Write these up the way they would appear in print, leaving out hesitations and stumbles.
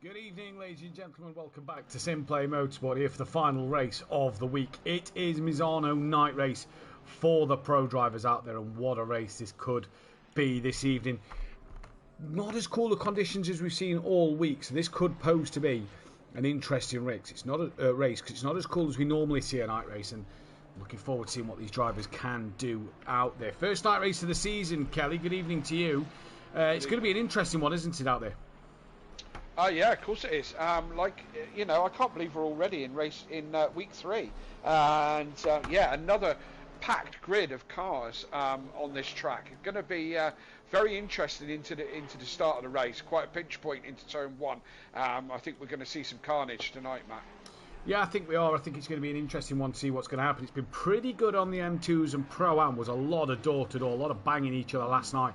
Good evening, ladies and gentlemen. Welcome back to SimPlay Motorsport here for the final race of the week. It is Misano night race for the pro drivers out there, and what a race this could be this evening. Not as cool of conditions as we've seen all week, so this could pose to be an interesting race. It's not a race because it's not as cool as we normally see a night race, and I'm looking forward to seeing what these drivers can do out there. First night race of the season, Kelly. Good evening to you. It's going to be an interesting one, isn't it, out there? Yeah, of course it is. I can't believe we're already in week 3, and another packed grid of cars on this track. It's going to be very interesting into the start of the race. Quite a pinch point into turn 1. I think we're going to see some carnage tonight, Matt. Yeah, I think we are. I think it's going to be an interesting one to see what's going to happen. It's been pretty good on the M2s, and Pro-Am was a lot of door-to-door, a lot of banging each other last night.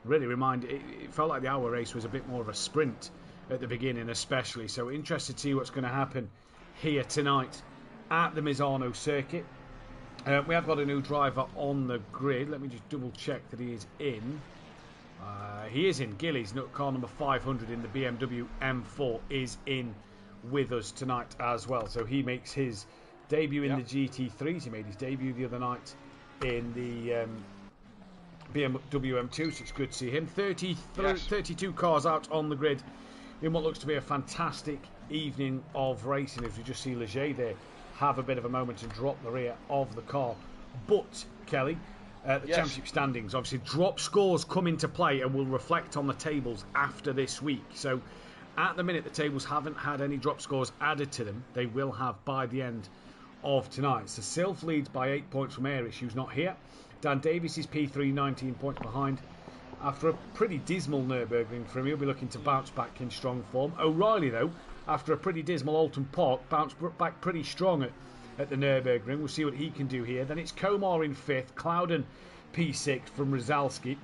Really it felt like the hour race was a bit more of a sprint at the beginning especially, so interested to see what's going to happen here tonight at the Misano circuit. We have got a new driver on the grid. Let me just double check that he is in. He is in. Gillies, car number 500 in the BMW M4 is in with us tonight as well, so he makes his debut in the GT3s. He made his debut the other night in the BMW M2, so it's good to see him. 32 cars out on the grid in what looks to be a fantastic evening of racing, as we just see Leger there have a bit of a moment and drop the rear of the car. But, Kelly, championship standings, obviously drop scores come into play and will reflect on the tables after this week. So at the minute the tables haven't had any drop scores added to them. They will have by the end of tonight. So Sylph leads by 8 points from Erish, who's not here. Dan Davis is P3, 19 points behind. After a pretty dismal Nürburgring for him, he'll be looking to bounce back in strong form. O'Reilly, though, after a pretty dismal Alton Park, bounced back pretty strong at the Nürburgring. We'll see what he can do here. Then it's Komar in 5th, Clouden P6 from Rizalski.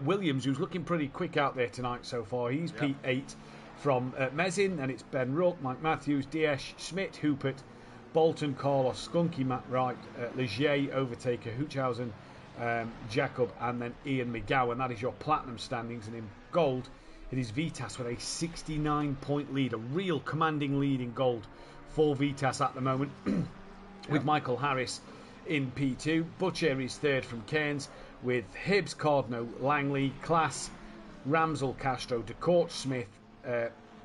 Williams, who's looking pretty quick out there tonight so far, he's P8 from Mezin. And it's Ben Ruck, Mike Matthews, Diesch, Schmidt, Hoopert, Bolton, Carlos, Skunky, Matt Wright, Leger, Overtaker, Hoochhausen, Jacob, and then Ian McGowan. That is your platinum standings, and in gold it is Vitas with a 69-point lead, a real commanding lead in gold for Vitas at the moment, with Michael Harris in P2. Butcher is 3rd from Cairns, with Hibbs, Cardno, Langley, Class, Ramsel, Castro, DeCourt, Smith,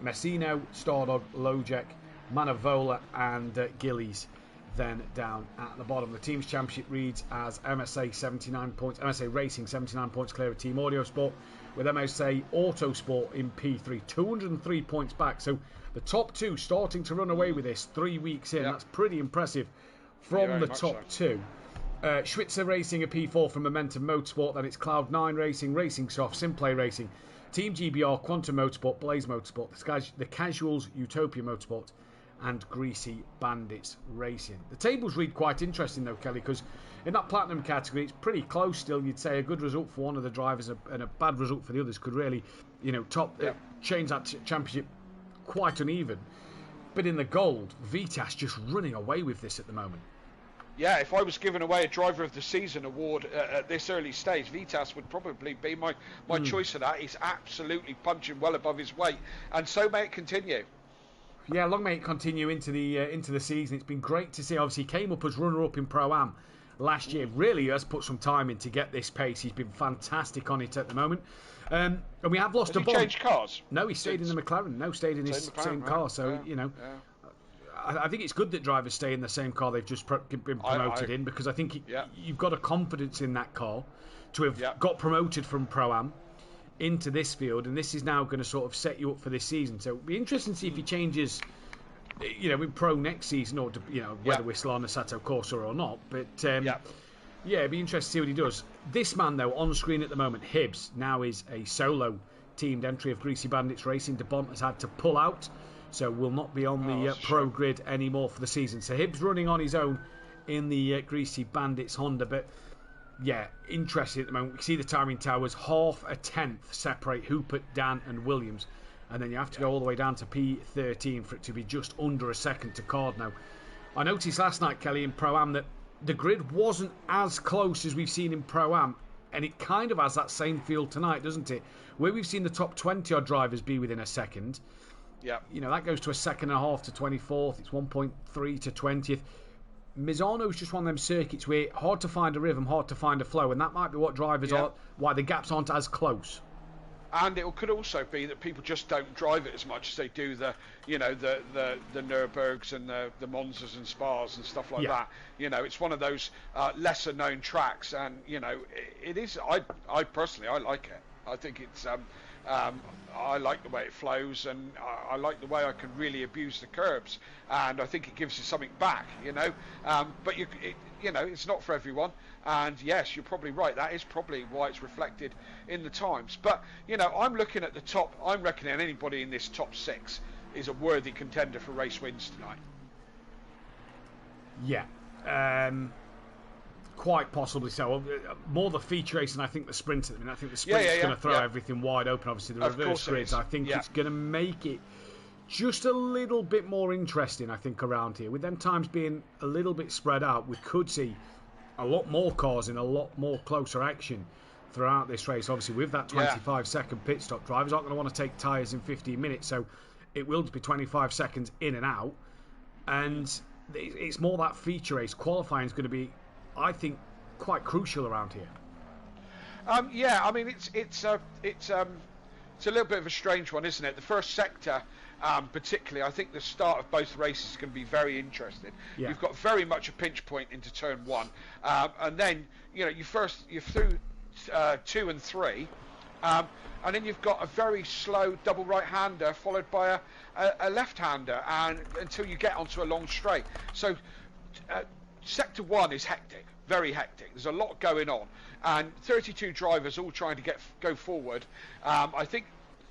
Messino, Stardog, Lojek, Manavola, and Gillies then down at the bottom. The team's championship reads as MSA 79 points, MSA Racing 79 points clear of Team Audio Sport, with MSA Autosport in P3 203 points back. So the top two starting to run away with this 3 weeks in. That's pretty impressive from the top two. Schwitzer Racing a P4 from Momentum Motorsport. Then it's Cloud9 Racing, Racing Soft, SimPlay Racing, Team GBR, Quantum Motorsport, Blaze Motorsport, the Casuals, Utopia Motorsport, and Greasy Bandits Racing. The tables read quite interesting though, Kelly, because in that platinum category it's pretty close still. You'd say a good result for one of the drivers and a bad result for the others could really, change that championship quite uneven. But in the gold, Vitas just running away with this at the moment. Yeah, if I was giving away a Driver of the Season award at this early stage, Vitas would probably be my choice for that. He's absolutely punching well above his weight, and so may it continue. Yeah, long may it continue into the season. It's been great to see. Obviously, he came up as runner-up in Pro-Am last year. Really has put some time in to get this pace. He's been fantastic on it at the moment. And we have lost a bond. Has he changed cars? No, he stayed in the McLaren. No, stayed in his same car. So, I think it's good that drivers stay in the same car they've just been promoted in, because I think you've got a confidence in that car to have got promoted from Pro-Am into this field, and this is now going to sort of set you up for this season. So it'll be interesting to see if he changes, in Pro next season, or whether we're still on the Assetto Corsa or not. But it'd be interesting to see what he does. This man, though, on screen at the moment, Hibbs, now is a solo teamed entry of Greasy Bandits Racing. De Bont has had to pull out, so will not be on the pro grid anymore for the season. So Hibbs running on his own in the Greasy Bandits Honda, but interesting at the moment. We see the timing towers, half a tenth separate Hoopert, Dan and Williams, and then you have to go all the way down to P13 for it to be just under a second to Cardno. I noticed last night, Kelly, in Pro-Am that the grid wasn't as close as we've seen in Pro-Am, and it kind of has that same feel tonight, doesn't it? Where we've seen the top 20 odd drivers be within a second, Yeah. You know, that goes to a second and a half to 24th. It's 1.3 to 20th. Misano's just one of them circuits where hard to find a rhythm, hard to find a flow, and that might be what drivers are, why the gaps aren't as close. And it could also be that people just don't drive it as much as they do the Nürburgs and the Monzas and Spas and stuff like that. You know, it's one of those lesser known tracks, and you know, it is. I personally, I like it. I think it's. I like the way it flows, and I like the way I can really abuse the curbs, and I think it gives you something back. You know, but it's not for everyone. And yes, you're probably right. That is probably why it's reflected in the times. But you know, I'm looking at the top. I'm reckoning anybody in this top 6 is a worthy contender for race wins tonight. Yeah, quite possibly so. More the feature race than I think the sprint. I mean, I think the sprint is going to throw everything wide open. Obviously, the reverse grids. I think it's going to make it just a little bit more interesting. I think around here, with them times being a little bit spread out, we could see a lot more cars in a lot more closer action throughout this race. Obviously, with that 25-second pit stop, drivers aren't going to want to take tyres in 15 minutes, so it will be 25 seconds in and out. And it's more that feature race. Qualifying is going to be, I think, quite crucial around here. Yeah, I mean, it's a little bit of a strange one, isn't it? The first sector, particularly, I think the start of both races is going to be very interesting. Yeah. You've got very much a pinch point into turn 1, and then you're through 2 and 3, and then you've got a very slow double right-hander followed by a left-hander, and until you get onto a long straight. So sector 1 is hectic, very hectic. There's a lot going on, and 32 drivers all trying to go forward. I think.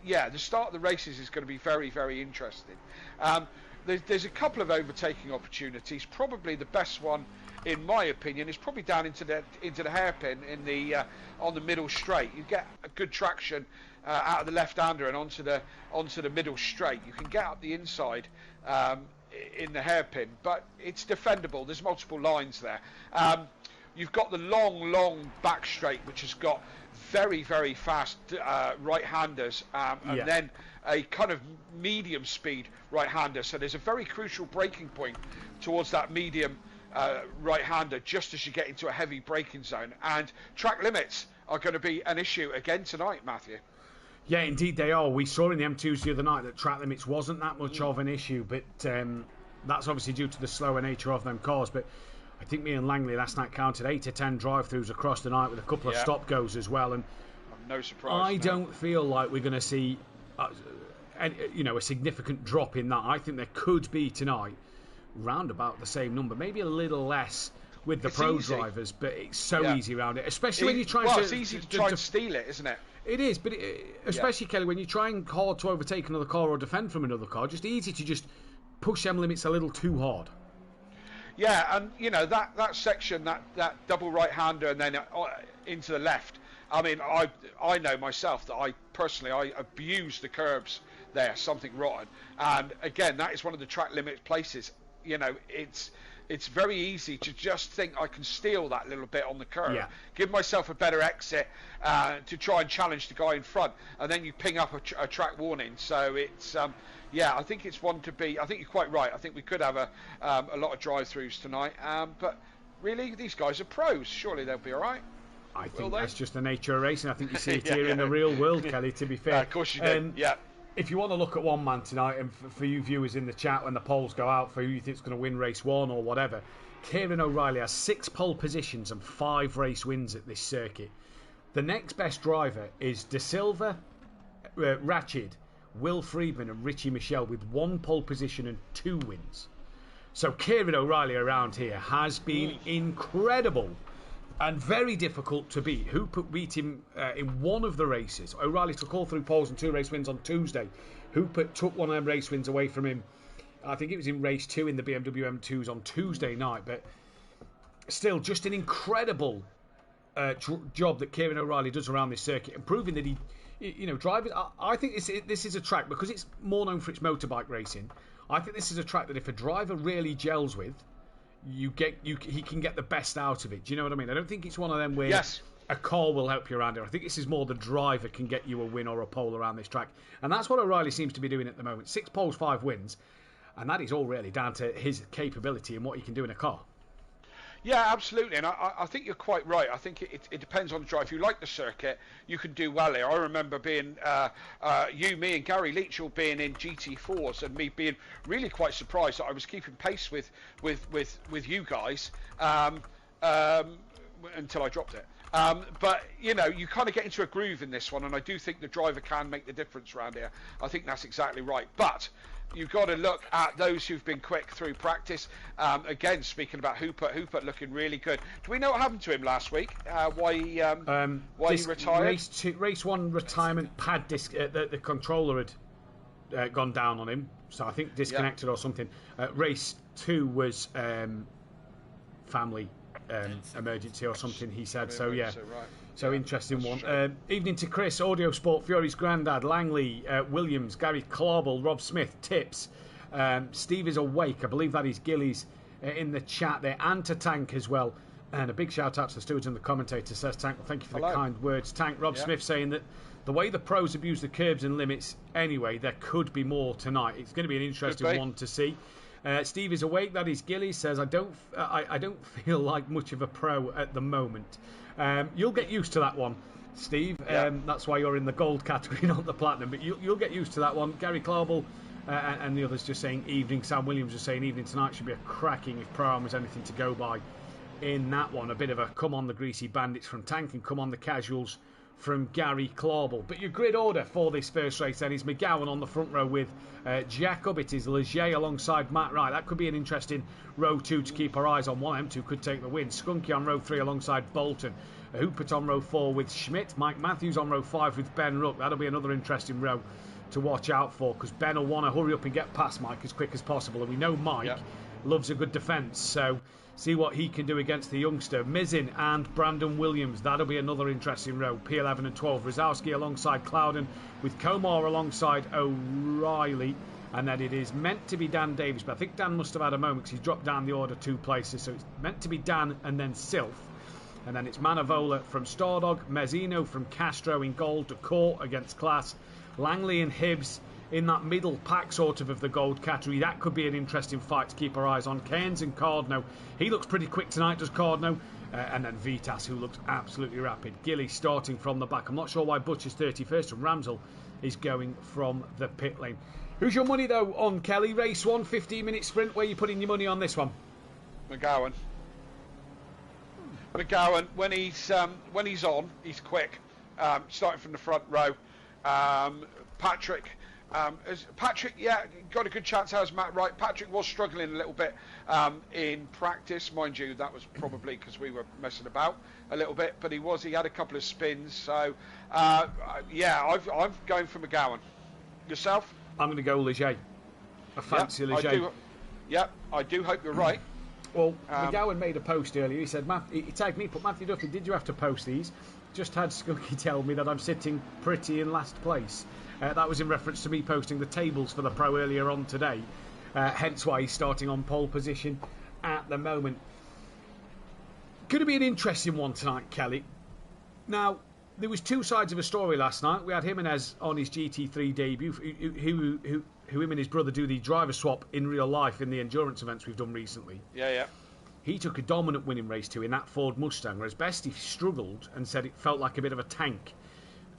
Yeah, the start of the races is going to be very, very interesting. There's a couple of overtaking opportunities. Probably the best one, in my opinion, is probably down into the hairpin on the middle straight. You get a good traction out of the left-hander and onto the middle straight. You can get up the inside in the hairpin, but it's defendable. There's multiple lines there. You've got the long back straight, which has got very, very fast right-handers, and then a kind of medium speed right-hander. So there's a very crucial braking point towards that medium right-hander just as you get into a heavy braking zone. And track limits are going to be an issue again tonight, Mathew. Yeah, indeed they are. We saw in the M2s the other night that track limits wasn't that much of an issue, but that's obviously due to the slower nature of them cars. But I think me and Langley last night counted 8 to 10 drive-throughs across the night with a couple of stop-goes as well. And no surprise. I don't feel like we're going to see a significant drop in that. I think there could be tonight round about the same number, maybe a little less with the pro drivers, but it's so easy around it, especially when you're trying to... Well, it's easy to try and steal it, isn't it? It is, but especially, Kelly, when you're trying hard to overtake another car or defend from another car, just easy to just push them limits a little too hard. Yeah, and you know that section, that double right-hander, and then into the left. I mean, I know myself that I abuse the curbs there, something rotten. And again, that is one of the track limit places. You know, it's very easy to just think I can steal that little bit on the curb, give myself a better exit to try and challenge the guy in front, and then you ping up a track warning. So it's I think it's one to be. I think you're quite right. I think we could have a lot of drive-throughs tonight, but really these guys are pros. Surely they'll be all right. I think that's just the nature of racing. I think you see it here in the real world, Kelly, to be fair. Of course you do, If you want to look at one man tonight, and for you viewers in the chat when the polls go out for who you think is going to win race 1 or whatever, Kieran O'Reilly has 6 pole positions and 5 race wins at this circuit. The next best driver is De Silva, Ratchid, Will Friedman and Richie Michelle with 1 pole position and 2 wins. So Kieran O'Reilly around here has been incredible and very difficult to beat. Who beat him in one of the races? O'Reilly took all 3 poles and 2 race wins on Tuesday. Hooper took one of them race wins away from him. I think it was in race 2 in the BMW M2s on Tuesday night. But still, just an incredible job that Kieran O'Reilly does around this circuit, and proving that drivers. I think this is a track, because it's more known for its motorbike racing. I think this is a track that if a driver really gels with, he can get the best out of it. Do you know what I mean? I don't think it's one of them where a car will help you around here. I think this is more the driver can get you a win or a pole around this track. And that's what O'Reilly seems to be doing at the moment. 6 poles, 5 wins. And that is all really down to his capability and what he can do in a car. Yeah, absolutely, and I think you're quite right. I think it depends on the drive. If you like the circuit, you can do well here. I remember being you, me, and Gary Leach all being in GT4s, and me being really quite surprised that I was keeping pace with you guys until I dropped it. But you know, you kind of get into a groove in this one, and I do think the driver can make the difference around here. I think that's exactly right. But you've got to look at those who've been quick through practice. Again, speaking about Hooper looking really good. Do we know what happened to him last week? Why he retired? Race 1 retirement pad disc. The controller had gone down on him, so I think disconnected or something. Race 2 was family emergency or something, he said. So yeah. Right. So interesting one. Evening to Chris, Audio Sport, Fury's Grandad, Langley, Williams, Gary Clarbel, Rob Smith, Tips. Steve is awake. I believe that is Gillies in the chat there. And to Tank as well. And a big shout out to the stewards and the commentator, says Tank. Well, thank you for the kind words. Tank, Rob Smith saying that the way the pros abuse the curbs and limits anyway, there could be more tonight. It's going to be an interesting one to see. Steve is awake. That is Gillies. Says I don't feel like much of a pro at the moment. You'll get used to that one, Steve. That's why you're in the gold category, not the platinum. But you'll get used to that one. Gary Clarbel and the others just saying evening. Sam Williams just saying evening tonight should be a cracking if Pro-Am was anything to go by in that one. A bit of a come on the greasy bandits from Tank and come on the casuals from Gary Clarbel. But your grid order for this first race then is McGowan on the front row with Jacob. It is Leger alongside Matt Wright. That could be an interesting row 2 to keep our eyes on. 1M2 could take the win. Skunky on row 3 alongside Bolton. Hoopert on row 4 with Schmidt. Mike Matthews on row 5 with Ben Ruck. That'll be another interesting row to watch out for, because Ben will want to hurry up and get past Mike as quick as possible. And we know Mike loves a good defence, so see what he can do against the youngster. Mizin and Brandon Williams. That'll be another interesting row. P11 and 12. Rosowski alongside Clouden with Komar alongside O'Reilly. And then it is meant to be Dan Davis. But I think Dan must have had a moment because he's dropped down the order 2 places. So it's meant to be Dan and then Sylph. And then it's Manavola from Stardog. Mezzino from Castro in gold. Decor against Class. Langley and Hibbs in that middle pack sort of the gold category. That could be an interesting fight to keep our eyes on. Cairns and Cardno. He looks pretty quick tonight, does Cardno. And then Vitas, who looks absolutely rapid. Gilly starting from the back. I'm not sure why Butcher's 31st and Ramsell is going from the pit lane. Who's your money, though, on Kelly? Race 1, 15-minute sprint. Where are you putting your money on this one? McGowan, when he's on, he's quick. Starting from the front row. Patrick, got a good chance, as Matt Wright. Patrick was struggling a little bit in practice, mind you. That was probably because we were messing about a little bit, but he had a couple of spins. So I'm going for McGowan. Yourself? I'm going to go Leger. I fancy Leger. I do hope you're right. Well, McGowan made a post earlier. He said, he tagged me, put Mathew Duffin, did you have to post these? Just had Skunky tell me that I'm sitting pretty in last place. That was in reference to me posting the tables for the Pro earlier on today. Hence why he's starting on pole position at the moment. Going to be an interesting one tonight, Kelly. Now, there was 2 sides of a story last night. We had Jimenez on his GT3 debut, who him and his brother do the driver swap in real life in the endurance events we've done recently. Yeah. He took a dominant win in race 2 in that Ford Mustang, whereas Bestie struggled and said it felt like a bit of a tank.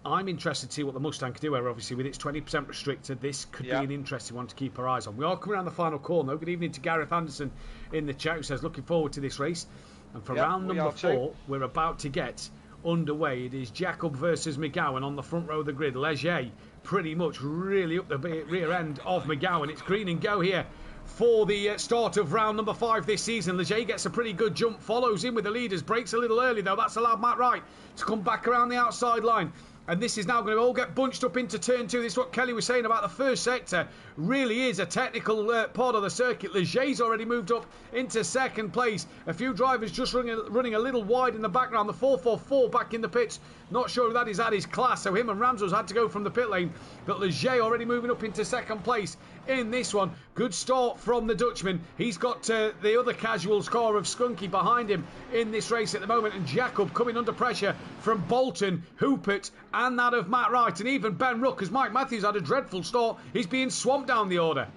I'm interested to see what the Mustang can do, where obviously with its 20% restricted, this could be an interesting one to keep our eyes on. We are coming around the final corner, though. Good evening to Gareth Anderson in the chat, who says, looking forward to this race. And for round number 4, we're about to get underway. It is Jacob versus McGowan on the front row of the grid. Leger pretty much really up the rear end of McGowan. It's green and go here for the start of round number 5 this season. Leger gets a pretty good jump, follows in with the leaders, breaks a little early though. That's allowed Matt Wright to come back around the outside line. And this is now going to all get bunched up into turn 2. This is what Kelly was saying about the first sector. really is a technical part of the circuit. Leger's already moved up into second place. A few drivers just running a little wide in the background. The 444 back in the pits. Not sure if that is at his class, so him and Ramsels had to go from the pit lane. But Leger already moving up into second place in this one. Good start from the Dutchman. He's got the other casuals car of Skunky behind him in this race at the moment, and Jacob coming under pressure from Bolton, Hoopert and that of Matt Wright, and even Ben Ruck, as Mike Matthews had a dreadful start. He's being swamped down the order.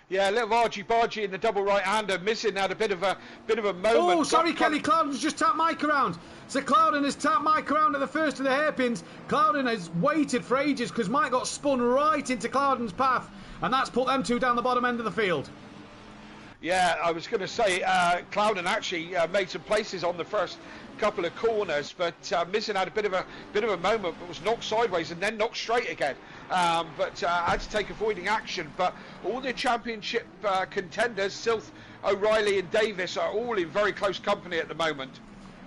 Yeah, a little argy-bargy in the double right-hander, missing had a bit of a moment. Oh, sorry, Kelly. Cloudon's just tapped Mike around. So Cloudon has tapped Mike around at the first of the hairpins. Cloudon has waited for ages because Mike got spun right into Cloudon's path, and that's put them two down the bottom end of the field. Yeah, I was going to say, Cloudon actually made some places on the first couple of corners, but Missing had a bit of a moment, but was knocked sideways and then knocked straight again. But had to take avoiding action. But all the championship contenders, Silth, O'Reilly and Davis, are all in very close company at the moment.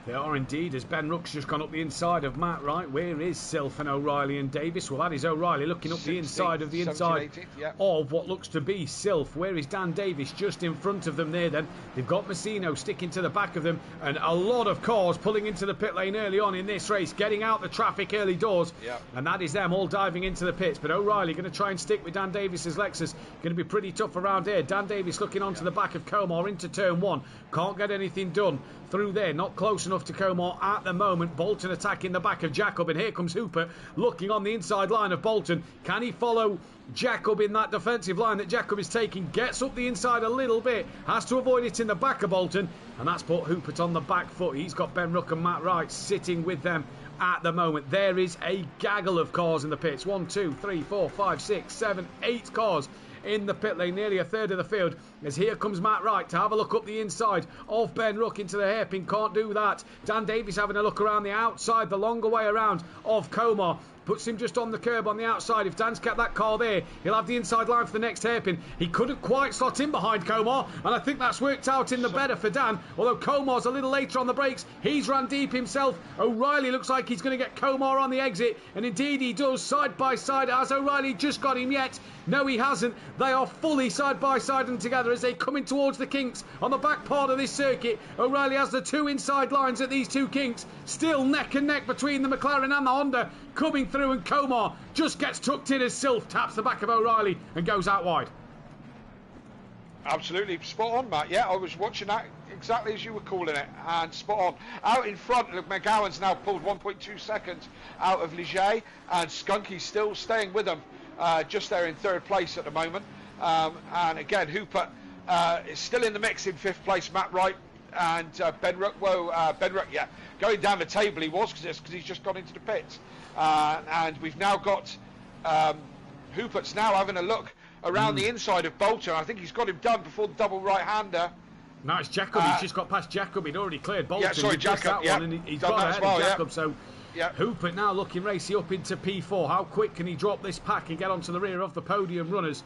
They are indeed, as Ben Ruck's just gone up the inside of Matt Wright. Where is Silf and O'Reilly and Davis? Well, that is O'Reilly looking up the inside of the inside 18th, yeah. of what looks to be Silf. Where is Dan Davis? Just in front of them there then. They've got Misano sticking to the back of them, and a lot of cars pulling into the pit lane early on in this race, getting out the traffic early doors, yeah. And that is them all diving into the pits. But O'Reilly going to try and stick with Dan Davis's Lexus. Going to be pretty tough around here. Dan Davis looking onto the back of Comar into turn one. Can't get anything done through there, not close enough to Comar at the moment. Bolton attacking the back of Jacob, and here comes Hooper looking on the inside line of Bolton. Can he follow Jacob in that defensive line that Jacob is taking? Gets up the inside a little bit, has to avoid it in the back of Bolton, and that's put Hooper on the back foot. He's got Ben Ruck and Matt Wright sitting with them at the moment. There is a gaggle of cars in the pits. 1, 2, 3, 4, 5, 6, 7, 8 cars in the pit lane, nearly a third of the field, as here comes Matt Wright to have a look up the inside of Ben Ruck into the hairpin. Can't do that. Dan Davis having a look around the outside, the longer way around of Comar. Puts him just on the curb on the outside. If Dan's kept that car there, he'll have the inside line for the next hairpin. He couldn't quite slot in behind Comar, and I think that's worked out in the better for Dan, although Comar's a little later on the brakes. He's run deep himself. O'Reilly looks like he's going to get Comar on the exit, and indeed he does, side by side. Has O'Reilly just got him yet? No, he hasn't. They are fully side by side and together as they come in towards the kinks on the back part of this circuit. O'Reilly has the two inside lines at these two kinks, still neck and neck between the McLaren and the Honda coming through, and Comar just gets tucked in as Silf taps the back of O'Reilly and goes out wide. Absolutely spot on, Matt. Yeah, I was watching that exactly as you were calling it, and spot on. Out in front, look, McGowan's now pulled 1.2 seconds out of Leger, and Skunky's still staying with them, just there in third place at the moment. And again, Hooper is still in the mix in fifth place. Matt Wright and Ben Ruck, yeah, going down the table he was because he's just got into the pits. And we've now got Hoopert's now having a look around the inside of Bolton. I think he's got him done before the double right-hander. No, it's Jacob. He's just got past Jacob. He'd already cleared Bolton. Yeah, sorry, Jacob. That one, and he's got ahead of Jacob. So yeah. Hoopert now looking racy up into P4. How quick can he drop this pack and get onto the rear of the podium runners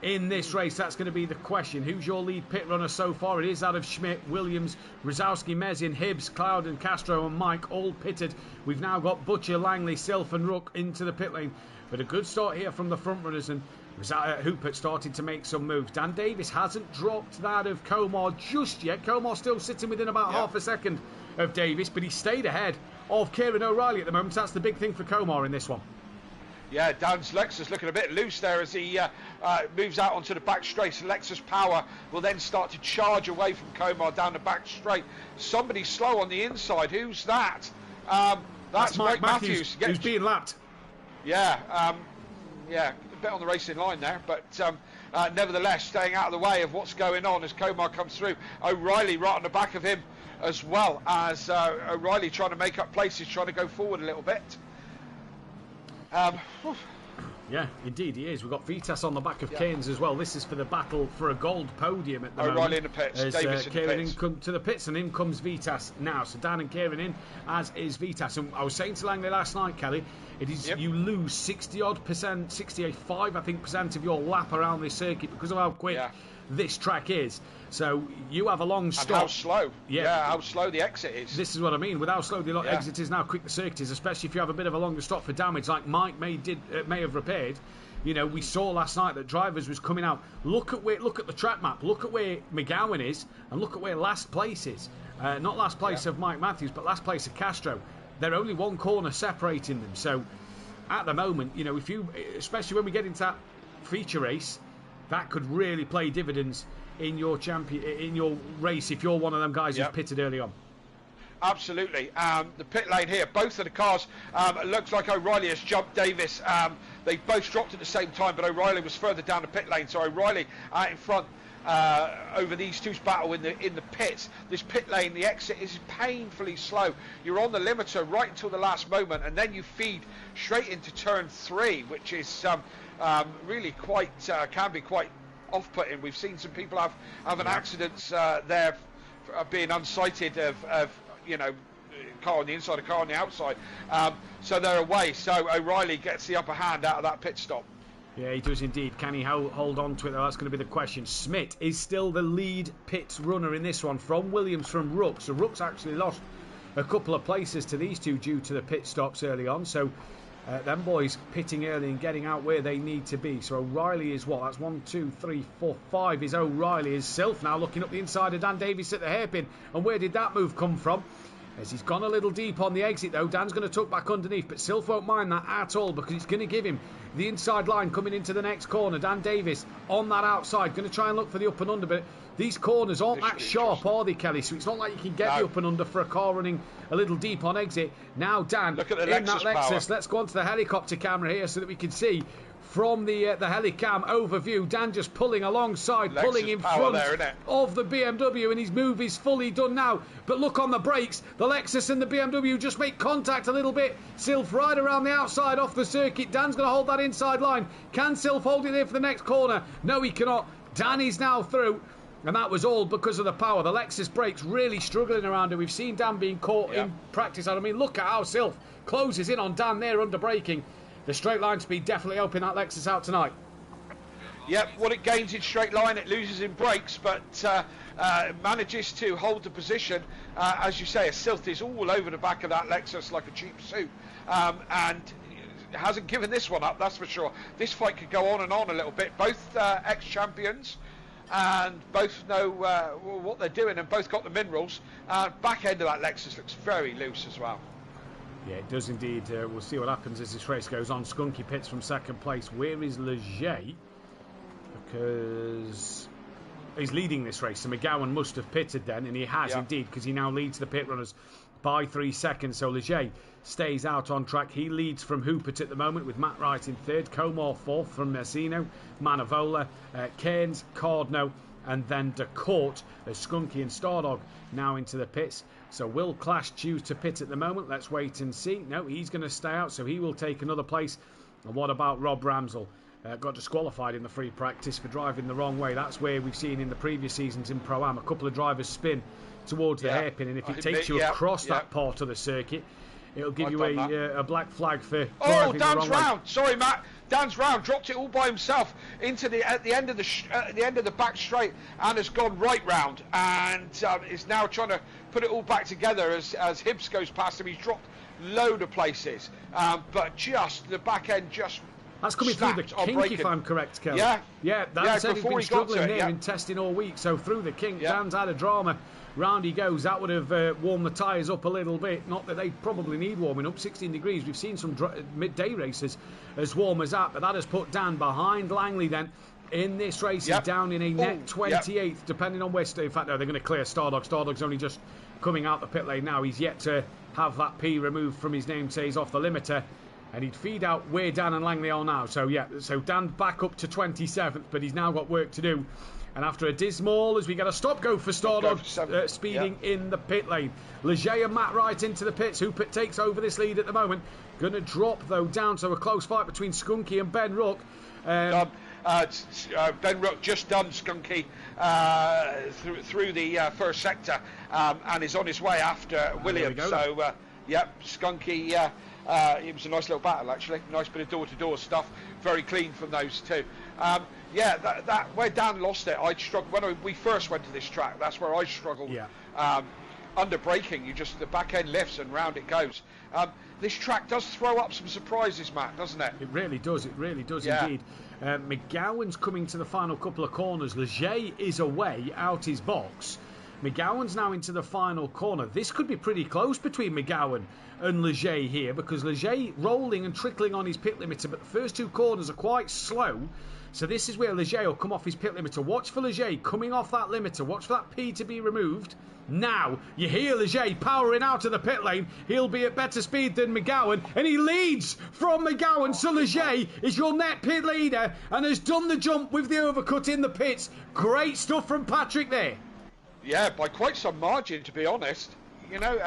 in this race? That's going to be the question. Who's your lead pit runner so far? It is that of Schmidt, Williams, Rosowski, Mezin, Hibbs, Cloud and Castro and Mike all pitted. We've now got Butcher, Langley, Silf and Ruck into the pit lane. But a good start here from the front runners, and Hoopert starting to make some moves. Dan Davis hasn't dropped that of Comar just yet. Comar still sitting within about half a second of Davis, but he stayed ahead of Kieran O'Reilly at the moment. That's the big thing for Comar in this one. Yeah, Dan's Lexus looking a bit loose there as he moves out onto the back straight. So Lexus power will then start to charge away from Comar down the back straight. Somebody slow on the inside. Who's that? That's Mike Matthews. Who's being lapped. Yeah, yeah, a bit on the racing line there, but nevertheless staying out of the way of what's going on as Comar comes through. O'Reilly right on the back of him as well, as O'Reilly trying to make up places, trying to go forward a little bit. Yeah, indeed he is. We've got Vitas on the back of Keynes as well. This is for the battle for a gold podium at the moment. O'Reilly in the pits, Davis in the pits. Come to the pits, and in comes Vitas now. So Dan and Kieran in, as is Vitas. And I was saying to Langley last night, Kelly, it is you lose 60-odd%, 65 I think percent of your lap around this circuit because of how quick this track is. So you have a long stop. And how slow. Yeah, how slow the exit is. This is what I mean. With how slow the exit is, now quick the circuit is, especially if you have a bit of a longer stop for damage like Mike may have repaired. You know, we saw last night that drivers was coming out. Look at the track map. Look at where McGowan is, and look at where last place is. Not last place of Mike Matthews, but last place of Castro. They're only one corner separating them. So at the moment, you know, especially when we get into that feature race, that could really play dividends in your race if you're one of them guys who's pitted early on. Absolutely. The pit lane here, both of the cars, it looks like O'Reilly has jumped Davis. They both dropped at the same time, but O'Reilly was further down the pit lane, so O'Reilly out in front over these two's battle in the pits. This pit lane, the exit is painfully slow. You're on the limiter right until the last moment, and then you feed straight into turn 3, which is really quite can be quite off-putting. We've seen some people have an accidents there being unsighted of you know, car on the inside, a car on the outside, so they're away. So O'Reilly gets the upper hand out of that pit stop. Yeah, he does indeed. Can he hold on to it? That's going to be the question. Schmidt is still the lead pit runner in this one from Williams, from Rooks. So Rooks actually lost a couple of places to these two due to the pit stops early on. So them boys pitting early and getting out where they need to be. So O'Reilly is what? That's 1, 2, 3, 4, 5 is O'Reilly. Is Silf now looking up the inside of Dan Davis at the hairpin. And where did that move come from? As he's gone a little deep on the exit though, Dan's going to tuck back underneath, but Silf won't mind that at all because it's going to give him the inside line coming into the next corner. Dan Davis on that outside, going to try and look for the up and under, but these corners aren't that sharp, are they, Kelly? So it's not like you can get the up and under for a car running a little deep on exit. Now Dan, look at the in that Lexus, let's go on to the helicopter camera here so that we can see from the helicam overview, Dan just pulling alongside, Lexus pulling in front there, of the BMW, and his move is fully done now. But look on the brakes, the Lexus and the BMW just make contact a little bit. Silf right around the outside off the circuit. Dan's going to hold that inside line. Can Silf hold it there for the next corner? No, he cannot. Dan is now through. And that was all because of the power. The Lexus brakes really struggling around it. We've seen Dan being caught in practice. I mean, look at how Silf closes in on Dan there under braking. The straight line speed definitely helping that Lexus out tonight. Yep, what it gains in straight line, it loses in brakes, but manages to hold the position. As you say, a Silf is all over the back of that Lexus like a cheap suit. And hasn't given this one up, that's for sure. This fight could go on and on a little bit. Both ex-champions and both know what they're doing and both got the minerals. Back end of that Lexus looks very loose as well. Yeah, it does indeed. We'll see what happens as this race goes on. Skunky pits from second place. Where is Leger? Because he's leading this race. So McGowan must have pitted then, and he has indeed, because he now leads the pit runners by 3 seconds. So Leger stays out on track. He leads from Hoopert at the moment with Matt Wright in third. Comore fourth from Misano. Manavola, Cairns, Cardno, and then De Court as Skunky and Stardog now into the pits. So will Clash choose to pit at the moment? Let's wait and see. No, he's going to stay out, so he will take another place. And what about Rob Ramsell? Got disqualified in the free practice for driving the wrong way. That's where we've seen in the previous seasons in Pro-Am a couple of drivers spin towards the hairpin, and if it takes you across that part of the circuit, it'll give you a black flag for driving the wrong way. Round. Sorry, Matt. Dan's round, dropped it all by himself into at the end of the back straight, and has gone right round, and is now trying to put it all back together as Hibbs goes past him. He's dropped load of places, but just the back end just. That's coming through the kink, if I'm correct, Kelly. Yeah, Dan said he's been struggling there in testing all week, so through the kink, Dan's had a drama. Round he goes. That would have warmed the tyres up a little bit. Not that they probably need warming up. 16 degrees. We've seen some midday races as warm as that, but that has put Dan behind Langley then. In this race, he's down in a net 28th, depending on where. In fact, no, they're going to clear Stardog. Stardog's only just coming out the pit lane now. He's yet to have that P removed from his name, so he's off the limiter. And he'd feed out where Dan and Langley are now. So, so Dan back up to 27th, but he's now got work to do. And after a dismal, as we get a stop-go for Stardog, speeding in the pit lane. Leger and Matt Wright into the pits. Hoopert takes over this lead at the moment. Going to drop, though, down. So a close fight between Skunky and Ben Rook. Ben Rook just done Skunky through the first sector and is on his way after Williams. So, Skunky... it was a nice little battle, actually. Nice bit of door-to-door stuff. Very clean from those two. That where Dan lost it, I struggled when we first went to this track. That's where I struggled. under braking, the back end lifts and round it goes. This track does throw up some surprises, Matt, doesn't it? It really does. It really does indeed. McGowan's coming to the final couple of corners. Leger is away out his box. McGowan's now into the final corner. This could be pretty close between McGowan and Leger here, because Leger rolling and trickling on his pit limiter, but the first two corners are quite slow. So this is where Leger will come off his pit limiter. Watch for Leger coming off that limiter. Watch for that P to be removed. Now, you hear Leger powering out of the pit lane. He'll be at better speed than McGowan, and he leads from McGowan. So Leger is your net pit leader and has done the jump with the overcut in the pits. Great stuff from Patrick there. Yeah, by quite some margin, to be honest. You know,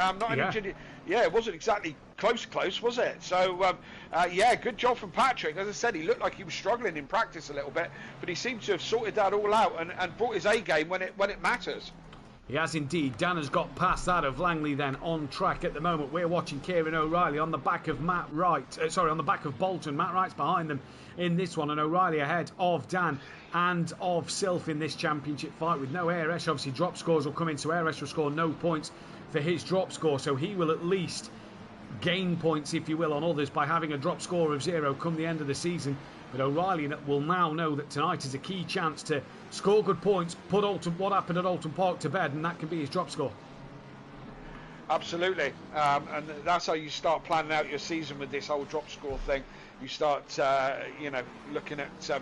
it wasn't exactly close, was it? So, good job from Patrick. As I said, he looked like he was struggling in practice a little bit, but he seemed to have sorted that all out and brought his A game when it matters. He has indeed. Dan has got past that of Langley then on track at the moment. We're watching Kieran O'Reilly on the back of on the back of Bolton. Matt Wright's behind them in this one, and O'Reilly ahead of Dan and of Silf in this championship fight with no Airesh. Obviously, drop scores will come in, so Airesh will score no points for his drop score, so he will at least gain points, if you will, on others by having a drop score of 0 come the end of the season. But O'Reilly will now know that tonight is a key chance to score good points, put what happened at Alton Park to bed, and that can be his drop score. Absolutely, and that's how you start planning out your season with this whole drop score thing. You start, looking at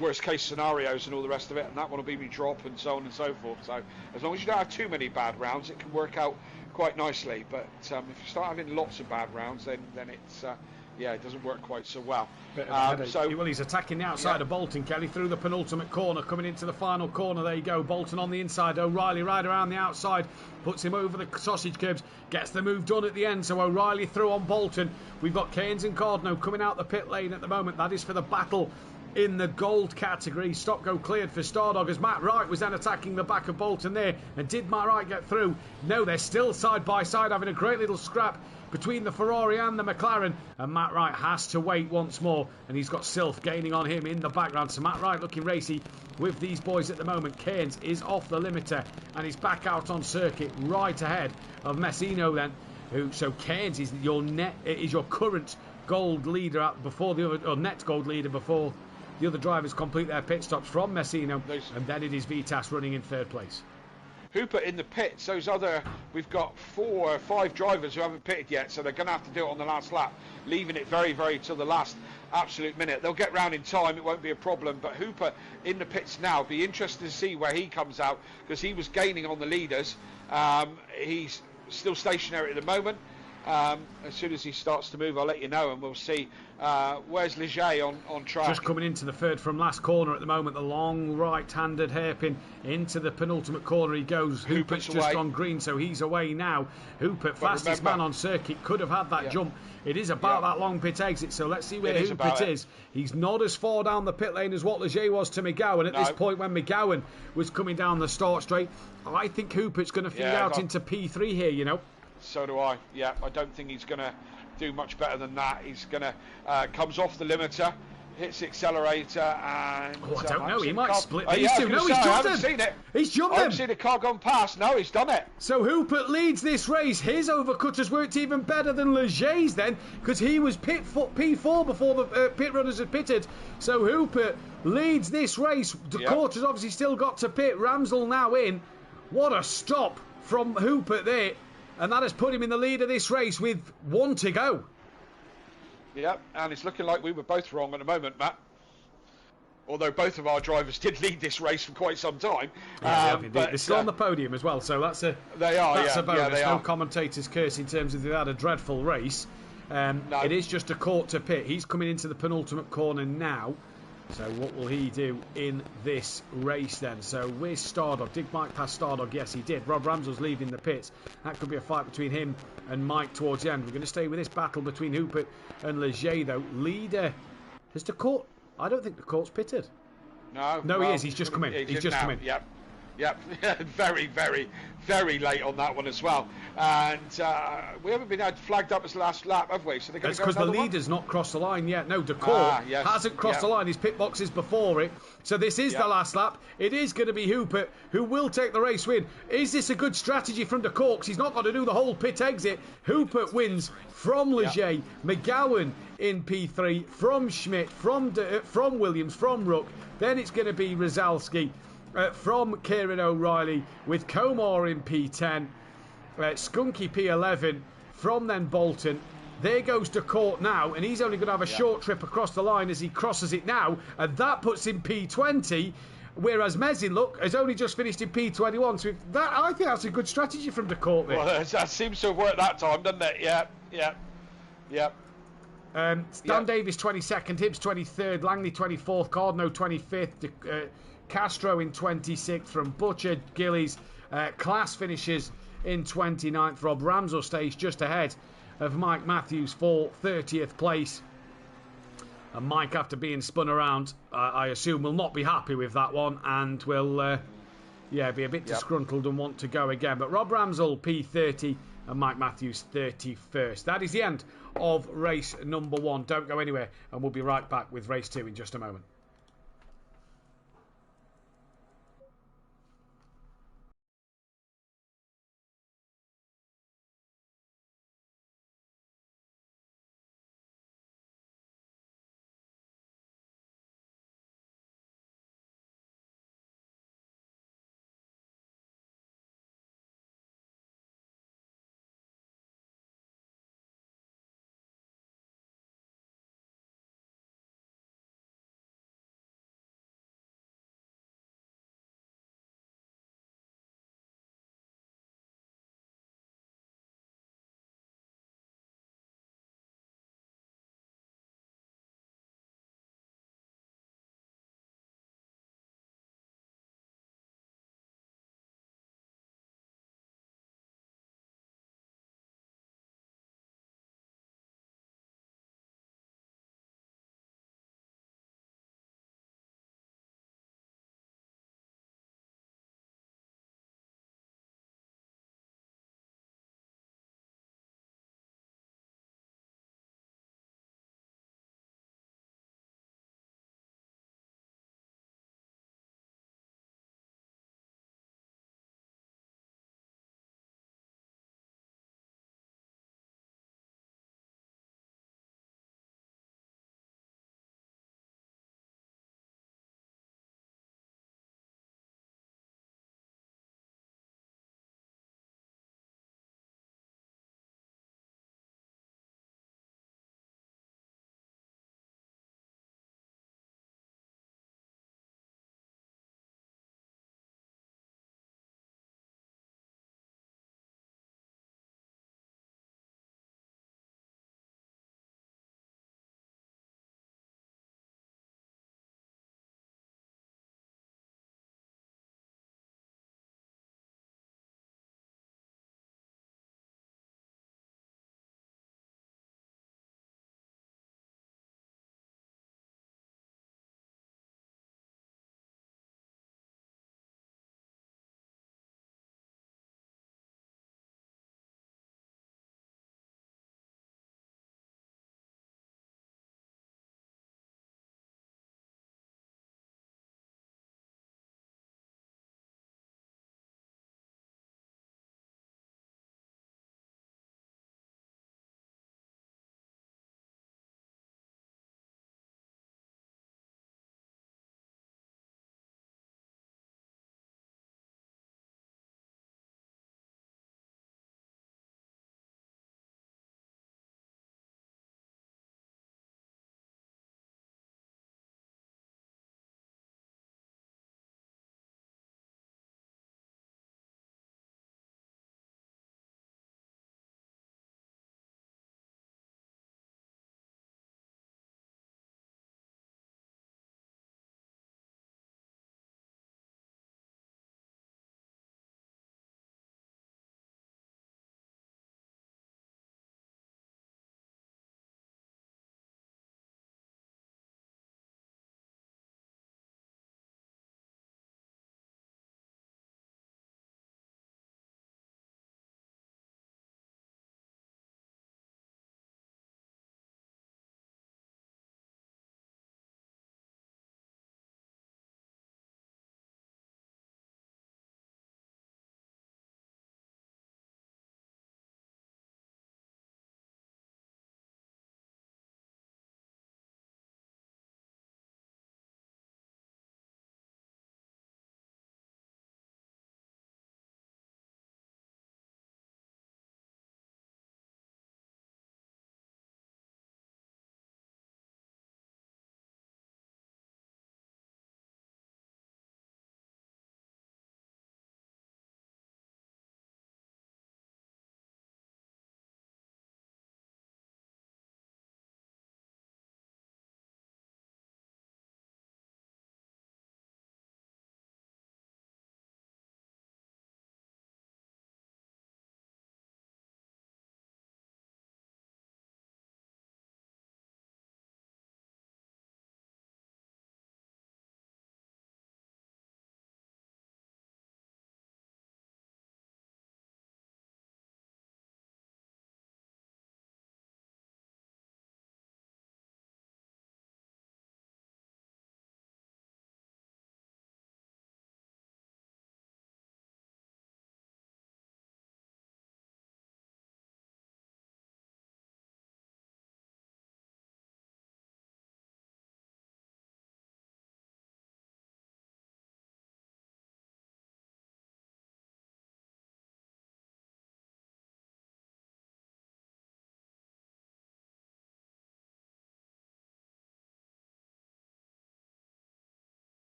worst case scenarios and all the rest of it, and that one will be me drop and so on and so forth. So as long as you don't have too many bad rounds, it can work out quite nicely. But if you start having lots of bad rounds, then it's it doesn't work quite so well. He's attacking the outside of Bolton, Kelly, through the penultimate corner, coming into the final corner. There you go, Bolton on the inside, O'Reilly right around the outside, puts him over the sausage curbs, gets the move done at the end. So O'Reilly through on Bolton. We've got Keynes and Cardno coming out the pit lane at the moment. That is for the battle in the gold category. Stop go cleared for Stardog as Matt Wright was then attacking the back of Bolton there. And did Matt Wright get through? No, they're still side by side having a great little scrap between the Ferrari and the McLaren, and Matt Wright has to wait once more, and he's got Silf gaining on him in the background. So Matt Wright looking racy with these boys at the moment. Keynes is off the limiter and he's back out on circuit right ahead of Misano then. So Keynes is your current gold leader before the other, or net gold leader before the other drivers complete their pit stops from Misano, and then it is Vitas running in third place. Hooper in the pits. We've got 4 or 5 drivers who haven't pitted yet, so they're going to have to do it on the last lap, leaving it very, very till the last absolute minute. They'll get round in time, it won't be a problem, but Hooper in the pits now. Be interested to see where he comes out, because he was gaining on the leaders. He's still stationary at the moment. As soon as he starts to move, I'll let you know, and we'll see. Where's Leger on track? Just coming into the third from last corner at the moment. The long right-handed hairpin into the penultimate corner he goes. Hooper's just on green, so he's away now. Hooper, fastest man on circuit, could have had that jump. It is about that long pit exit, so let's see where Hooper is. He's not as far down the pit lane as what Leger was to McGowan at this point when McGowan was coming down the start straight. I think Hooper's going to feed out into P3 here, you know. So do I. Yeah, I don't think he's going to do much better than that. He's going to comes off the limiter, hits the accelerator, and I don't know. He might split these two. No, he's jumped I haven't seen it. He's jumped I haven't seen a car gone past. No, he's done it. So Hooper leads this race. His overcutters worked even better than Leger's then, because he was P4 before the pit runners had pitted. So Hooper leads this race. The quarter's obviously still got to pit. Ramsdell now in. What a stop from Hooper there. And that has put him in the lead of this race with 1 to go. Yep, and it's looking like we were both wrong at the moment, Matt. Although both of our drivers did lead this race for quite some time. But they're still on the podium as well, so that's a bonus. No commentators curse in terms of they had a dreadful race. No. It is just a court to pit. He's coming into the penultimate corner now. So what will he do in this race then? So where's Stardog? Did Mike pass Stardog? Yes, he did. Rob Ramsdell's leaving the pits. That could be a fight between him and Mike towards the end. We're going to stay with this battle between Hooper and Leger, though. Leader has I don't think the court's pitted. No, he is. He's just come in. He's just come in. Yep. Yep, very, very, very late on that one as well. And we haven't been flagged up as last lap, have we? So they're going That's to go because the another leader's not crossed the line yet. No, Decourt yes. hasn't crossed the line. His pit box is before it. So this is the last lap. It is going to be Hooper who will take the race win. Is this a good strategy from Decourt? He's not got to do the whole pit exit. Hooper wins from Leger. McGowan in P3, from Schmidt, from Williams, from Rook. Then it's going to be Rozalski. From Kieran O'Reilly, with Comar in P10, Skunky P11, from then Bolton. There goes Decourt now, and he's only going to have a short trip across the line as he crosses it now, and that puts him P20, whereas Mezin, look, has only just finished in P21. So I think that's a good strategy from Decourt there. Well, that seems to have worked that time, doesn't it? Yeah. Stan Davis 22nd, Hibbs 23rd, Langley 24th, Cardno 25th, Castro in 26th from Butcher, Gillies. Class finishes in 29th. Rob Ramsell stays just ahead of Mike Matthews for 30th place. And Mike, after being spun around, I assume will not be happy with that one and will be a bit disgruntled and want to go again. But Rob Ramsell P30 and Mike Matthews 31st. That is the end of race number 1. Don't go anywhere, and we'll be right back with race 2 in just a moment.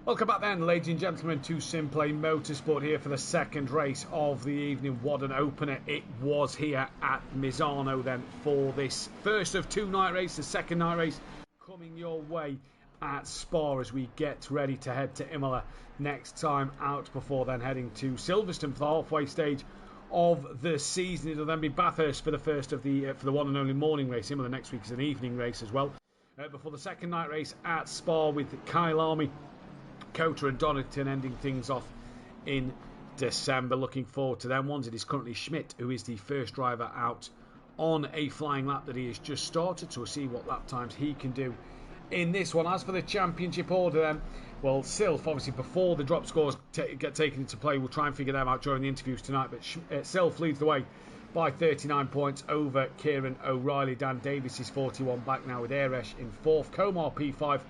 Welcome back then, ladies and gentlemen, to SimPlay Motorsport here for the second race of the evening. What an opener it was here at Misano then for this first of two night races. The second night race coming your way at Spa as we get ready to head to Imola next time out before then heading to Silverstone for the halfway stage of the season. It'll then be Bathurst for the first of the for the one and only morning race. Imola next week is an evening race as well. Before the second night race at Spa with Kyle Army, Cota and Donington ending things off in December. Looking forward to them ones. It is currently Schmidt who is the first driver out on a flying lap that he has just started, so we'll see what lap times he can do in this one. As for the championship order then, well, Silf, obviously before the drop scores get taken into play, we'll try and figure them out during the interviews tonight, but Silf leads the way by 39 points over Kieran O'Reilly. Dan Davis is 41 back now with Eresh in 4th. Komar P5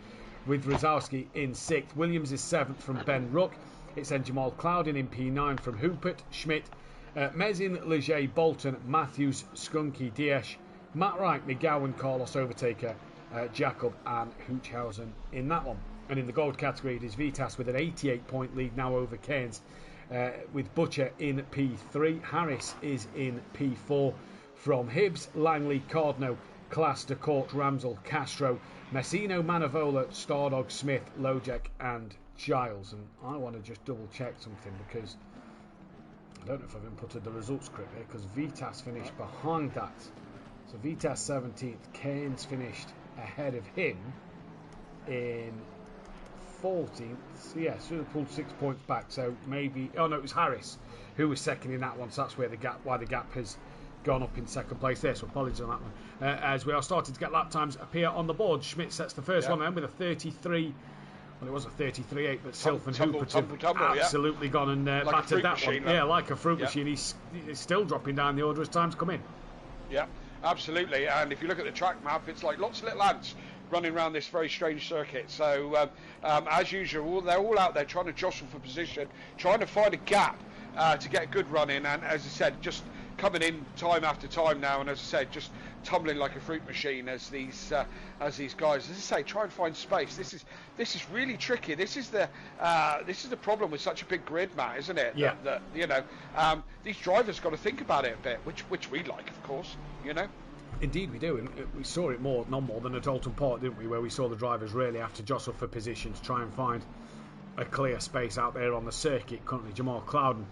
with Rosowski in 6th. Williams is 7th from Ben Ruck. It's then Jamal Cloudin in P9 from Hoopert, Schmidt, Mezin, Leger, Bolton, Matthews, Skunky, Diesch, Matt Wright, McGowan, Carlos Overtaker, Jacob and Hoochhausen in that one. And in the gold category it is Vitas with an 88-point lead now over Keynes, with Butcher in P3. Harris is in P4 from Hibbs, Langley, Cardno, Class, DeCourt, Ramsel, Castro, Messino, Manavola, Stardog, Smith, Lojek and Giles. And I want to just double check something because I don't know if I've inputted the results script here, because Vitas finished behind that. So Vitas 17th, Keynes finished ahead of him in 14th. So yeah, so they pulled 6 points back. So maybe, oh no, it was Harris who was second in that one. So that's where why the gap has gone up in second place there, so apologies on that one. As we are starting to get lap times appear on the board. Schmidt sets the first one then with a 33. Well, it was a 33.8, but Silf and Hooper have absolutely gone and like battered that machine, one. Yeah, like a fruit machine. He's still dropping down the order as time's come in. Yeah, absolutely. And if you look at the track map, it's like lots of little ants running around this very strange circuit. So, as usual, they're all out there trying to jostle for position, trying to find a gap to get a good run in. And as I said, just coming in time after time now, and as I said, just tumbling like a fruit machine as these guys, as I say, try and find space. This is really tricky. This is the problem with such a big grid, Matt, isn't it? Yeah. That these drivers got to think about it a bit, which we like, of course. Indeed we do, and we saw it none more than at Alton Park, didn't we, where we saw the drivers really have to jostle for position to try and find a clear space out there on the circuit. Currently Jamal Clouden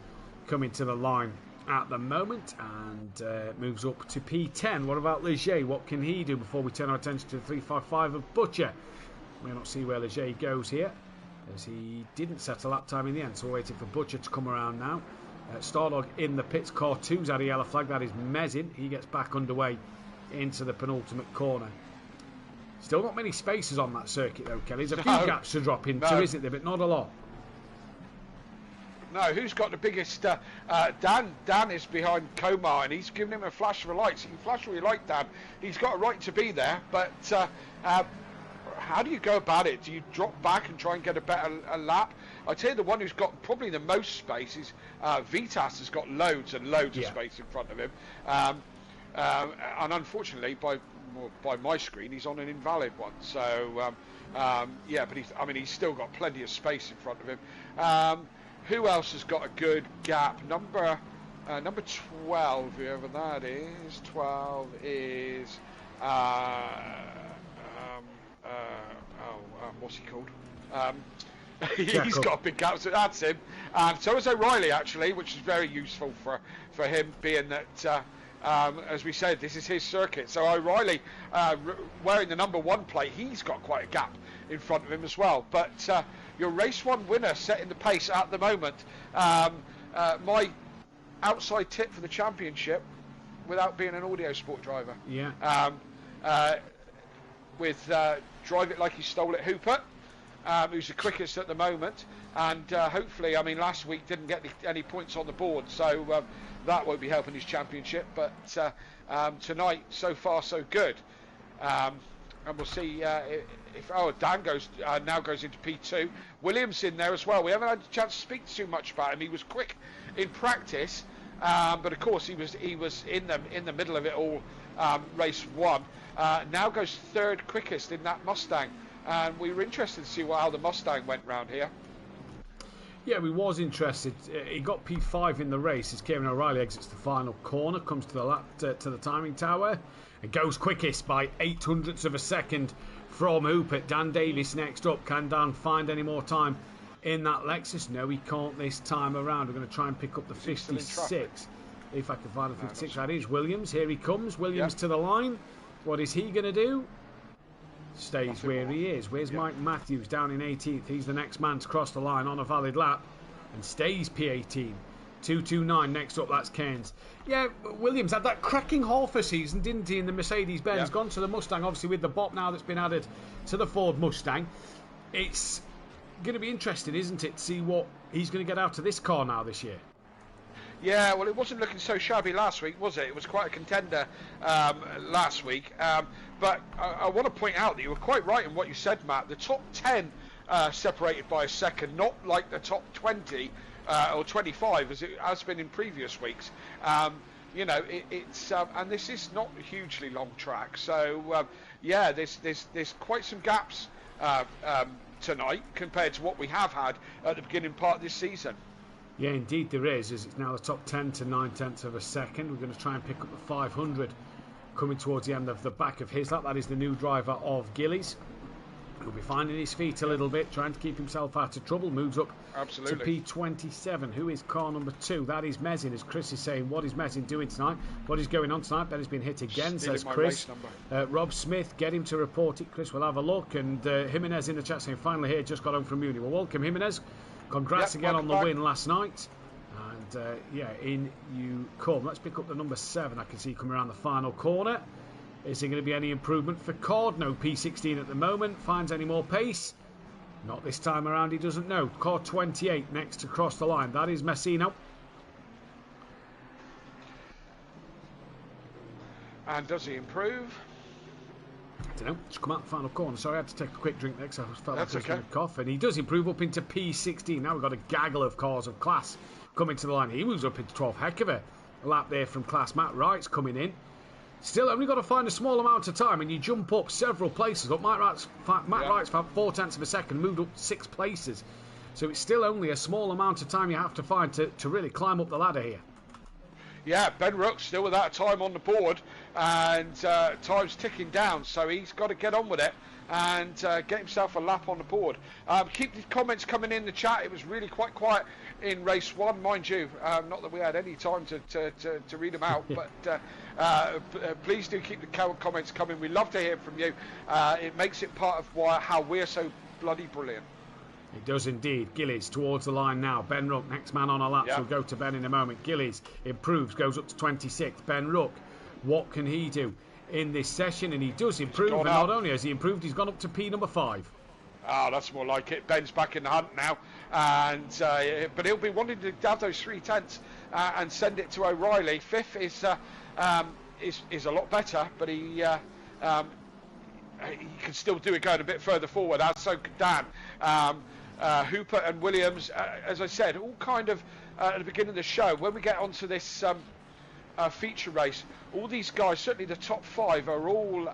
coming to the line at the moment and moves up to P10. What about Leger? What can he do before we turn our attention to the 355 of Butcher? We'll not see where Leger goes here, as he didn't set a lap time in the end, so we're waiting for Butcher to come around now. Stardog in the pits. Car 2's had a yellow flag. That is Mezin. He gets back underway into the penultimate corner. Still not many spaces on that circuit though, Kelly. There's a few gaps to drop into, isn't there? But not a lot. No, who's got the biggest? Dan is behind Komar, and he's giving him a flash of a light. So you can flash all you like, Dan. He's got a right to be there, but how do you go about it? Do you drop back and try and get a better lap? I tell you, the one who's got probably the most space is Vitas. Has got loads and loads of space in front of him, and unfortunately, by my screen, he's on an invalid one. So yeah, but he's still got plenty of space in front of him. Who else has got a good gap? Number 12, whoever that is. 12 is what's he called? He's got a big gap, so that's him. So is O'Reilly, actually, which is very useful for him, being that, as we said, this is his circuit. So O'Reilly, wearing the number 1 plate, he's got quite a gap in front of him as well. But your race 1 winner setting the pace at the moment. My outside tip for the championship, without being an audio sport driver. Yeah. With Drive It Like You Stole It Hooper, who's the quickest at the moment, and hopefully, last week didn't get any points on the board, so that won't be helping his championship, but tonight, so far so good. And we'll see if Dan now goes into P2. Williams in there as well. We haven't had a chance to speak too much about him. He was quick in practice, but of course he was in the middle of it all. Race 1 now goes 3rd quickest in that Mustang and we were interested to see how the Mustang went round here. Yeah, we was interested. He got P5 in the race as Kieran O'Reilly exits the final corner, comes to the lap to the timing tower, and goes quickest by 0.08 of a second from Hooper. Dan Davis next up. Can Dan find any more time in that Lexus? No, he can't this time around. We're going to try and pick up the 56. If I can find the 56. That is Williams. Here he comes. Williams to the line. What is he going to do? Stays where he is. Where's Mike Matthews down in 18th? He's the next man to cross the line on a valid lap and stays P18. 229 next up, that's Cairns. Yeah, Williams had that cracking half a season, didn't he, in the Mercedes-Benz? Gone to the Mustang, obviously, with the bop now that's been added to the Ford Mustang. It's going to be interesting, isn't it, to see what he's going to get out of this car now this year. Yeah, well, it wasn't looking so shabby last week, was it? It was quite a contender last week. But I want to point out that you were quite right in what you said, Matt. The top 10 separated by a second, not like the top 20 or 25 as it has been in previous weeks. You know, it's and this is not a hugely long track. So, yeah, there's quite some gaps tonight compared to what we have had at the beginning part of this season. Yeah, indeed there is, as it's now the top 10 to 9/10 of a second. We're going to try and pick up the 500 coming towards the end of the back of his lap. That is the new driver of Gillies. He'll be finding his feet a little bit, trying to keep himself out of trouble. Moves up to P27. Who is car number 2? That is Mesin, as Chris is saying. What is Mesin doing tonight? What is going on tonight? Ben has been hit again, says Chris. Rob Smith, get him to report it. Chris will have a look. And Jimenez in the chat saying, finally here, just got home from uni. Well, welcome, Jimenez. Congrats again on the win last night. And yeah, in you come. Let's pick up the number 7. I can see coming around the final corner. Is there going to be any improvement for Cord? No, P16 at the moment. Finds any more pace? Not this time around, he doesn't know. Car 28 next to cross the line. That is Messino. And does he improve? I don't know. Just come out the final corner. Sorry, I had to take a quick drink there because I felt like I was going to cough. And he does improve up into P16. Now we've got a gaggle of cars of class coming to the line. He moves up into 12. Heck of a lap there from class. Matt Wright's coming in. Still only got to find a small amount of time, and you jump up several places. But Matt Wright's found 0.4 of a second, moved up 6 places. So it's still only a small amount of time you have to find to really climb up the ladder here. Yeah, Ben Rook's still without time on the board, and time's ticking down, so he's got to get on with it and get himself a lap on the board. Keep the comments coming in the chat. It was really quite quiet in race 1, mind you. Not that we had any time to read them out, but please do keep the comments coming. We love to hear from you. It makes it part of how we're so bloody brilliant. It does indeed. Gillies towards the line now. Ben Rook, next man on a lap. So we'll go to Ben in a moment. Gillies improves, goes up to 26th. Ben Rook, what can he do in this session? And he does improve. And not only has he improved, he's gone up to P number 5. Oh, that's more like it. Ben's back in the hunt now, and but he'll be wanting to have those 3/10 and send it to O'Reilly. 5th is a lot better, but he can still do it going a bit further forward. As so could Dan. Hooper and Williams, as I said, all kind of at the beginning of the show. When we get onto this feature race, all these guys, certainly the top 5, are all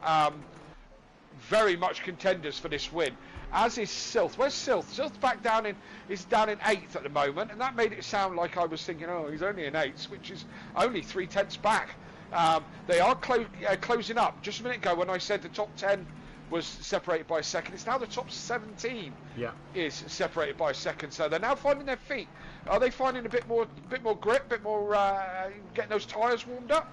very much contenders for this win. As is Silth. Where's Silth? Silth is down in 8th at the moment, and that made it sound like I was thinking, oh, he's only in 8th, which is only 3/10 back. They are closing up. Just a minute ago, when I said the top 10 was separated by a second, it's now the top 17 is separated by a second. So they're now finding their feet. Are they finding a bit more grip, bit more getting those tyres warmed up?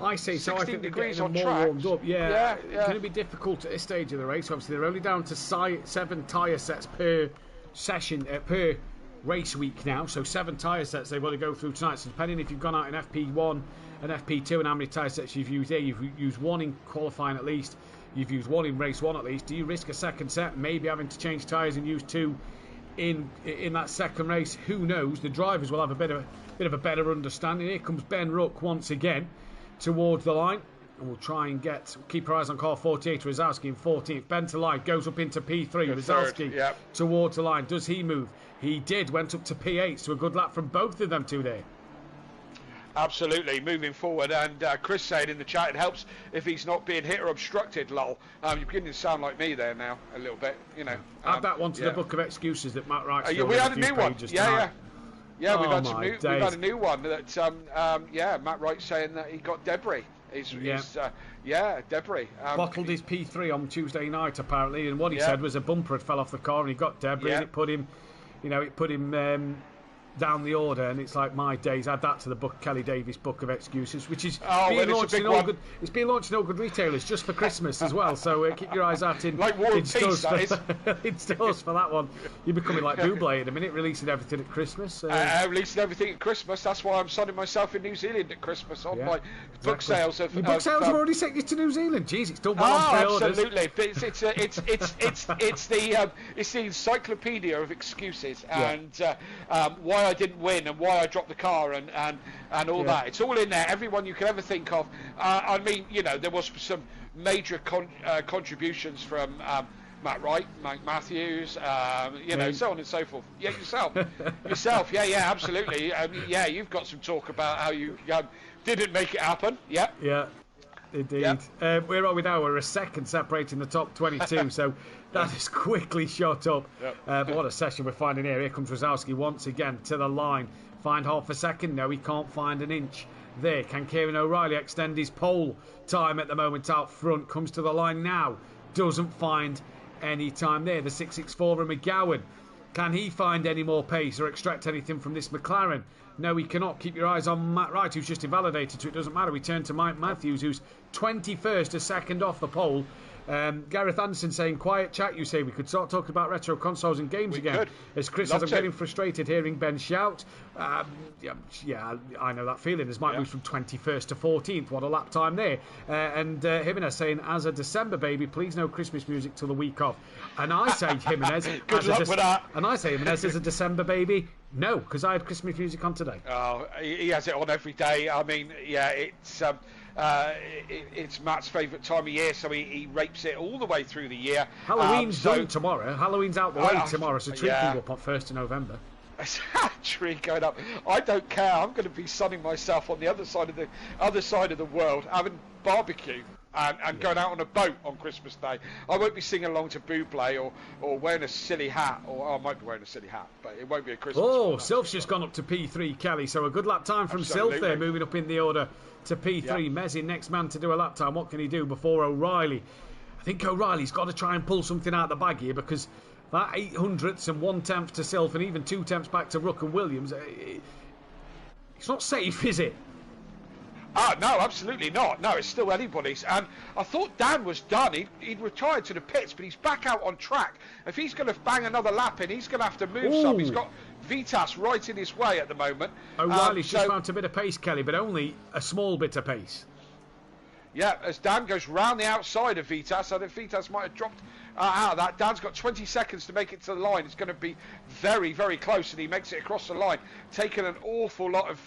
I see. So I think they're getting them more warmed up. It's going to be difficult at this stage of the race. Obviously, they're only down to 7 tyre sets per session, per race week now. So 7 tyre sets they've got to go through tonight. So depending if you've gone out in FP1 and FP2 and how many tyre sets you've used there, you've used 1 in qualifying at least, you've used 1 in race 1 at least. Do you risk a second set, maybe having to change tyres and use 2 in that second race? Who knows? The drivers will have a bit of a better understanding. Here comes Ben Rook once again towards the line, and we'll try and keep our eyes on car 48. Rosowski in 14th. Ben to line, goes up into P3. Rosowski towards the line. Does he move? He did. Went up to P8. So a good lap from both of them two there. Absolutely, moving forward. And Chris saying in the chat, it helps if he's not being hit or obstructed, lol. You're beginning to sound like me there now, a little bit, you know. Add that one to the book of excuses that Matt writes. We had a new one. Yeah, we've had a new one that, Matt Wright saying that he got debris. Debris. Bottled his P3 on Tuesday night, apparently, and what he said was a bumper had fell off the car and he got debris and it put him, down the order, and it's like, my days. Add that to the book, Kelly Davis Book of Excuses, which is being launched in all good. It's being launched in all good retailers just for Christmas as well. So keep your eyes out in stores for that one. You're becoming like Bublé in a minute, releasing everything at Christmas. Releasing everything at Christmas. That's why I'm sunning myself in New Zealand at Christmas on my book sales. Your book sales have already sent you to New Zealand. Jeez, it's done well on pre-orders. Absolutely. It's the encyclopedia of excuses and why I didn't win and why I dropped the car and all that. It's all in there. Everyone you can ever think of. I mean, you know, there was some major contributions from Matt Wright, Mike Matthews, so on and so forth. Yeah, yourself. Yeah, absolutely. You've got some talk about how you didn't make it happen. Yeah. Yeah. Indeed. Yep. Where are we now? We're a second separating the top 22, so that has quickly shot up. Yep. But what a session we're finding here. Here comes Rosowski once again to the line. Find half a second. No, he can't find an inch. There. Can Kieran O'Reilly extend his pole time at the moment out front? Comes to the line now. Doesn't find any time there. The 664 and McGowan. Can he find any more pace or extract anything from this McLaren? No, he cannot. Keep your eyes on Matt Wright, who's just invalidated, so it doesn't matter. We turn to Mike Matthews, who's 21st, a second off the pole. Gareth Anderson saying, quiet chat, you say. We could start talking about retro consoles and games again. Could. As Chris says, I'm getting frustrated hearing Ben shout. I know that feeling. As Mike moves from 21st to 14th. What a lap time there. And Jimenez saying, as a December baby, please no Christmas music till the week off. And I say, Jimenez, good luck with that. And I say, Jimenez, as a December baby, no, because I had Christmas music on today. Oh, he has it on every day. I mean, it's Matt's favourite time of year, so he rapes it all the way through the year. Halloween's done tomorrow. Halloween's out the way tomorrow, so tree can go up on 1st of November. Tree going up. I don't care. I'm going to be sunning myself on the other side of the world, having barbecue and going out on a boat on Christmas Day. I won't be singing along to Bublé or wearing a silly hat, or I might be wearing a silly hat, but it won't be a Christmas. Oh, Sylph's just gone up to P3, Kelly. So a good lap time from Sylph there, moving up in the order to P3. Yep. Mezzin, next man to do a lap time. What can he do before O'Reilly? I think O'Reilly's got to try and pull something out of the bag here, because that 800ths and 1/10 to Sylph and even 2/10 back to Ruck and Williams, it's not safe, is it? No, absolutely not. No, it's still anybody's. And I thought Dan was done. He'd retired to the pits, but he's back out on track. If he's going to bang another lap in, he's going to have to move some. He's got Vitas right in his way at the moment. O'Reilly's just found a bit of pace, Kelly, but only a small bit of pace. Yeah, as Dan goes round the outside of Vitas, I think Vitas might have dropped out of that. Dan's got 20 seconds to make it to the line. It's going to be very, very close, and he makes it across the line, taking an awful lot of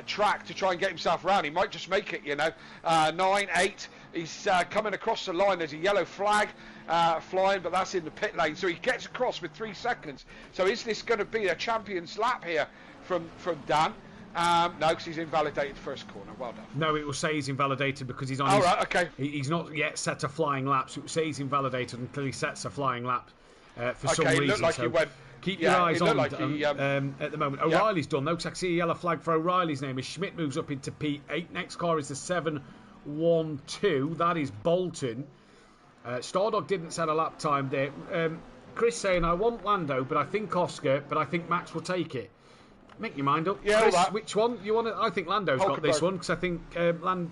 track to try and get himself round. He might just make it, 9, 8. He's coming across the line. There's a yellow flag flying, but that's in the pit lane. So he gets across with 3 seconds. So is this going to be a champion's lap here from Dan? No, because he's invalidated first corner. Well done. No, it will say he's invalidated because he's on. Oh, right, okay. He's not yet set a flying lap, so it will say he's invalidated until he sets a flying lap for some reason. It looked like he went. Keep your eyes on at the moment. O'Reilly's done though, because I see a yellow flag for O'Reilly's name. As Schmidt moves up into P8. Next car is the 712. That is Bolton. Stardog didn't set a lap time there. Chris saying, I want Lando, but I think Oscar, but I think Max will take it. Make your mind up. Yeah, Chris, which one you want? I think Lando's got this one, because I think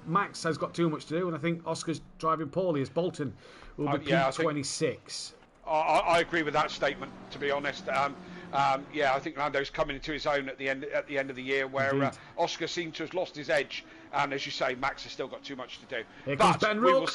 Max has got too much to do, and I think Oscar's driving poorly as Bolton will be P26. I agree with that statement, to be honest. I think Lando's coming into his own at the end of the year, where Oscar seemed to have lost his edge, and as you say, Max has still got too much to do. Here comes Ben Rook.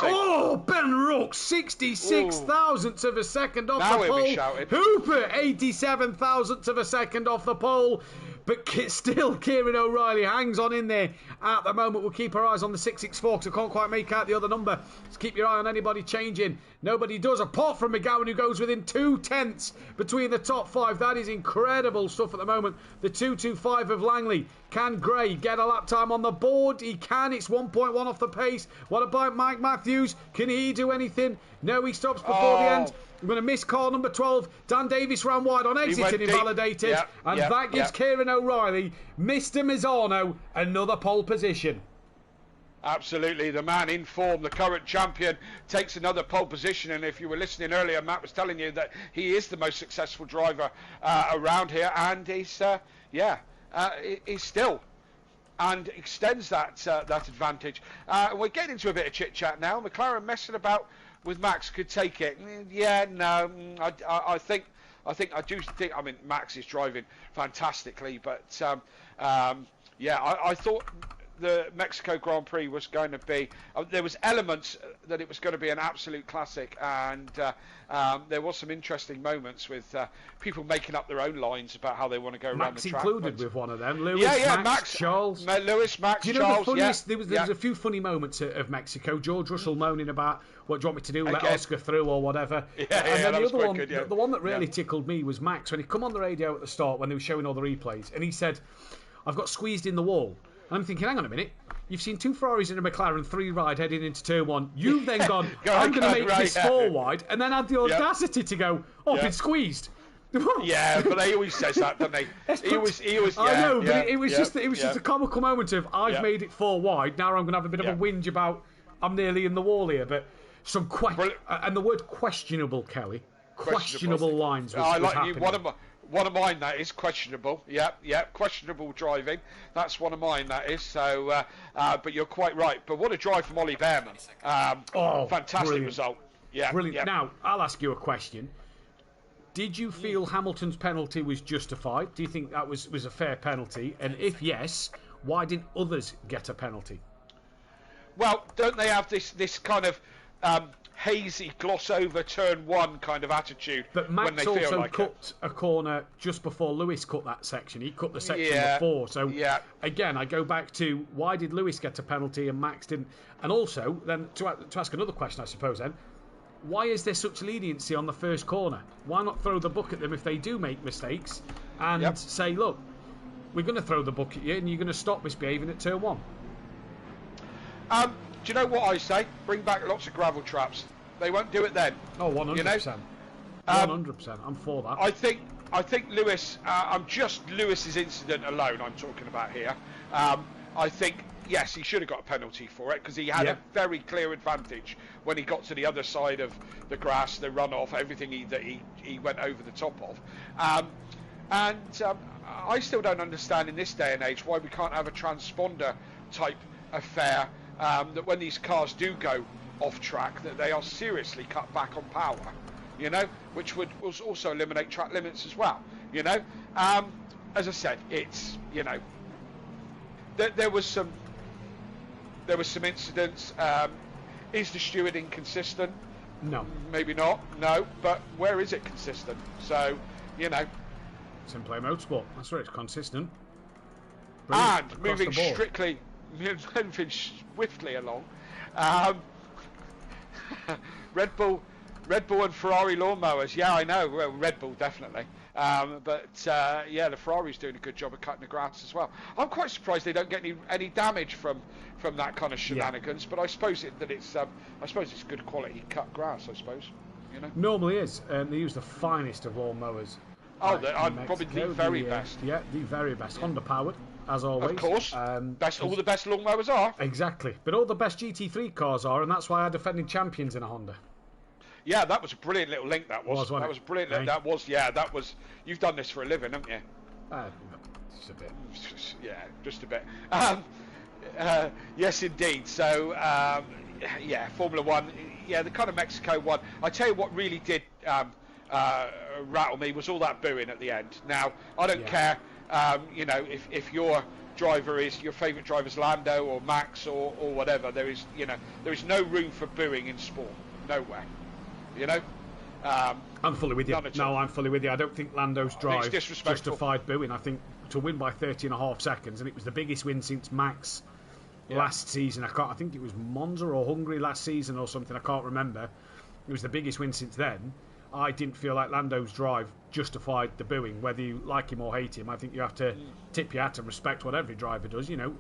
Ben Rook, 66 thousandths of a second off the pole. Hooper, 87 thousandths of a second off the pole. But still, Kieran O'Reilly hangs on in there at the moment. We'll keep our eyes on the 664 because I can't quite make out the other number. Just keep your eye on anybody changing. Nobody does, apart from McGowan, who goes within 2/10 between the top 5. That is incredible stuff at the moment. The 225 of Langley Can Gray get a lap time on the board? He can. It's 1.1 off the pace. What about Mike Matthews? Can he do anything? No, he stops before the end. I'm going to miss car number 12. Dan Davis ran wide on exit and invalidated. That gives Kieran O'Reilly, Mr. Misano, another pole position. Absolutely, the man in form, the current champion, takes another pole position. And if you were listening earlier, Matt was telling you that he is the most successful driver around here, and he's still and extends that advantage. We're getting into a bit of chit chat now. McLaren messing about with Max could take it. Yeah, no, I think. I mean, Max is driving fantastically, but I thought the Mexico Grand Prix was going to be, there was elements that it was going to be an absolute classic, and there was some interesting moments with people making up their own lines about how they want to go around the track. Max included with one of them. Lewis, Max, Charles. Lewis, Max, Do you know Charles, the funniest? There was a few funny moments of Mexico. George Russell moaning about, what do you want me to do, let Oscar through or whatever. And then the other one, the one that really tickled me was Max, when he come on the radio at the start when they were showing all the replays, and he said, I've got squeezed in the wall. And I'm thinking, hang on a minute, you've seen 2 Ferraris and a McLaren 3 wide heading into turn 1. You've then gone, I'm going to make this 4 wide, and then had the audacity to go, I've been squeezed. Yeah, but he always says that, doesn't he? He was. I know, but it was just a comical moment of, I've made it 4 wide, now I'm going to have a bit of a whinge about I'm nearly in the wall here, but and the word questionable, Kelly, questionable lines was happening. One of mine that is questionable. Questionable driving. That's one of mine that is. So, but you're quite right. But what a drive from Ollie Behrman. Fantastic brilliant. Result. Yeah, brilliant. Yeah. Now I'll ask you a question. Did you feel Hamilton's penalty was justified? Do you think that was a fair penalty? And if yes, why didn't others get a penalty? Well, don't they have this kind of hazy gloss over turn 1 kind of attitude? But Max when they feel also like cut a corner just before Lewis cut that section. He cut the section before. So again, I go back to, why did Lewis get a penalty and Max didn't? And also, then to ask another question, I suppose then, why is there such leniency on the first corner? Why not throw the book at them if they do make mistakes and say, look, we're going to throw the book at you and you're going to stop misbehaving at turn 1? Do you know what I say? Bring back lots of gravel traps. They won't do it then. Oh, 100%. You know? 100%. I'm for that. I think Lewis. I'm just Lewis's incident alone. I'm talking about here. I think yes, he should have got a penalty for it because he had a very clear advantage when he got to the other side of the grass, the runoff, everything that he went over the top of. I still don't understand in this day and age why we can't have a transponder type affair. That when these cars do go off track, that they are seriously cut back on power, you know, which would also eliminate track limits as well, you know. As I said, it's, you know, there was some incidents. Is the steward inconsistent? No. Maybe not. No, but where is it consistent? So, you know. SimPlay Motorsport. That's where it's consistent. Brilliant. And moving swiftly along. Red Bull and Ferrari lawnmowers. Yeah, I know. Well, Red Bull definitely. The Ferrari's doing a good job of cutting the grass as well. I'm quite surprised they don't get any damage from that kind of shenanigans. But I suppose it's good quality cut grass. I suppose, you know. Normally is. They use the finest of lawnmowers. Probably the very best. Yeah, the very best. Honda powered, as always. Of course. All the best lawnmowers are. Exactly. But all the best GT3 cars are, and that's why I'm defending champions in a Honda. Yeah, that was a brilliant little link. That was brilliant. Hey. That was. Yeah, that was. You've done this for a living, haven't you? Just a bit. Yeah, just a bit. Yes, indeed. So, Formula One. Yeah, the kind of Mexico one. I tell you what really did rattle me was all that booing at the end. Now, I don't care. You know, if your favourite driver is Lando or Max or whatever, there is no room for booing in sport. Nowhere. You know. I'm fully with you. I'm fully with you. I don't think Lando's drive justified booing. I think to win by 30.5 seconds, and it was the biggest win since Max last season. I think it was Monza or Hungary last season or something. I can't remember. It was the biggest win since then. I didn't feel like Lando's drive justified the booing. Whether you like him or hate him, I think you have to tip your hat and respect what every driver does. You know,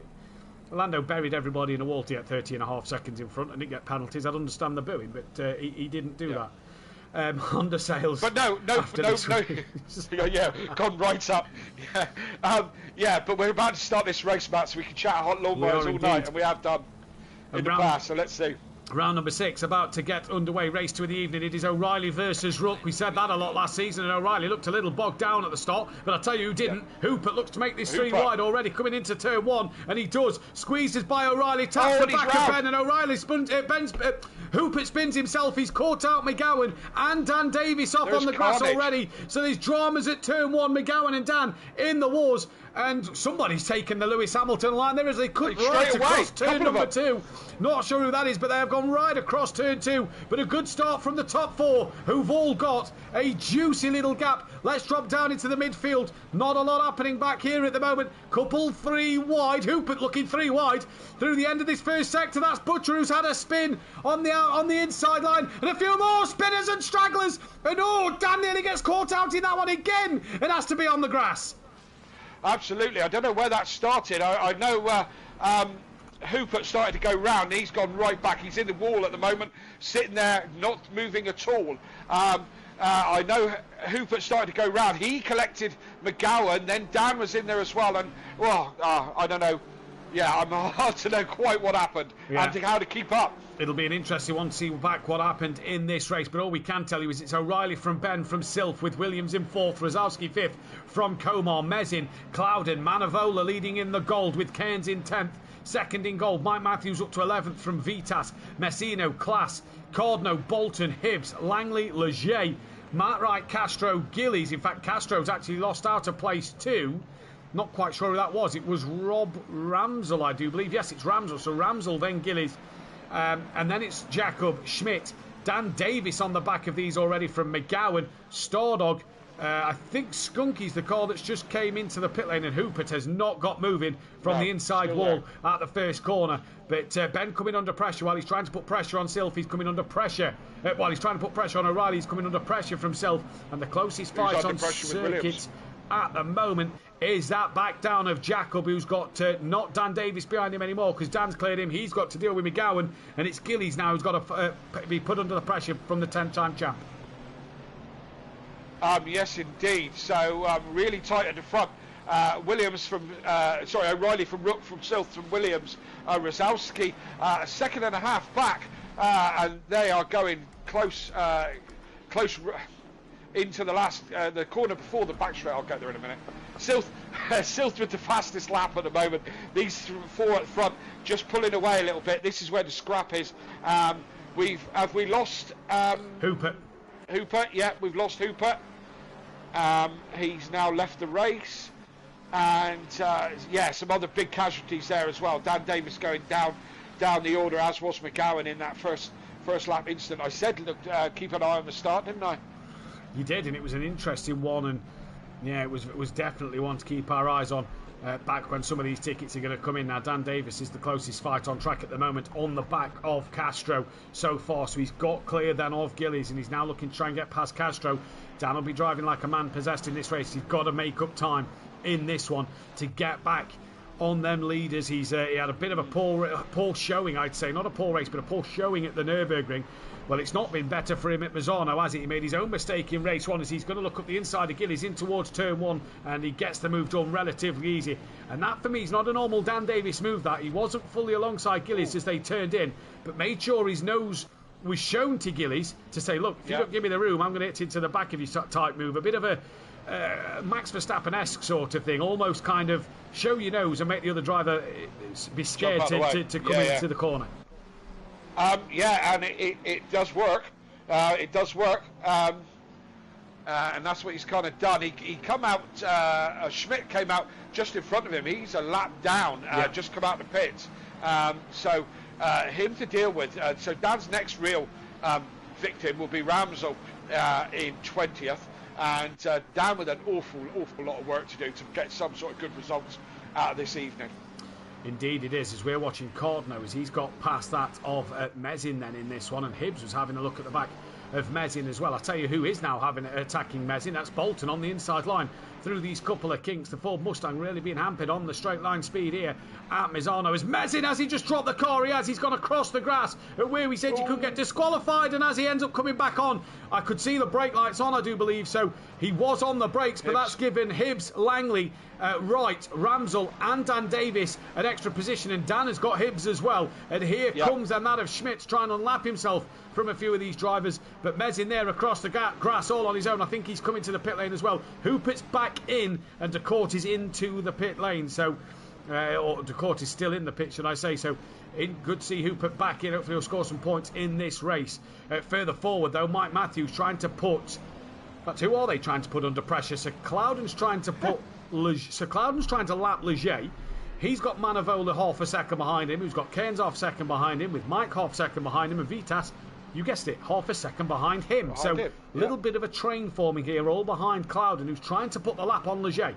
Lando buried everybody in a wall to get 30.5 seconds in front and didn't get penalties. I'd understand the booing, but he didn't do that. Honda sales. But no. Yeah, gone right up. But we're about to start this race, Matt, so we can chat hot lawnmowers all night, and we have done in the past, so let's see. Round number 6 about to get underway. Race 2 of the evening. It is O'Reilly versus Rook. We said that a lot last season, and O'Reilly looked a little bogged down at the start, but I'll tell you who didn't. Hooper looks to make this 3 wide already, coming into turn 1, and he does. Squeezes by O'Reilly, taps the back of Ben, and O'Reilly Hooper spins himself. He's caught out McGowan and Dan Davis off on the grass already. So there's dramas at turn 1. McGowan and Dan in the wars. And somebody's taken the Lewis Hamilton line there as they cut right across turn number 2. Not sure who that is, but they have gone right across turn 2. But a good start from the top 4, who've all got a juicy little gap. Let's drop down into the midfield. Not a lot happening back here at the moment. Couple 3 wide. Hooper looking 3 wide through the end of this first sector. That's Butcher, who's had a spin on the inside line. And a few more spinners and stragglers. And Dan nearly gets caught out in that one again. It has to be on the grass. Absolutely. I don't know where that started. I know Hooper started to go round. He's gone right back. He's in the wall at the moment, sitting there, not moving at all. I know Hooper started to go round. He collected McGowan, then Dan was in there as well. And, I don't know. Yeah, I'm hard to know quite what happened and how to keep up. It'll be an interesting one to see back what happened in this race, but all we can tell you is it's O'Reilly from Ben from Sylph, with Williams in 4th, Rosowski 5th from Comar, Mezin, Clouden, Manavola leading in the gold with Cairns in 10th, 2nd in gold, Mike Matthews up to 11th from Vitas, Messino, Class, Cordno, Bolton, Hibbs, Langley, Leger, Matt Wright, Castro, Gillies. In fact, Castro's actually lost out of place 2. Not quite sure who that was. It was Rob Ramsell, I do believe. Yes, it's Ramsell. So Ramsell, then Gillies. And then it's Jacob Schmidt. Dan Davis on the back of these already from McGowan. Stardog. I think Skunky's the call that's just came into the pit lane, and Hooper has not got moving from the inside wall at the first corner. But Ben coming under pressure while he's trying to put pressure on Sylph. He's coming under pressure. While he's trying to put pressure on O'Reilly, he's coming under pressure from Sylph. And the closest fight on circuit at the moment is that back down of Jacob, who's got not Dan Davis behind him anymore, because Dan's cleared him. He's got to deal with McGowan, and it's Gillies now who's got to be put under the pressure from the 10-time champ. Yes, indeed. So really tight at the front. O'Reilly from Rook, from Sylph, from Williams, Rosowski, a second and a half back, and they are going close into the last the corner before the back straight. I'll get there in a minute. Sylph with the fastest lap at the moment. These 4 at front just pulling away a little bit. This is where the scrap is. Have we lost Hooper? Yeah, we've lost Hooper. He's now left the race, and some other big casualties there as well. Dan Davis going down the order, as was McGowan in that first lap incident. I said, look, keep an eye on the start, didn't I? You did, and it was an interesting one, and yeah, it was definitely one to keep our eyes on back when some of these tickets are going to come in. Now, Dan Davis is the closest fight on track at the moment on the back of Castro so far, so he's got clear then of Gillies, and he's now looking to try and get past Castro. Dan will be driving like a man possessed in this race. He's got to make up time in this one to get back on them leaders. He had a bit of a poor showing, I'd say. Not a poor race, but a poor showing at the Nürburgring. Well, it's not been better for him at Misano, has it? He made his own mistake in race 1 as he's going to look up the inside of Gillies in towards turn 1, and he gets the move done relatively easy. And that, for me, is not a normal Dan Davis move, that. He wasn't fully alongside Gillies as they turned in, but made sure his nose was shown to Gillies to say, look, if you don't give me the room, I'm going to hit into the back of you type move. A bit of a Max Verstappen-esque sort of thing, almost kind of show your nose and make the other driver be scared to come into the corner. And it does work. It does work. And that's what he's kind of done. He come out, Schmidt came out just in front of him. He's a lap down, just come out the pits. So him to deal with. So Dan's next real victim will be Ramsell in 20th. And Dan with an awful lot of work to do to get some sort of good results out of this evening. Indeed it is, as we're watching Cordno as he's got past that of Mezin then in this one, and Hibbs was having a look at the back of Mesin as well. I'll tell you who is now attacking Mesin. That's Bolton on the inside line through these couple of kinks. The Ford Mustang really being hampered on the straight line speed here at Misano. As Mesin, has he just dropped the car? He's gone across the grass at where we said you could get disqualified, and as he ends up coming back on, I could see the brake lights on, I do believe, so he was on the brakes, but that's given Hibbs, Langley, Wright, Ramsell and Dan Davis an extra position, and Dan has got Hibbs as well, and here comes then that of Schmitz trying to unlap himself from a few of these drivers, but Mesin there across the grass all on his own. I think he's coming to the pit lane as well. Hoopert's back in and DeCourt is into the pit lane, so or DeCourt is still in the pit, should I say. So good to see Hoopert back in. Hopefully he'll score some points in this race. Further forward though, Mike Matthews trying to put, but who are they trying to put under pressure? So Cloudon's trying to put Cloudon's trying to lap Leger. He's got Manavola half a second behind him, who's got Cairns half second behind him, with Mike half second behind him, and Vitas, you guessed it, half a second behind him. So a little bit of a train forming here, all behind Cloudon, who's trying to put the lap on Leger.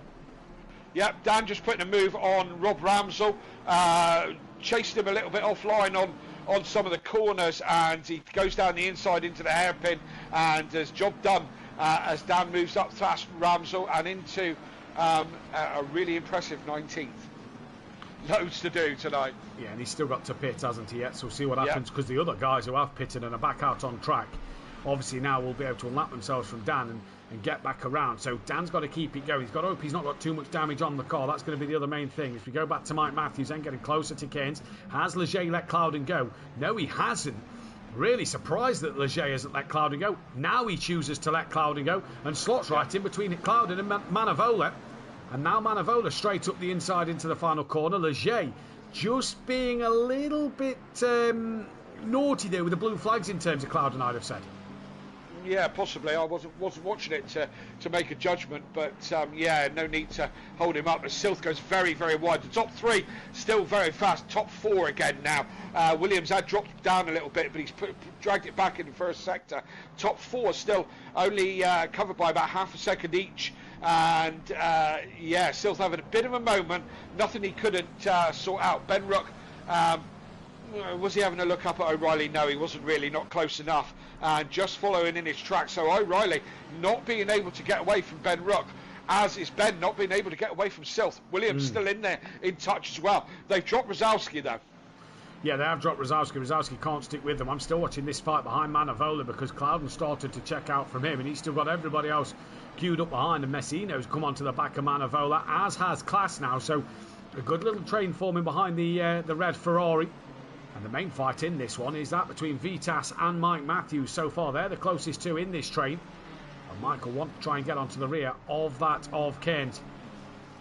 Yep, Dan just putting a move on Rob Ramsell, chased him a little bit offline on some of the corners, and he goes down the inside into the hairpin, and has job done as Dan moves up past Ramsell and into a really impressive 19th. Loads to do tonight. Yeah, and he's still got to pit, hasn't he, yet? So we'll see what happens, because the other guys who have pitted and are back out on track, obviously now will be able to unlap themselves from Dan and get back around. So Dan's got to keep it going. He's got to hope he's not got too much damage on the car. That's going to be the other main thing. If we go back to Mike Matthews then getting closer to Cairns, has Leger let Cloudon go? No, he hasn't. Really surprised that Leger hasn't let Cloudon go. Now he chooses to let Cloudon go and slots right in between Cloudon and Manavola. And now Manavola straight up the inside into the final corner. Leger just being a little bit naughty there with the blue flags in terms of Cloudon, I'd have said. Yeah, possibly. I wasn't watching it to make a judgment, but yeah, no need to hold him up. As Silth goes very, very wide. The top three still very fast. Top four again now. Williams had dropped down a little bit, but he's dragged it back in the first sector. Top four still only covered by about half a second each. And yeah, Silth having a bit of a moment. Nothing he couldn't sort out. Ben Ruck. Was he having a look up at O'Reilly? No, he wasn't really, not close enough. And just following in his track. So O'Reilly not being able to get away from Ben Ruck, as is Ben not being able to get away from Silth. Williams still in there, in touch as well. They've dropped Rosowski though. Yeah, they have dropped Rosowski. Rosowski can't stick with them. I'm still watching this fight behind Manavola because Cloudon started to check out from him, and he's still got everybody else queued up behind. And Messino's come onto the back of Manavola, as has Class now. So a good little train forming behind the red Ferrari. And the main fight in this one is that between Vitas and Mike Matthews. So far, they're the closest two in this train. And Mike will want to try and get onto the rear of that of Cairns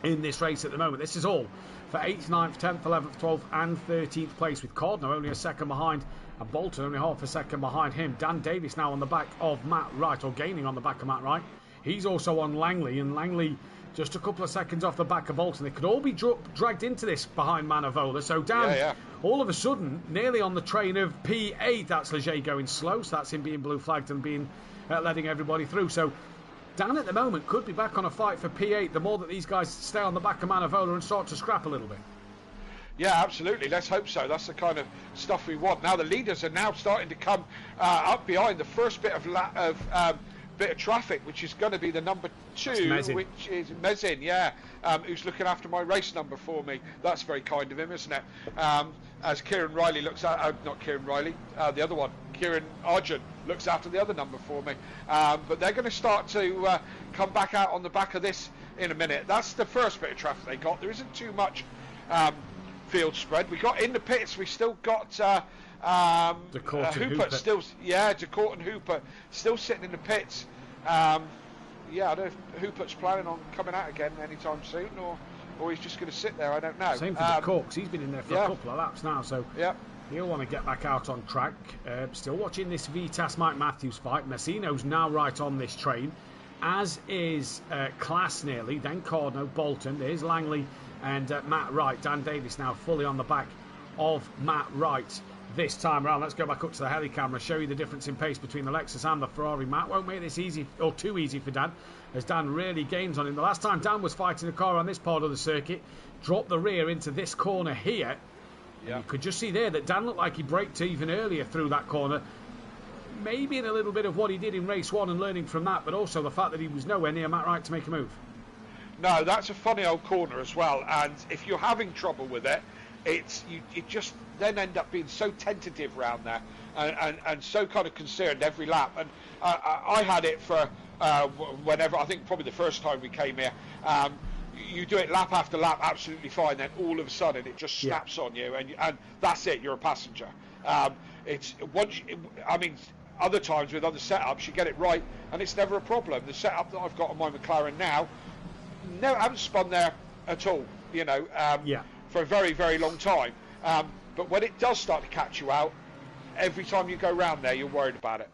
in this race at the moment. This is all for 8th, 9th, 10th, 11th, 12th and 13th place, with Cordner only a second behind and Bolton only half a second behind him. Dan Davis now on the back of Matt Wright, or gaining on the back of Matt Wright. He's also on Langley, and Langley just a couple of seconds off the back of Bolton. They could all be dragged into this behind Manavola. So Dan, all of a sudden, nearly on the train of P8. That's Leger going slow, so that's him being blue flagged and being letting everybody through. So Dan at the moment could be back on a fight for P8 the more that these guys stay on the back of Manavola and start to scrap a little bit. Yeah, absolutely. Let's hope so. That's the kind of stuff we want. Now the leaders are now starting to come up behind the first bit of traffic, which is going to be the number 2, which is Mesin, who's looking after my race number for me. That's very kind of him, isn't it? As Kieran Riley looks at, not Kieran Riley, the other one, Kieran Argent looks after the other number for me. But they're going to start to come back out on the back of this in a minute. That's the first bit of traffic they got. There isn't too much field spread. We got in the pits. We still got Hooper still, DeCourt and Hooper still sitting in the pits. I don't know if Hooper's planning on coming out again anytime soon, or he's just going to sit there. I don't know. Same for DeCourt, 'cause he's been in there for a couple of laps now, so he'll want to get back out on track. Still watching this Vitas Mike Matthews fight. Messino's now right on this train, as is Class nearly, then Cordno, Bolton, there's Langley and Matt Wright. Dan Davis now fully on the back of Matt Wright this time around. Let's go back up to the heli camera, show you the difference in pace between the Lexus and the Ferrari. Matt won't make this easy, or too easy for Dan, as Dan really gains on him. The last time Dan was fighting a car on this part of the circuit, dropped the rear into this corner here. You could just see there that Dan looked like he braked even earlier through that corner. maybe in a little bit of what he did in race 1 and learning from that, but also the fact that he was nowhere near Matt Wright to make a move. No, that's a funny old corner as well, and if you're having trouble with it, you just then end up being so tentative around there and so kind of concerned every lap. And I had it for whenever, I think probably the first time we came here, you do it lap after lap absolutely fine, then all of a sudden it just snaps on you, and that's it, you're a passenger. It's once I mean, other times with other setups you get it right and it's never a problem. The setup that I've got on my McLaren now, I haven't spun there at all, you know, for a very, very long time. But when it does start to catch you out, every time you go round there, you're worried about it.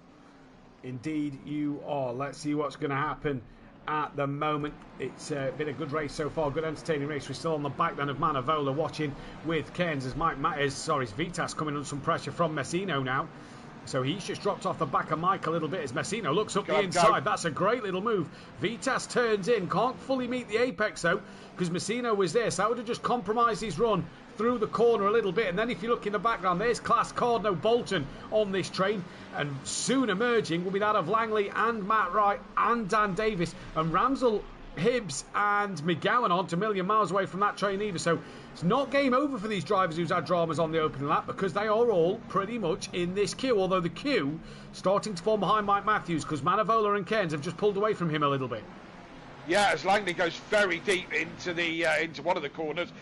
Indeed, you are. Let's see what's going to happen at the moment. It's been a good race so far, good entertaining race. We're still on the back then of Manavola, watching with Cairns as Vitas coming under some pressure from Misano now. So he's just dropped off the back of Mike a little bit as Misano looks up the inside. That's a great little move. Vitas turns in, can't fully meet the apex though, because Misano was there, so that would have just compromised his run through the corner a little bit. And then if you look in the background, there's Class Cardno Bolton on this train, and soon emerging will be that of Langley and Matt Wright and Dan Davis, and Ramsell, Hibbs and McGowan aren't a million miles away from that train either. So it's not game over for these drivers who's had dramas on the opening lap, because they are all pretty much in this queue, although the queue starting to form behind Mike Matthews, because Manavola and Cairns have just pulled away from him a little bit. Yeah, as Langley goes very deep into one of the corners,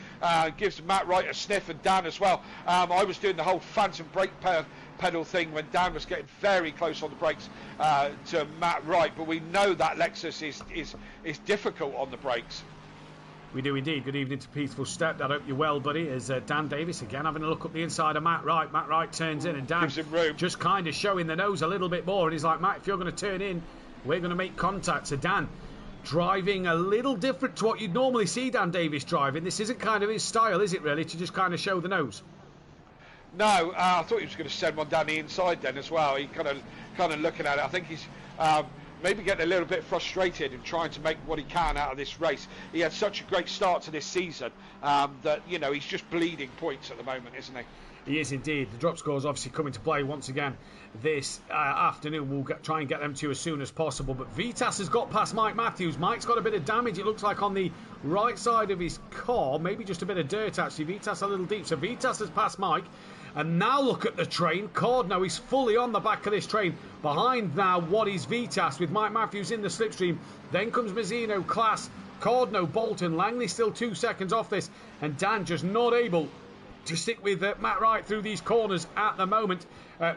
gives Matt Wright a sniff, and Dan as well. I was doing the whole phantom brake pedal thing when Dan was getting very close on the brakes to Matt Wright, but we know that Lexus is difficult on the brakes. We do indeed. Good evening to Peaceful Step. I hope you're well, buddy. As Dan Davis again having a look up the inside of Matt Wright. Matt Wright turns in, and Dan gives him room, just kind of showing the nose a little bit more, and he's like, Matt, if you're going to turn in, we're going to make contact. So Dan driving a little different to what you'd normally see Dan Davis driving. This isn't kind of his style, is it, really, to just kind of show the nose? No, I thought he was going to send one down the inside then as well. He kind of looking at it. I think he's maybe getting a little bit frustrated and trying to make what he can out of this race. He had such a great start to this season that, you know, he's just bleeding points at the moment, isn't he? He is indeed. The drop scores obviously come into play once again this afternoon. We'll try and get them to you as soon as possible. But Vitas has got past Mike Matthews. Mike's got a bit of damage, it looks like, on the right side of his car. Maybe just a bit of dirt, actually. Vitas a little deep. So Vitas has passed Mike. And now look at the train. Cardno is fully on the back of this train. Behind now, what is Vitas with Mike Matthews in the slipstream. Then comes Misano, Class, Cardno, Bolton. Langley still 2 seconds off this. And Dan just not able to stick with Matt Wright through these corners at the moment.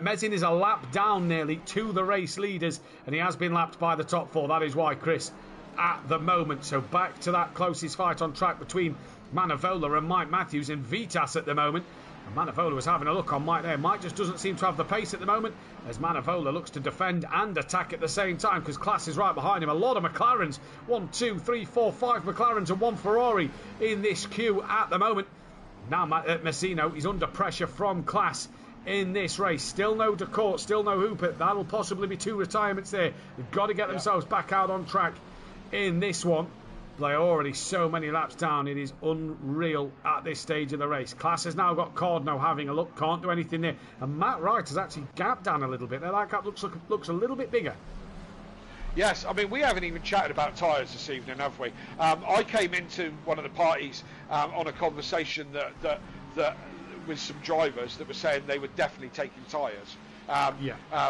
Mesin is a lap down nearly to the race leaders, and he has been lapped by the top four. That is why, Chris, at the moment. So back to that closest fight on track between Manavola and Mike Matthews and Vitas at the moment. And Manavola was having a look on Mike there. Mike just doesn't seem to have the pace at the moment, as Manavola looks to defend and attack at the same time, because Class is right behind him. A lot of McLarens, 1, 2, 3, 4, 5 McLarens and 1 Ferrari in this queue at the moment. Now Misano is under pressure from Class in this race. Still no Decourt, still no Hooper. That'll possibly be 2 retirements there. They've got to get themselves back out on track in this one. They're already so many laps down. It is unreal at this stage of the race. Class has now got Cardno having a look. Can't do anything there. And Matt Wright has actually gapped down a little bit. That gap looks a little bit bigger. Yes, I mean, we haven't even chatted about tyres this evening, have we? I came into one of the parties on a conversation that with some drivers that were saying they were definitely taking tyres.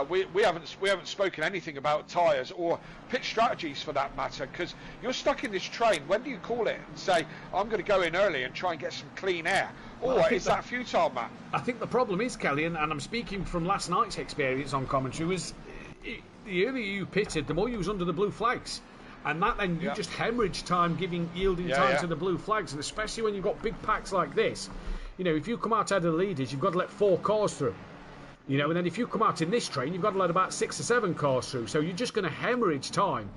We haven't spoken anything about tyres or pit strategies for that matter, because you're stuck in this train. When do you call it and say, I'm going to go in early and try and get some clean air? Or is that futile, Matt? I think the problem is, Kelly, and I'm speaking from last night's experience on commentary, was the earlier you pitted, the more you was under the blue flags. And that then you just hemorrhage time yielding time to the blue flags. And especially when you've got big packs like this, you know, if you come out ahead of the leaders, you've got to let 4 cars through. You know, and then if you come out in this train, you've got to let about 6 or 7 cars through. So you're just going to hemorrhage time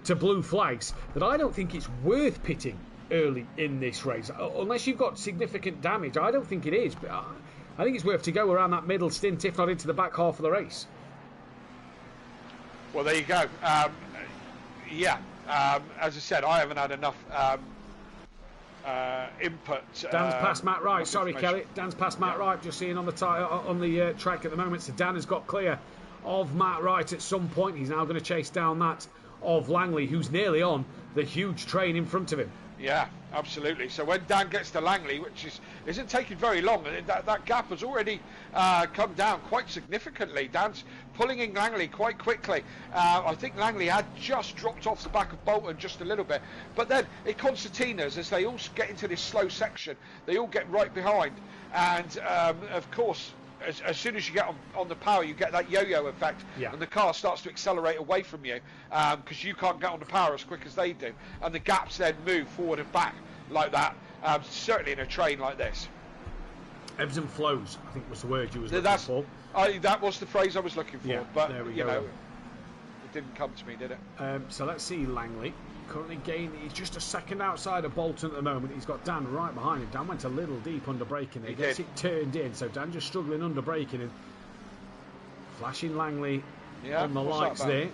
to blue flags that I don't think it's worth pitting early in this race. Unless you've got significant damage, I don't think it is. But I think it's worth to go around that middle stint, if not into the back half of the race. Well, there you go. As I said, I haven't had enough input. Dan's past Matt Wright. Sorry, Kelly. Dan's past Matt Wright. Just seeing on the track at the moment. So Dan has got clear of Matt Wright at some point. He's now going to chase down that of Langley, who's nearly on the huge train in front of him. Yeah, absolutely. So when Dan gets to Langley, which isn't taking very long, that gap has already come down quite significantly. Dan's pulling in Langley quite quickly. I think Langley had just dropped off the back of Bolton just a little bit. But then at Concertinas, as they all get into this slow section, they all get right behind. And, of course, as soon as you get on the power, you get that yo-yo effect, and the car starts to accelerate away from you because you can't get on the power as quick as they do, and the gaps then move forward and back like that. Certainly in a train like this, ebbs and flows, I think was the word you was looking for. That was the phrase I was looking for, but you know, it didn't come to me, did it? So let's see Langley. Currently gaining, he's just a second outside of Bolton at the moment. He's got Dan right behind him. Dan went a little deep under braking there. He gets it turned in, so Dan just struggling under braking and flashing Langley on the lights there.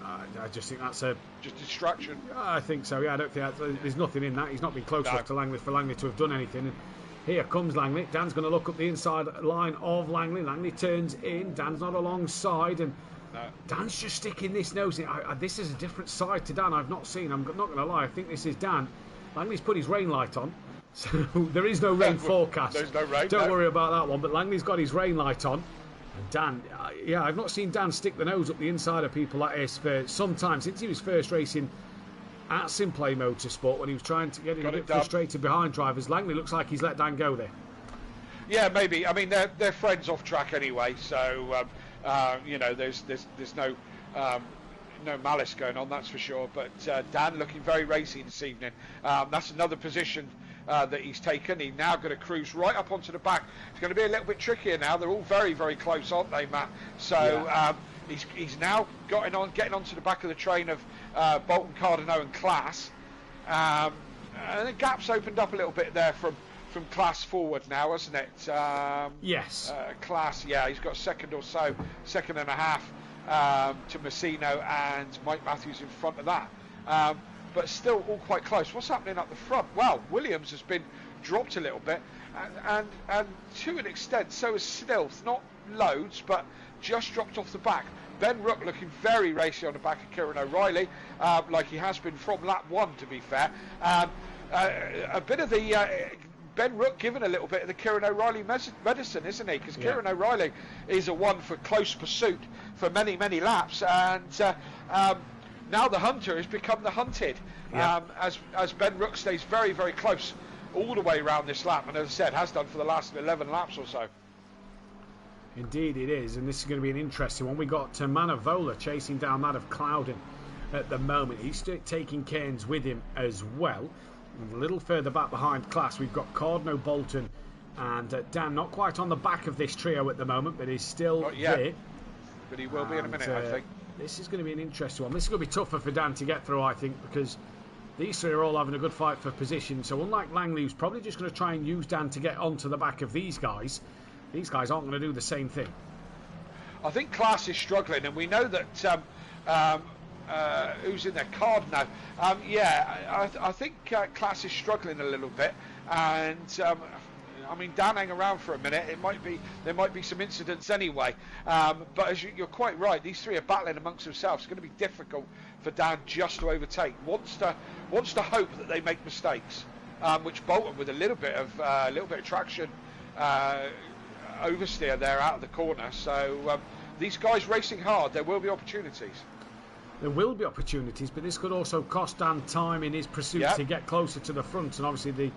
I just think that's just distraction. I think so. Yeah, I don't think there's nothing in that. He's not been close enough to Langley for Langley to have done anything. And here comes Langley. Dan's going to look up the inside line of Langley. Langley turns in. Dan's not alongside and. No. Dan's just sticking this nose in. This is a different side to Dan I've not seen. I'm not going to lie. I think this is Dan. Langley's put his rain light on. So there is no rain forecast. There's no rain. Don't worry about that one. But Langley's got his rain light on. And Dan, I've not seen Dan stick the nose up the inside of people like this for some time. Since he was first racing at SimPlay Motorsport when he was trying to get a bit frustrated behind drivers. Langley looks like he's let Dan go there. Yeah, maybe. I mean, they're friends off track anyway. So... you know, there's no malice going on, that's for sure. But Dan looking very racy this evening. That's another position that he's taken. He's now going to cruise right up onto the back. It's going to be a little bit trickier now. They're all very, very close, aren't they, Matt? So he's now getting onto the back of the train of Bolton, Cardano and Class. And the gap's opened up a little bit there from Class forward now, hasn't it? Yes. Class, he's got second and a half to Misano and Mike Matthews in front of that. But still all quite close. What's happening up the front? Well, Williams has been dropped a little bit and to an extent so is Stealth. Not loads, but just dropped off the back. Ben Rook looking very racy on the back of Kieran O'Reilly, like he has been from lap 1, to be fair. A bit of the... Ben Rook given a little bit of the Kieran O'Reilly medicine, isn't he? Because Kieran O'Reilly is a one for close pursuit for many, many laps. And now the hunter has become the hunted. As Ben Rook stays very, very close all the way around this lap. And as I said, has done for the last 11 laps or so. Indeed it is. And this is going to be an interesting one. We got Manavola chasing down that of Clouden at the moment. He's taking Cairns with him as well. A little further back behind Class, we've got Cardno, Bolton and Dan, not quite on the back of this trio at the moment, but he's still there. But he will be in a minute, I think. This is going to be an interesting one. This is going to be tougher for Dan to get through, I think, because these three are all having a good fight for position. So unlike Langley, who's probably just going to try and use Dan to get onto the back of these guys aren't going to do the same thing. I think Class is struggling, and we know that... who's in there? Cardno. I think Class is struggling a little bit, and I mean, Dan, hang around for a minute. There might be some incidents anyway. But as you're quite right, these three are battling amongst themselves. It's going to be difficult for Dan just to overtake. Wants to hope that they make mistakes, which Bolton with a little bit of traction oversteer there out of the corner. So these guys racing hard. There will be opportunities. There will be opportunities, but this could also cost Dan time in his pursuit to get closer to the front. And obviously, the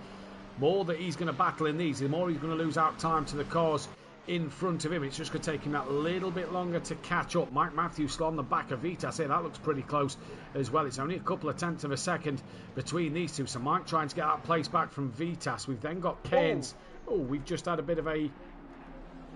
more that he's going to battle in these, the more he's going to lose out time to the cars in front of him. It's just going to take him that little bit longer to catch up. Mike Mathew still on the back of Vitas here. That looks pretty close as well. It's only a couple of tenths of a second between these two. So Mike trying to get that place back from Vitas. We've then got Cairns. We've just had a bit of a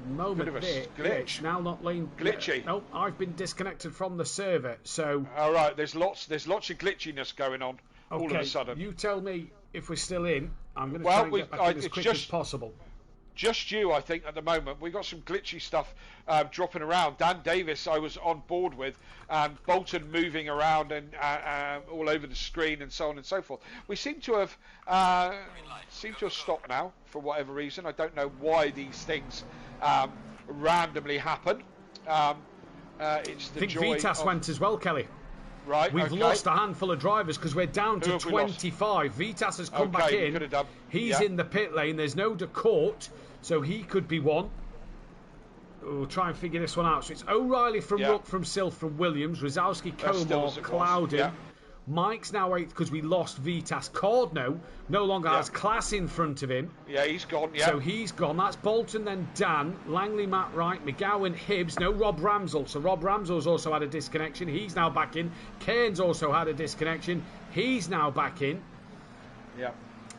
moment there. Glitch. Now not lane glitchy. No, I've been disconnected from the server. So all right, there's lots of glitchiness going on all of a sudden. You tell me if we're still in. I'm going to try and get back in as quick as possible. Just you, I think, at the moment. We've got some glitchy stuff dropping around. Dan Davis, I was on board with, Bolton moving around and all over the screen and so on and so forth. We seem to have stopped now for whatever reason. I don't know why these things randomly happen. It's the I think joy Vitas went as well, Kelly. Right, We've lost a handful of drivers because we're down to 25. Vitas has come back in. He's in the pit lane. There's no DeCourt, so he could be one. We'll try and figure this one out. So it's O'Reilly from Ruck, from Silf, from Williams, Rosowski, Comor, Clouden. Mike's now 8th because we lost Vitas. Cordno no longer has Class in front of him. Yeah, he's gone, So he's gone. That's Bolton, then Dan, Langley, Matt Wright, McGowan, Hibbs. No Rob Ramsell. So Rob Ramsell's also had a disconnection. He's now back in. Cairns also had a disconnection. He's now back in. Yeah.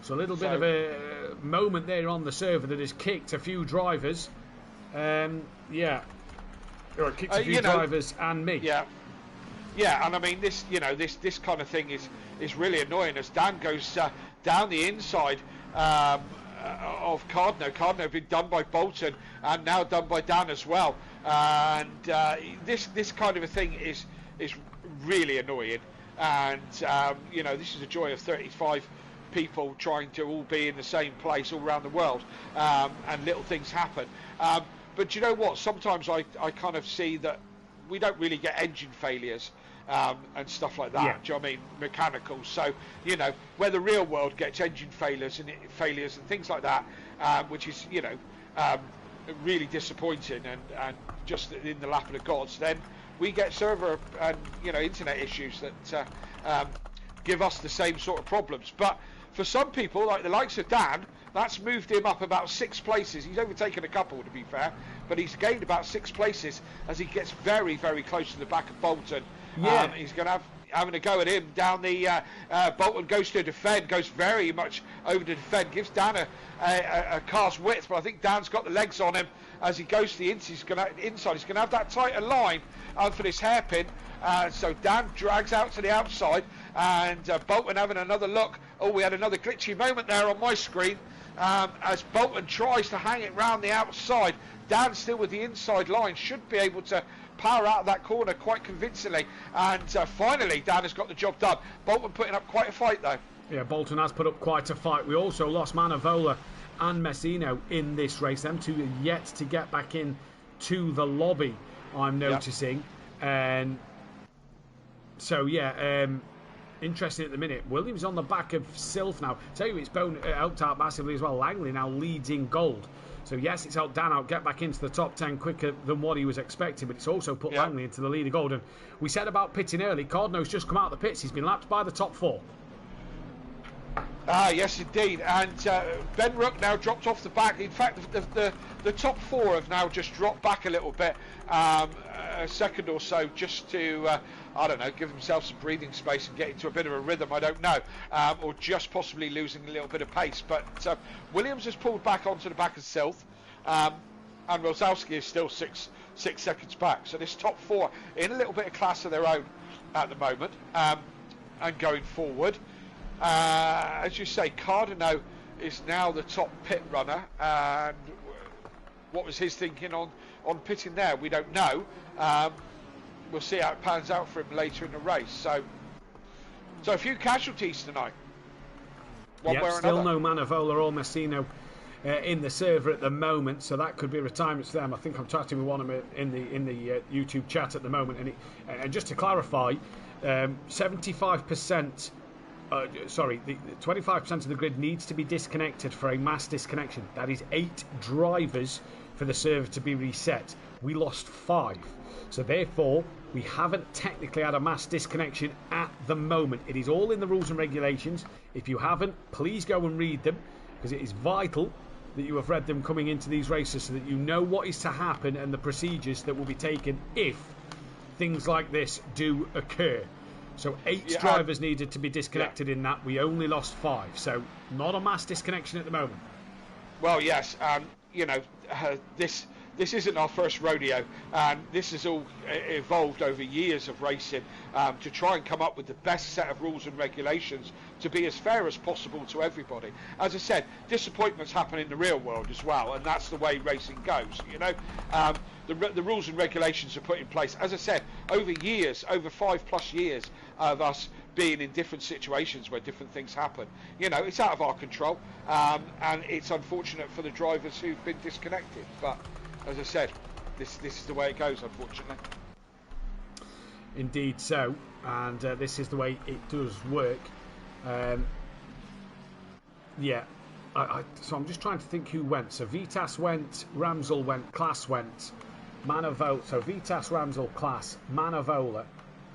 So a little bit of a moment there on the server that has kicked a few drivers. Or kicked a few drivers and me. Yeah, and I mean this kind of thing is really annoying as Dan goes down the inside of Cardno. Cardno been done by Bolton and now done by Dan as well. And this kind of a thing is really annoying. And this is the joy of 35 people trying to all be in the same place all around the world, and little things happen. But you know what? Sometimes I kind of see that we don't really get engine failures and stuff like that. Do you know what I mean? Mechanical. So where the real world gets engine failures and things like that, which is really disappointing and just in the lap of the gods. Then we get server and internet issues that give us the same sort of problems. But for some people, like the likes of Dan, that's moved him up about 6 places. He's overtaken a couple, to be fair, but he's gained about 6 places as he gets very, very close to the back of Bolton. He's going to having a go at him down the Bolton goes to defend, goes very much over to defend, gives Dan a car's width, but I think Dan's got the legs on him as he goes to the inside. He's going to have that tighter line for this hairpin. So Dan drags out to the outside, and Bolton having another look. Oh, we had another glitchy moment there on my screen as Bolton tries to hang it round the outside. Dan still with the inside line, should be able to power out of that corner quite convincingly, and finally Dan has got the job done. Bolton putting up quite a fight though. Yeah, Bolton has put up quite a fight. We also lost Manavola and Misano in this race. Them two are yet to get back in to the lobby, I'm noticing. And so interesting at the minute. Williams on the back of Silf now. Tell you, it's helped out massively as well. Langley now leads in gold. So yes, it's helped Dan out get back into the top 10 quicker than what he was expecting, but it's also put Langley into the lead of gold. And we said about pitting early. Cordno's just come out of the pits. He's been lapped by the top 4. Yes, indeed. And Ben Rook now dropped off the back. In fact, the top 4 have now just dropped back a little bit, a second or so, just to, give themselves some breathing space and get into a bit of a rhythm, I don't know, or just possibly losing a little bit of pace. But Williams has pulled back onto the back of Silth, and Rosowski is still six seconds back. So this top 4 in a little bit of class of their own at the moment, and going forward. As you say, Cardano is now the top pit runner, and what was his thinking on pitting there? We don't know. We'll see how it pans out for him later in the race. So a few casualties tonight. One way or still another. no Manavola or Misano in the server at the moment, so that could be retirements for them. I think I'm chatting with one of them in the YouTube chat at the moment, and just to clarify, 75%. The 25% of the grid needs to be disconnected for a mass disconnection. That is 8 drivers for the server to be reset. We lost 5. So therefore, we haven't technically had a mass disconnection at the moment. It is all in the rules and regulations. If you haven't, please go and read them, because it is vital that you have read them coming into these races so that you know what is to happen and the procedures that will be taken if things like this do occur. So 8 drivers needed to be disconnected in that. We only lost 5. So not a mass disconnection at the moment. Well, yes. This isn't our first rodeo, and this has all evolved over years of racing to try and come up with the best set of rules and regulations to be as fair as possible to everybody. As I said, disappointments happen in the real world as well, and that's the way racing goes. The rules and regulations are put in place, as I said, over years, over 5+ years of us being in different situations where different things happen. It's out of our control, and it's unfortunate for the drivers who've been disconnected. But as I said, this is the way it goes, unfortunately. indeed so, and this is the way it does work. Yeah, so I'm just trying to think who went. So Vitas went, Ramsel went, Klaas went, Manavola. So Vitas, Ramsel, Klaas, Manavola,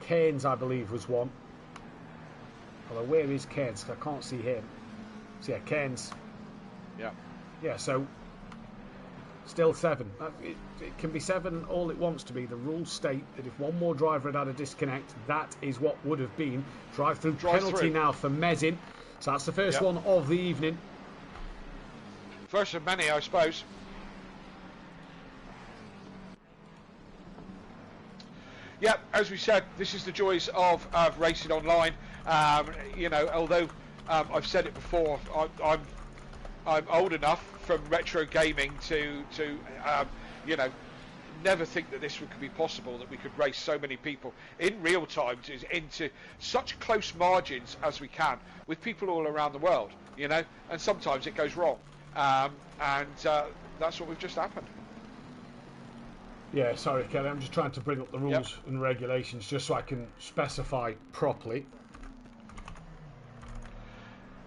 Keynes, I believe, was one. Although where is Keynes? I can't see him. So yeah, Keynes. Yeah. Yeah. So still 7. It can be 7 all it wants to be. The rules state that if one more driver had had a disconnect, that is what would have been. Drive-through penalty now for Mesin. So that's the first one of the evening. First of many, I suppose. Yeah, as we said, this is the joys of racing online. You know, although I've said it before, I'm old enough from retro gaming to you know, never think that this could be possible, that we could race so many people in real time into such close margins as we can with people all around the world, you know, and sometimes it goes wrong, and that's what we've just happened. Yeah, sorry Kelly, I'm just trying to bring up the rules and regulations just so I can specify properly.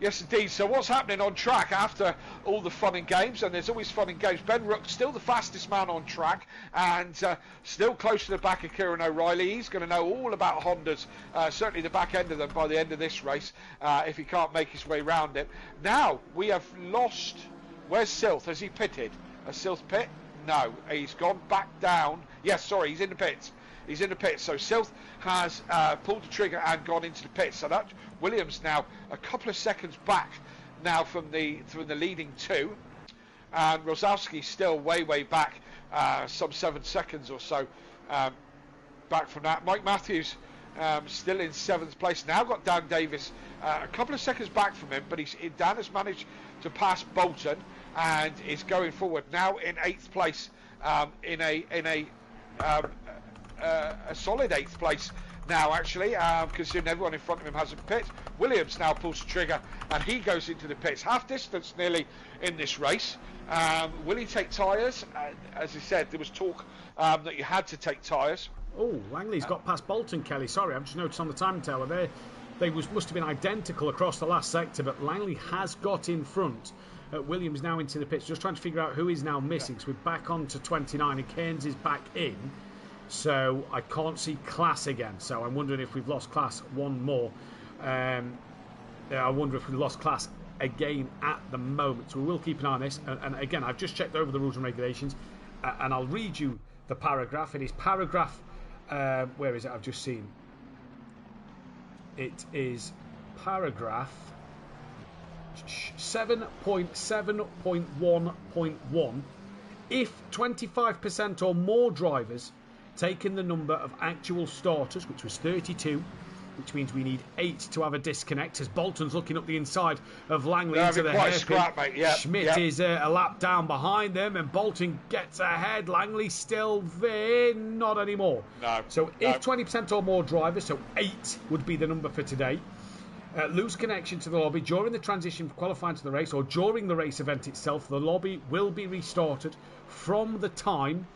Yes, indeed. So what's happening on track after all the fun and games, and there's always fun and games, Ben Rook still the fastest man on track, and still close to the back of Kieran O'Reilly. He's going to know all about Hondas, certainly the back end of them by the end of this race, if he can't make his way round it. Now, we have lost... Where's Silth? Has he pitted? Has Silth pit? No, he's gone back down. Yes, sorry, he's in the pits. He's in the pits. So Silth has pulled the trigger and gone into the pits. So that Williams now a couple of seconds back now from the leading 2, and Rosowski still way back, some 7 seconds or so back from that. Mike Matthews still in 7th place. Now got Dan Davis a couple of seconds back from him, but Dan has managed to pass Bolton and is going forward now in 8th place, in a solid 8th place now, actually, considering everyone in front of him hasn't pit. Williams now pulls the trigger and he goes into the pits, half distance nearly in this race. Will he take tyres? As I said, there was talk that you had to take tyres. Oh, Langley's got past Bolton, Kelly. Sorry, I've just noticed on the time teller they must have been identical across the last sector, but Langley has got in front. Williams now into the pits, just trying to figure out who is now missing. So we're back on to 29 and Keynes is back in. So I can't see Klaas again. So I'm wondering if we've lost Klaas one more. I wonder if we've lost Klaas again at the moment. So we will keep an eye on this. And again, I've just checked over the rules and regulations, and I'll read you the paragraph. It is paragraph... where is it? I've just seen. It is paragraph 7.7.1.1. If 25% or more drivers taken the number of actual starters, which was 32, which means we need 8 to have a disconnect, as Bolton's looking up the inside of Langley into the hairpin. Schmidt is a lap down behind them, and Bolton gets ahead. Langley still there, not anymore. So if 20% or more drivers, so 8 would be the number for today, lose connection to the lobby during the transition qualifying to the race or during the race event itself, the lobby will be restarted from the time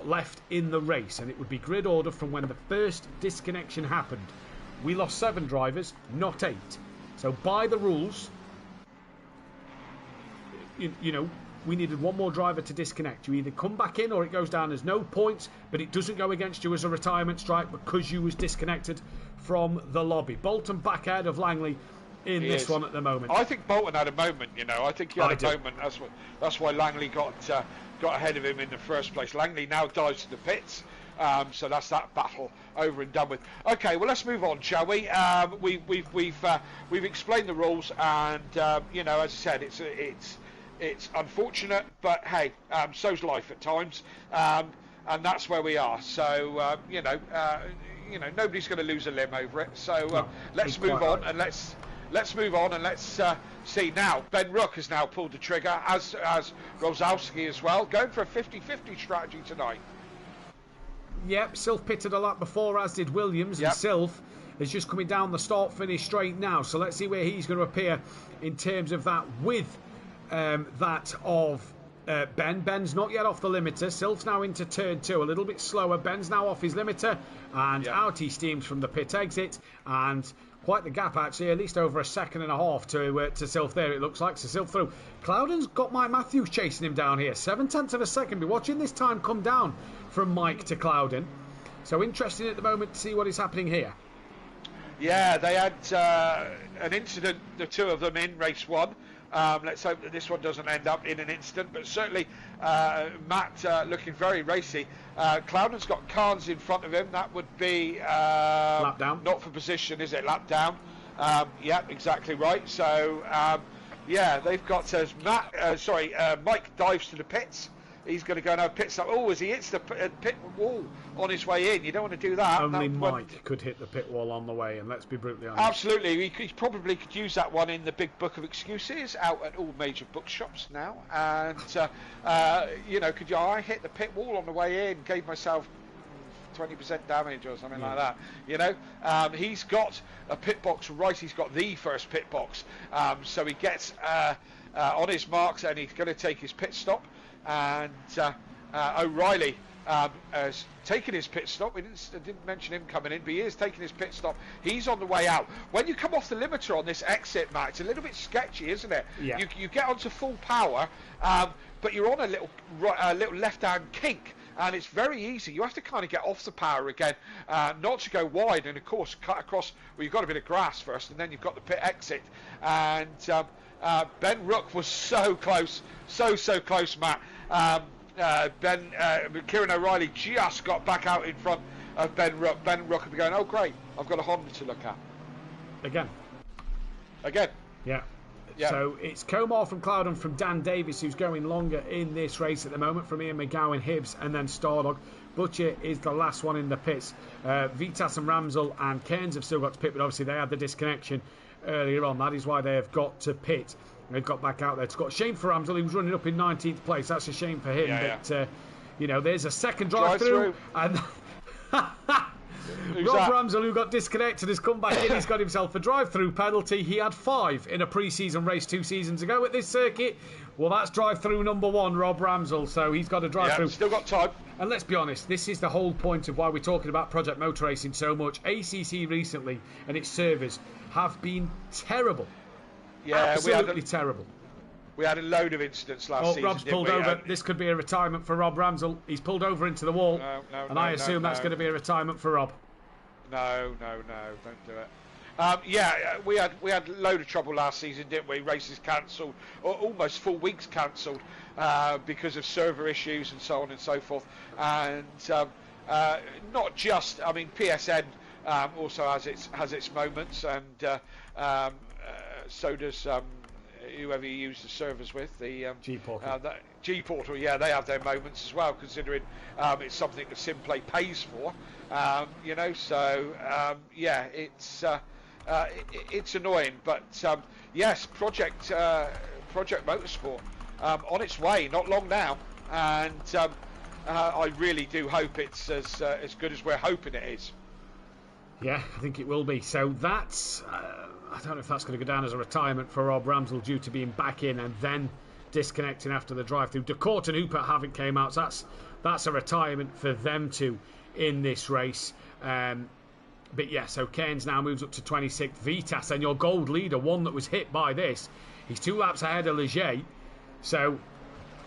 left in the race, and it would be grid order from when the first disconnection happened. We lost 7 drivers, not 8. So by the rules, you know, we needed one more driver to disconnect. You either come back in or it goes down as no points, but it doesn't go against you as a retirement strike because you was disconnected from the lobby. Bolton back ahead of Langley in this one at the moment. I think Bolton had a moment, you know. I think he had a moment. That's why Langley got ahead of him in the first place. Langley now dives to the pits. So that's that battle over and done with. Okay, well, let's move on, shall we? We've explained the rules, and you know, as I said, it's unfortunate, but hey, so's life at times, and that's where we are. So you know, nobody's going to lose a limb over it. So let's move on, and let's move on, and let's see now. Ben Rook has now pulled the trigger, as Rosowski as well, going for a 50-50 strategy tonight. Yep, Silth pitted a lap before, as did Williams, and Silth is just coming down the start-finish straight now. So let's see where he's going to appear in terms of that with that of Ben's not yet off the limiter. Sylph's now into turn 2, a little bit slower. Ben's now off his limiter, and out he steams from the pit exit, and quite the gap actually, at least over a second and a half to Sylph there, it looks like. So Sylph through. Cloudon's got Mike Mathews chasing him down here. 7/10 of a second. Be watching this time come down from Mike to Cloudon. So interesting at the moment to see what is happening here. Yeah, they had an incident, the two of them in race 1. Let's hope that this one doesn't end up in an incident, but certainly Matt looking very racy. Cloudon's got Carnes in front of him. That would be lap down. Not for position, is it? Lap down. Yeah, exactly right. So yeah, they've got Mike dives to the pits. He's going to go and have pit stop. Oh, as he hits the pit wall on his way in. You don't want to do that. Only Mike could hit the pit wall on the way, and let's be brutally honest. Absolutely. He probably could use that one in the big book of excuses out at all major bookshops now. And, you know, I hit the pit wall on the way in, gave myself 20% damage or something like that. You know, he's got a pit box right. He's got the first pit box. So he gets on his marks, and he's going to take his pit stop. And O'Reilly has taken his pit stop. We didn't mention him coming in, but he is taking his pit stop. He's on the way out. When you come off the limiter on this exit, Matt, it's a little bit sketchy, isn't it? Yeah. You get onto full power, but you're on a little left-hand kink. And it's very easy. You have to kind of get off the power again, not to go wide, and of course cut across. Well, you've got a bit of grass first, and then you've got the pit exit. And Ben Rook was so close, so close, Matt. Kieran O'Reilly just got back out in front of Ben Rook. Ben Rook would be going, oh great, I've got a Honda to look at. Again. Yeah. So it's Comar from Cloudon from Dan Davis, who's going longer in this race at the moment, from Ian McGowan, Hibbs, and then Stardog. Butcher is the last one in the pits. Vitas and Ramsel and Cairns have still got to pit, but obviously they had the disconnection earlier on. That is why they have got to pit. They've got back out there. It's got a shame for Ramsel. He was running up in 19th place. That's a shame for him. But you know, there's a second drive through. And Rob Ramsel, who got disconnected, has come back in. He's got himself a drive-through penalty. He had 5 in a pre-season race 2 seasons ago at this circuit. Well, that's drive-through number 1, Rob Ramsel. So he's got a drive-through. Still got time. And let's be honest, this is the whole point of why we're talking about Project Motor Racing so much. ACC recently and its servers have been terrible. Yeah, absolutely terrible. We had a load of incidents last season. Rob's pulled over. This could be a retirement for Rob Ramsel. He's pulled over into the wall. I assume that's going to be a retirement for Rob. No, don't do it. We had a load of trouble last season, didn't we? Races cancelled, or almost full weeks cancelled because of server issues and so on and so forth. And not just, I mean, PSN also has its moments, and so does whoever you use the servers with, the G-Portal. G-Portal, yeah, they have their moments as well, considering it's something that SimPlay pays for. You know, so yeah, it's annoying, but yes, Project Motorsport on its way, not long now, and I really do hope it's as good as we're hoping it is. Yeah, I think it will be. So that's I don't know if that's going to go down as a retirement for Rob Ramsel due to being back in and then disconnecting after the drive-through. DeCourt and Hooper haven't came out, so that's a retirement for them two in this race. But yeah, so Cairns now moves up to 26th. Vitas, and your gold leader, one that was hit by this, he's 2 laps ahead of Leger. So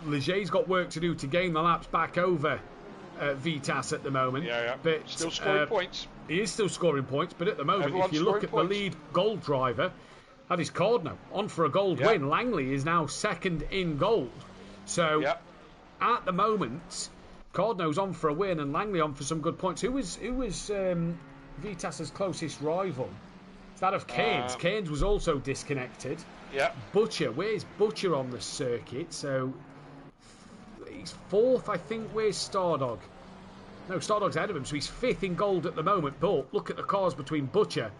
Leger's got work to do to gain the laps back over Vitas at the moment. Yeah. But still scoring points. He is still scoring points, but at the moment, if you look at the lead gold driver, that is Cordno, on for a gold win. Langley is now second in gold. So at the moment, Cordno's on for a win and Langley on for some good points. Who was Vitas's closest rival? It's that of Cairns. Cairns was also disconnected. Yeah. Butcher, where's Butcher on the circuit? So he's 4th, I think. Where's Stardog? No, Stardog's ahead of him, so he's 5th in gold at the moment. But look at the cars between Butcher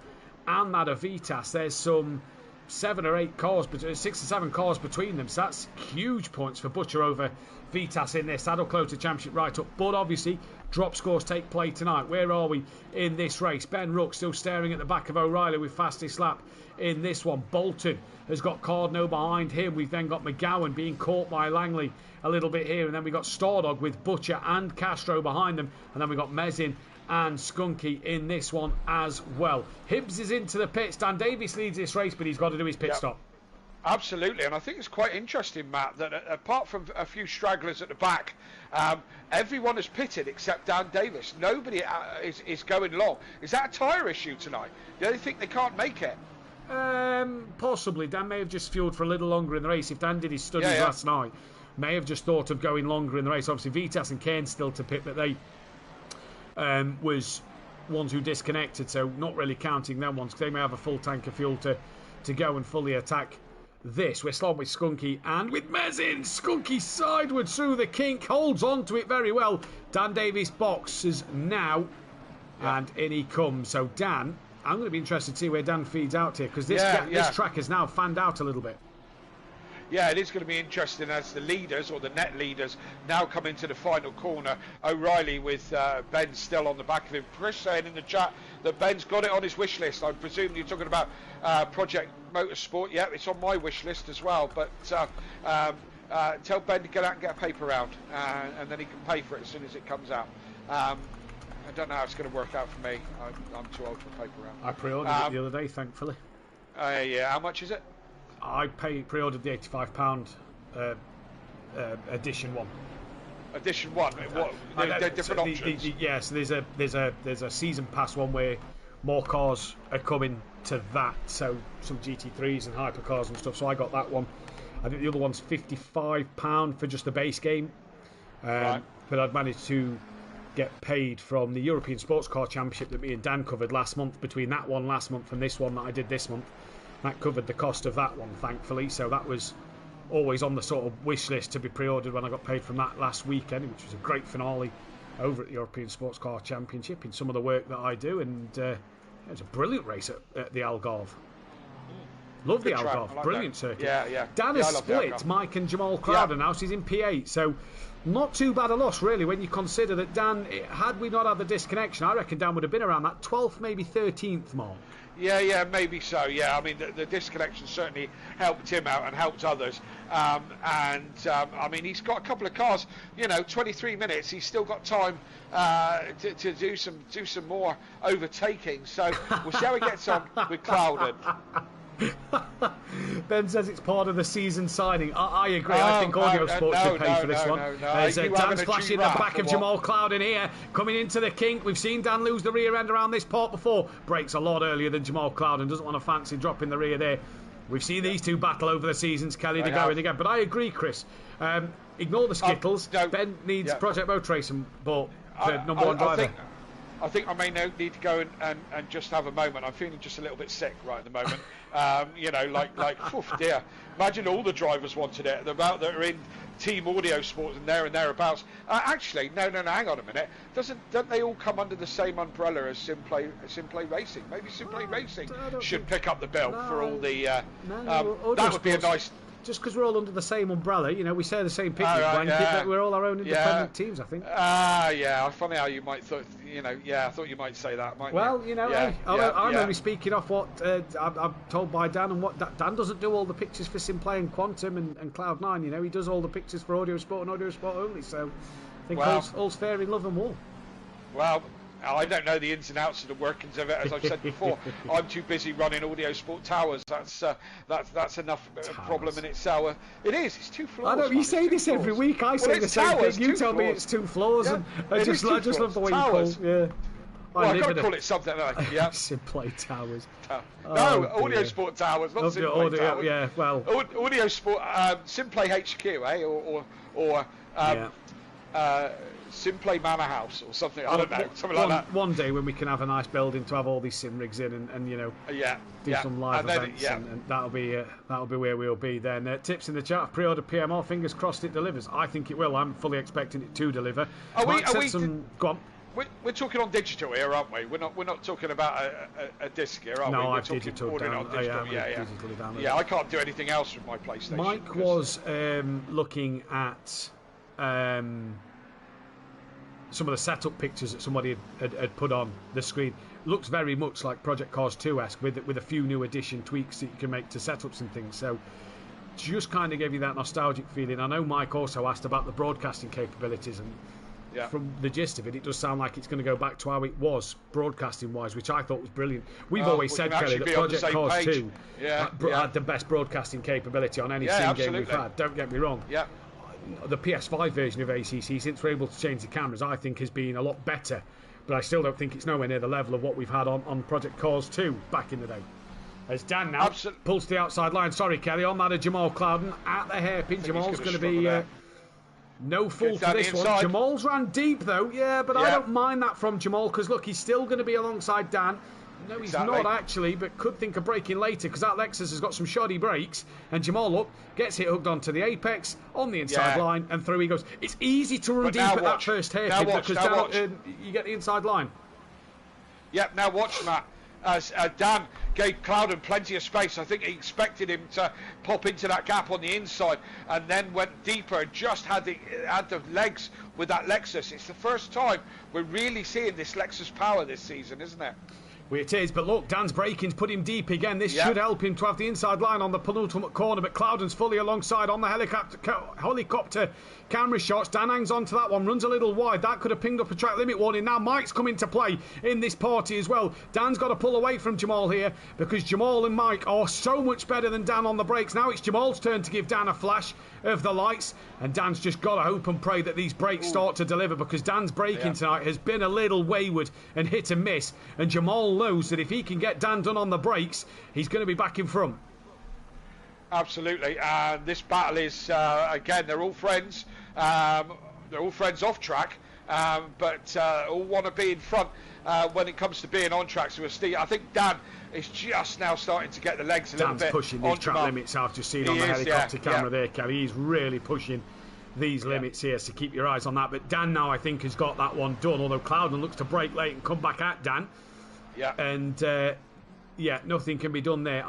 and that of Vitas. There's some 7 or 8 cars, 6 or 7 cars between them. So that's huge points for Butcher over Vitas in this. That'll close the championship right up. But obviously, drop scores take play tonight. Where are we in this race? Ben Rook still staring at the back of O'Reilly with fastest lap in this one. Bolton has got Cardno behind him. We've then got McGowan being caught by Langley a little bit here. And then we've got Stardog with Butcher and Castro behind them. And then we've got Mesin and Skunky in this one as well. Hibbs is into the pits. Dan Davis leads this race, but he's got to do his pit stop. Absolutely, and I think it's quite interesting, Matt, that apart from a few stragglers at the back, everyone has pitted except Dan Davis. Nobody is going long. Is that a tyre issue tonight? Do they think they can't make it? Possibly. Dan may have just fueled for a little longer in the race. If Dan did his studies last night, may have just thought of going longer in the race. Obviously, Vitas and Kane still to pit, but they was ones who disconnected, so not really counting them ones, because they may have a full tank of fuel to go and fully attack this. We're slotted with Skunky and with Mesin. Skunky sideways through the kink, holds on to it very well. Dan Davis boxes now, and in he comes. So Dan, I'm going to be interested to see where Dan feeds out here, because this track has now fanned out a little bit. Yeah, it is going to be interesting as the leaders, or the net leaders, now come into the final corner. O'Reilly with Ben still on the back of him. Chris saying in the chat that Ben's got it on his wish list. I presume you're talking about Project Motorsport. Yeah, it's on my wish list as well. But tell Ben to get out and get a paper round, and then he can pay for it as soon as it comes out. I don't know how it's going to work out for me. I'm too old for a paper round. I pre-ordered it the other day, thankfully. Yeah, how much is it? I pre-ordered the £85 edition one. Edition one. What? They're different options. Yes, there's a season pass one where more cars are coming to that. So some GT3s and hypercars and stuff. So I got that one. I think the other one's £55 for just the base game. Right. But I'd managed to get paid from the European Sports Car Championship that me and Dan covered last month. Between that one last month and this one that I did this month, that covered the cost of that one, thankfully. So that was always on the sort of wish list to be pre-ordered when I got paid from that last weekend, which was a great finale over at the European Sports Car Championship in some of the work that I do. And it was a brilliant race at the Algarve. Love the Algarve, like brilliant circuit. Yeah. Dan has split Mike and Jamal Crowder now, so he's in P8. So not too bad a loss, really, when you consider that Dan, had we not had the disconnection, I reckon Dan would have been around that 12th, maybe 13th mark. Yeah, maybe so. Yeah, I mean, the disconnection certainly helped him out and helped others. I mean, he's got a couple of cars. 23 minutes. He's still got time to do some more overtaking. So we'll see how he gets on with Clouden. Ben says it's part of the season signing. I agree. I think Audio Sport should pay for this one. There's Dan's flashing the back of Jamal Clouden here, coming into the kink. We've seen Dan lose the rear end around this part before. Brakes a lot earlier than Jamal Clouden. Doesn't want to fancy dropping the rear there. We've seen these two battle over the seasons, Kelly, to go in again. But I agree, Chris. Ignore the skittles. Ben needs Project Motor Racing, but the number one driver. I think I may need to go and just have a moment. I'm feeling just a little bit sick right at the moment. Oof, dear. Imagine all the drivers wanted it. The amount that are in Team Audio Sports and thereabouts. Actually, no, hang on a minute. Don't they all come under the same umbrella as SimPlay Racing? Maybe SimPlay Racing should pick up the bill for all the. That would be a nice. Just because we're all under the same umbrella, we share the same picnic blanket, but we're all our own independent teams, I think. Yeah. Funny how you might thought, I thought you might say that. I'm only speaking off what I'm told by Dan, and what Dan doesn't do all the pictures for SimPlay and Quantum and Cloud9. He does all the pictures for Audio Sport and Audio Sport only. So I think all's fair in love and war. Well, I don't know the ins and outs of the workings of it, as I've said before. I'm too busy running Audio Sport Towers. That's enough problem in itself. It is. It's 2 floors. I know you say this every week. I say the same thing. You tell me it's 2 floors, and I just love the way you call. Yeah. I've got to call it something like SimPlay Towers. Audio Sport Towers, not SimPlay Towers. Yeah, well, Audio Sport SimPlay HQ, or SimPlay Manor House or something. I don't know, something like that. One day when we can have a nice building to have all these sim rigs in and do some live events, and that'll be where we'll be then. Tips in the chat: pre-order PMR. Fingers crossed it delivers. I think it will. I'm fully expecting it to deliver. Go on. We're talking on digital here, aren't we? We're not talking about a disc here, are we? No, We're I've talking digital down. on digital. Yeah, I can't do anything else with my PlayStation. Mike was looking at some of the setup pictures that somebody had put on the screen. Looks very much like Project Cars 2-esque with a few new addition tweaks that you can make to setups and things. So just kind of gave you that nostalgic feeling. I know Mike also asked about the broadcasting capabilities, and from the gist of it, it does sound like it's going to go back to how it was broadcasting wise, which I thought was brilliant. We've always said, Kelly, that Project Cars 2 had the best broadcasting capability on any sim game we've had. Don't get me wrong. The PS5 version of ACC, since we're able to change the cameras, I think has been a lot better, but I still don't think it's nowhere near the level of what we've had on Project Cars 2 back in the day. As Dan now pulls to the outside line. Sorry, Kelly, on that of Jamal Clouden at the hairpin. Jamal's going to be no fool to this one. Jamal's ran deep though, but I don't mind that from Jamal, because look, he's still going to be alongside Dan. No, he's not actually, but could think of braking later, because that Lexus has got some shoddy brakes. And Jamal, look, gets it hooked onto the apex on the inside line, and through he goes. It's easy to run deep at that first hairpin, because you get the inside line. Yep, now watch, Matt. As Dan gave Clouden plenty of space. I think he expected him to pop into that gap on the inside, and then went deeper and just had the legs with that Lexus. It's the first time we're really seeing this Lexus power this season, isn't it? Well, it is, but look, Dan's braking's put him deep again. This should help him to have the inside line on the penultimate corner, but Clouden's fully alongside on the helicopter camera shots. Dan hangs on to that one, runs a little wide. That could have pinged up a track limit warning. Now Mike's come into play in this party as well. Dan's got to pull away from Jamal here, because Jamal and Mike are so much better than Dan on the brakes. Now it's Jamal's turn to give Dan a flash of the lights, and Dan's just got to hope and pray that these brakes start to deliver, because Dan's braking tonight has been a little wayward and hit and miss, and Jamal knows that if he can get Dan done on the brakes, he's going to be back in front. Absolutely, and this battle is again, they're all friends. They're all friends off track, but all want to be in front when it comes to being on track. So I think Dan is just now starting to get the legs a little bit. Dan's pushing these track limits. I've just seen on the helicopter camera there, Kelly. He's really pushing these limits here, so keep your eyes on that. But Dan now, I think, has got that one done, although Clouden looks to break late and come back at Dan. And nothing can be done there.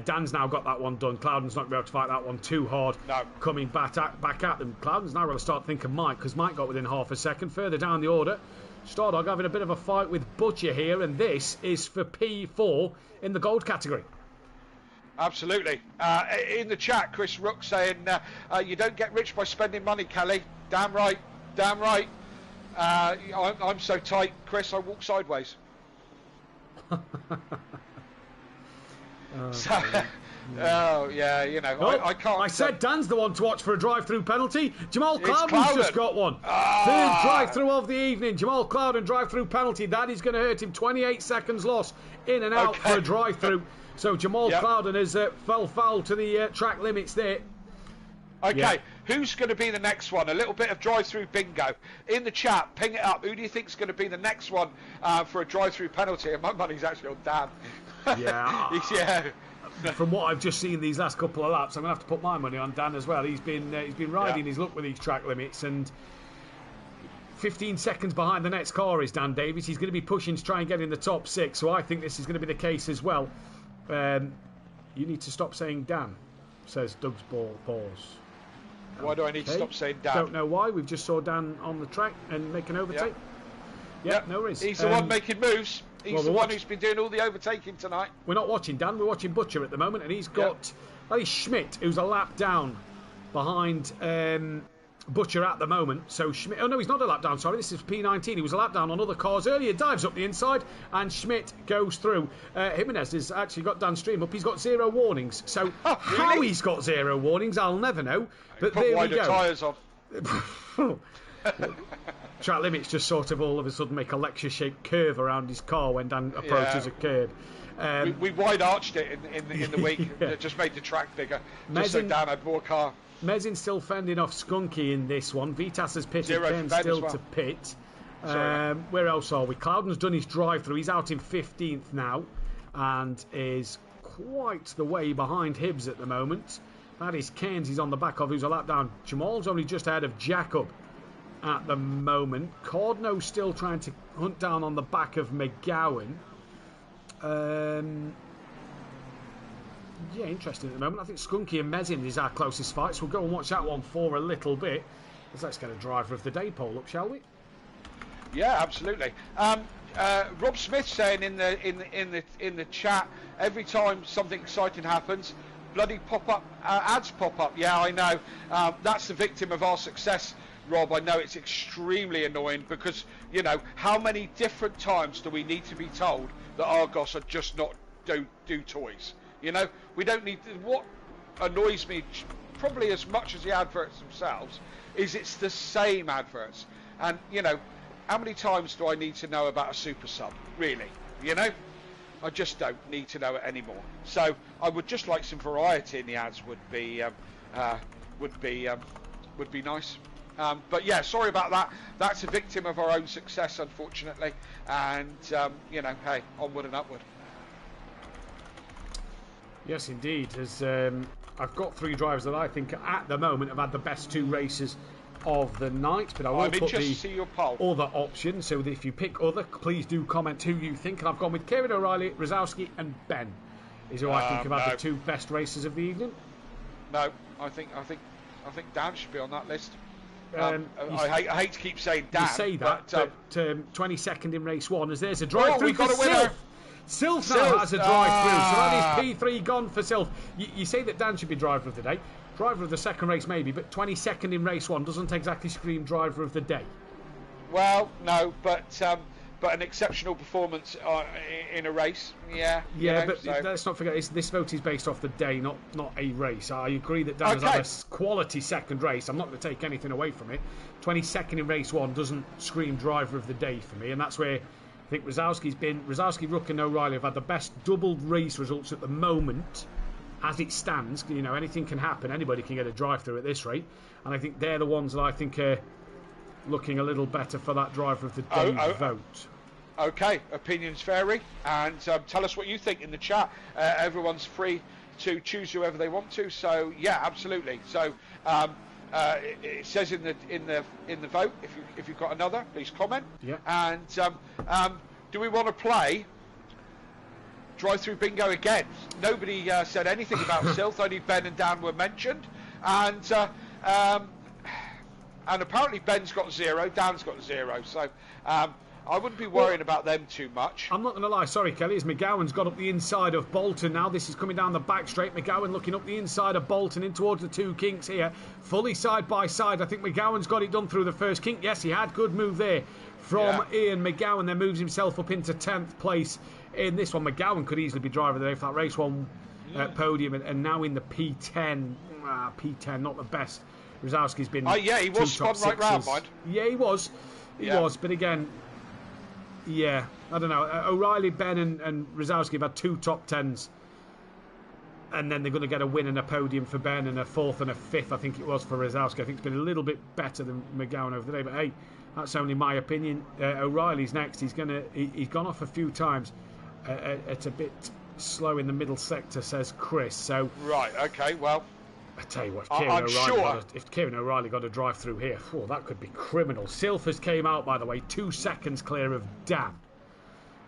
Dan's now got that one done. Clouden's not going to be able to fight that one too hard. Coming back at them. Clouden's now going to start thinking Mike, because Mike got within half a second. Further down the order, Stardog having a bit of a fight with Butcher here, and this is for P4 in the gold category. Absolutely. In the chat, Chris Rook saying, you don't get rich by spending money, Kelly. Damn right. I'm so tight, Chris, I walk sideways. I can't. I said Dan's the one to watch for a drive-through penalty. Jamal Clouden's just got one. Third drive-through of the evening. Jamal Clouden drive-through penalty. That is going to hurt him. 28 seconds loss in and out for a drive-through. So Jamal Clouden has fell foul to the track limits there. Who's going to be the next one? A little bit of drive-through bingo. In the chat, ping it up. Who do you think is going to be the next one for a drive-through penalty? And my money's actually on Dan. From what I've just seen these last couple of laps, I'm going to have to put my money on Dan as well. He's been riding his luck with these track limits, and 15 seconds behind the next car is Dan Davies. He's going to be pushing to try and get in the top 6, so I think this is going to be the case as well. You need to stop saying Dan, says Doug's Balls. Why do I need to stop saying Dan? Don't know why. We've just saw Dan on the track and make an overtake. No worries. He's the one making moves. He's the one who's been doing all the overtaking tonight. We're not watching Dan, we're watching Butcher at the moment, and he's got that is Schmidt, who's a lap down behind Butcher at the moment. So Schmidt, oh no, he's not a lap down, sorry, this is P19. He was a lap down on other cars earlier, dives up the inside, and Schmidt goes through. Jimenez has actually got Dan Stream up. He's got 0 warnings. So how he's got 0 warnings, I'll never know. But there we go. Tyres on. Track limits just sort of all of a sudden make a Lexus-shaped curve around his car when Dan approaches a curb. We wide arched it in the week. It just made the track bigger. Just so Dan had more car. Mezin still fending off Skunky in this one. Vitas has pitted. Ken still to pit. Where else are we? Clouden's done his drive-through. He's out in 15th now and is quite the way behind Hibbs at the moment. That is Cairns he's on the back of, who's a lap down. Jamal's only just ahead of Jacob. at the moment. Cordno still trying to hunt down on the back of McGowan. Yeah, interesting at the moment. I think Skunky and Mezin is our closest fight, so we'll go and watch that one for a little bit. Let's get a driver of the day poll up, shall we? Yeah, absolutely. Rob Smith saying in the chat, every time something exciting happens, bloody pop-up ads pop up. Yeah, I know. That's the victim of our success, Rob. I know it's extremely annoying because, you know, how many different times do we need to be told that Argos are just not do toys? You know, we don't need to, what annoys me probably as much as the adverts themselves is it's the same adverts. And, you know, how many times do I need to know about a super sub, really? You know, I just don't need to know it anymore. So I would just like some variety in the ads. Would be nice. But yeah, sorry about that. That's a victim of our own success, unfortunately. And you know, hey, onward and upward. Yes, indeed. As I've got 3 drivers that I think at the moment have had the best 2 races of the night, but I will put the other option, so that if you pick other, please do comment who you think. And I've gone with Kieran O'Reilly, Rosowski and Ben is who I think have had the 2 best races of the evening. No, I think Dan should be on that list. I hate to keep saying Dan. You say that, but 22nd in race 1, as there's a drive through for Sylph. Sylph now has a drive through, so that is P3 gone for Sylph. You say that Dan should be driver of the day. Driver of the second race maybe, but 22nd in race 1 doesn't exactly scream driver of the day. Well, no, but an exceptional performance in a race, yeah. Yeah, but let's not forget, this vote is based off the day, not a race. I agree that Dan has had a quality second race. I'm not going to take anything away from it. 22nd in race 1 doesn't scream driver of the day for me, and that's where I think Rosowski, Rook and O'Reilly have had the best doubled race results at the moment. As it stands, you know, anything can happen. Anybody can get a drive-through at this rate. And I think they're the ones that I think are looking a little better for that driver of the day vote. Okay, opinions vary. And tell us what you think in the chat. Everyone's free to choose whoever they want to. So, yeah, absolutely. So, it says in the vote, if you've got another, please comment. Yeah. And do we want to play drive-through bingo again? Nobody said anything about Sylph, only Ben and Dan were mentioned, and apparently Ben's got 0, Dan's got 0, so I wouldn't be worrying about them too much. I'm not going to lie, sorry Kelly, as McGowan's got up the inside of Bolton now. This is coming down the back straight. McGowan looking up the inside of Bolton in towards the 2 kinks here, fully side by side. I think McGowan's got it done through the first kink. Yes, he had, good move there from Ian McGowan, then moves himself up into 10th place in this one. McGowan could easily be driver of the day for that race 1 podium, and now in the P10. P10, not the best. Rosowski's been he was spun right round, mind. Yeah, he was, but again, yeah, I don't know. O'Reilly, Ben and Rosowski have had 2 top 10s, and then they're going to get a win and a podium for Ben, and a 4th and a 5th I think it was for Rosowski. I think it's been a little bit better than McGowan over the day, but hey, that's only my opinion. O'Reilly's next. He's gone off a few times. It's a bit slow in the middle sector, says Chris. So right, okay, well, I tell you what, if Kieran O'Reilly got a drive through here, that could be criminal. Sylph has came out, by the way, 2 seconds clear of Dan.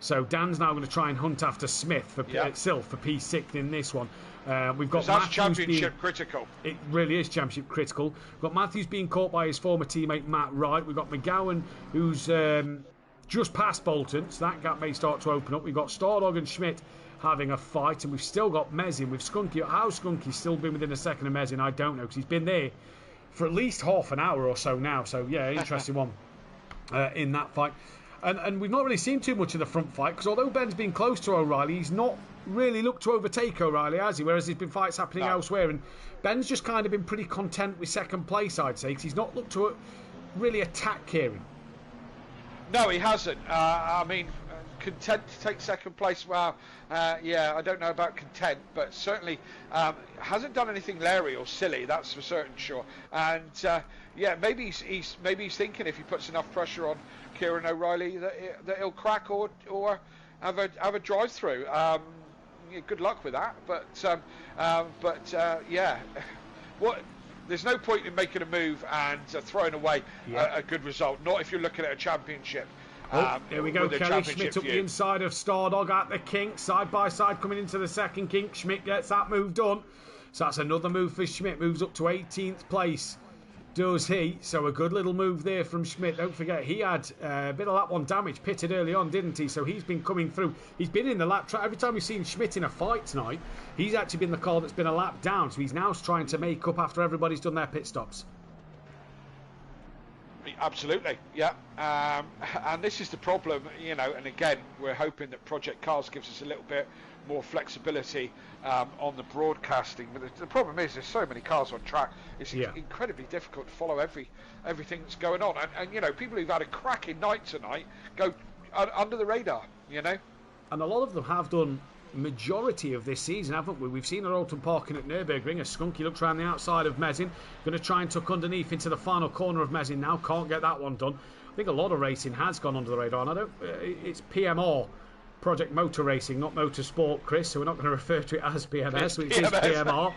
So Dan's now going to try and hunt after Smith for Sylph for P6 in this one. We've got that's championship critical. It really is championship critical. We've got Mathews being caught by his former teammate Matt Wright. We've got McGowan, who's just past Bolton, so that gap may start to open up. We've got Stardog and Schmidt having a fight, and we've still got Mezin with Skunky. How Skunky's still been within a second of Mezin, I don't know, because he's been there for at least half an hour or so now. So yeah, interesting one in that fight. And we've not really seen too much of the front fight, because although Ben's been close to O'Reilly, he's not really looked to overtake O'Reilly, has he? Whereas there's been fights happening elsewhere, and Ben's just kind of been pretty content with second place, I'd say, because he's not looked to really attack Kieran. No, he hasn't. I mean, content to take second place. Well, I don't know about content, but certainly hasn't done anything leery or silly. That's for certain sure. And maybe he's thinking if he puts enough pressure on Kieran O'Reilly that he'll crack or have a drive through. Good luck with that. But what There's no point in making a move and throwing away a good result. Not if you're looking at a championship. Here we go, Kelly Schmidt up the inside of Stardog at the kink, side by side coming into the second kink. Schmidt gets that move done. So that's another move for Schmidt, moves up to 18th place. Does he? So a good little move there from Schmidt. Don't forget, he had a bit of lap 1 damage, pitted early on, didn't he? So he's been coming through. He's been in the lap track. Every time we've seen Schmidt in a fight tonight, he's actually been the car that's been a lap down. So he's now trying to make up after everybody's done their pit stops. Absolutely, yeah. And this is the problem, you know, and again, we're hoping that Project Cars gives us a little bit more flexibility on the broadcasting. But the problem is there's so many cars on track, it's incredibly difficult to follow everything that's going on. And, you know, people who've had a cracking night tonight go under the radar, you know. And a lot of them have done majority of this season, haven't we? We've seen Alton parking at Nürburgring. A Skunky looks around the outside of Mesin, going to try and tuck underneath into the final corner of Mesin now. Can't get that one done. I think a lot of racing has gone under the radar, and I don't. It's PMR, Project Motor Racing, not Motorsport, Chris. So we're not going to refer to it as PMS, which is PMR.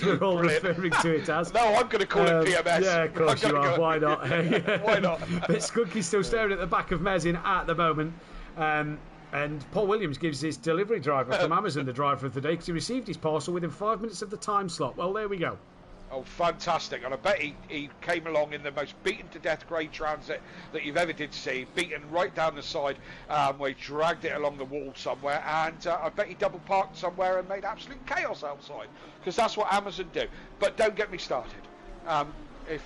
We're all referring to it as. No, I'm going to call it PMS. Yeah, of course you are. Why not? Why not? But Skunky's still staring at the back of Mesin at the moment. And Paul Williams gives his delivery driver from Amazon the driver of the day because he received his parcel within 5 minutes of the time slot. Well, there we go. Oh, fantastic. And I bet he came along in the most beaten-to-death grey Transit that you've ever did see, beaten right down the side, where he dragged it along the wall somewhere, and I bet he double-parked somewhere and made absolute chaos outside, because that's what Amazon do. But don't get me started. If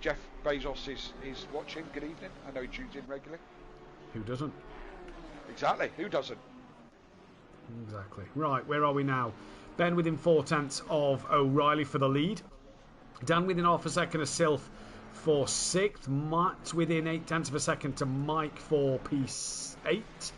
Jeff Bezos is watching, good evening. I know he tunes in regularly. Who doesn't? Exactly. Who doesn't? Exactly. Right, where are we now? Ben within 4/10 of O'Reilly for the lead. Dan within half a second of Sylph for 6th. Matt within 0.8 of a second to Mike for P8.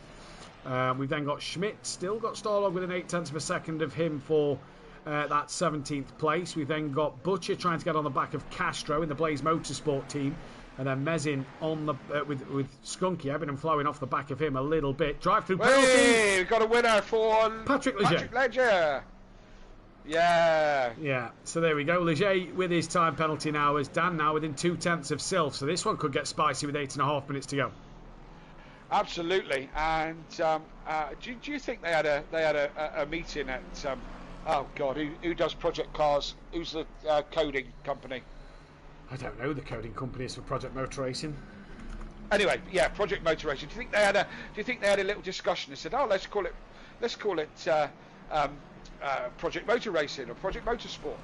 We've then got Schmidt, still got Starlog within 0.8 of a second of him for that 17th place. We've then got Butcher trying to get on the back of Castro in the Blaze Motorsport team. And then Mesin on the with Skunky ebbing and flowing off the back of him a little bit. Drive through penalty. Hey, we've got a winner for Patrick Leger. Yeah. So there we go. Leger with his time penalty now, as Dan now within 0.2 of Sylph. So this one could get spicy with 8.5 minutes to go. Absolutely. And do you think they had a meeting at oh God, who does Project Cars? Who's the coding company? I don't know the coding companies for Project Motor Racing. Anyway, yeah, Project Motor Racing. Do you think they had a little discussion? They said, "Oh, let's call it Project Motor Racing or Project Motorsport."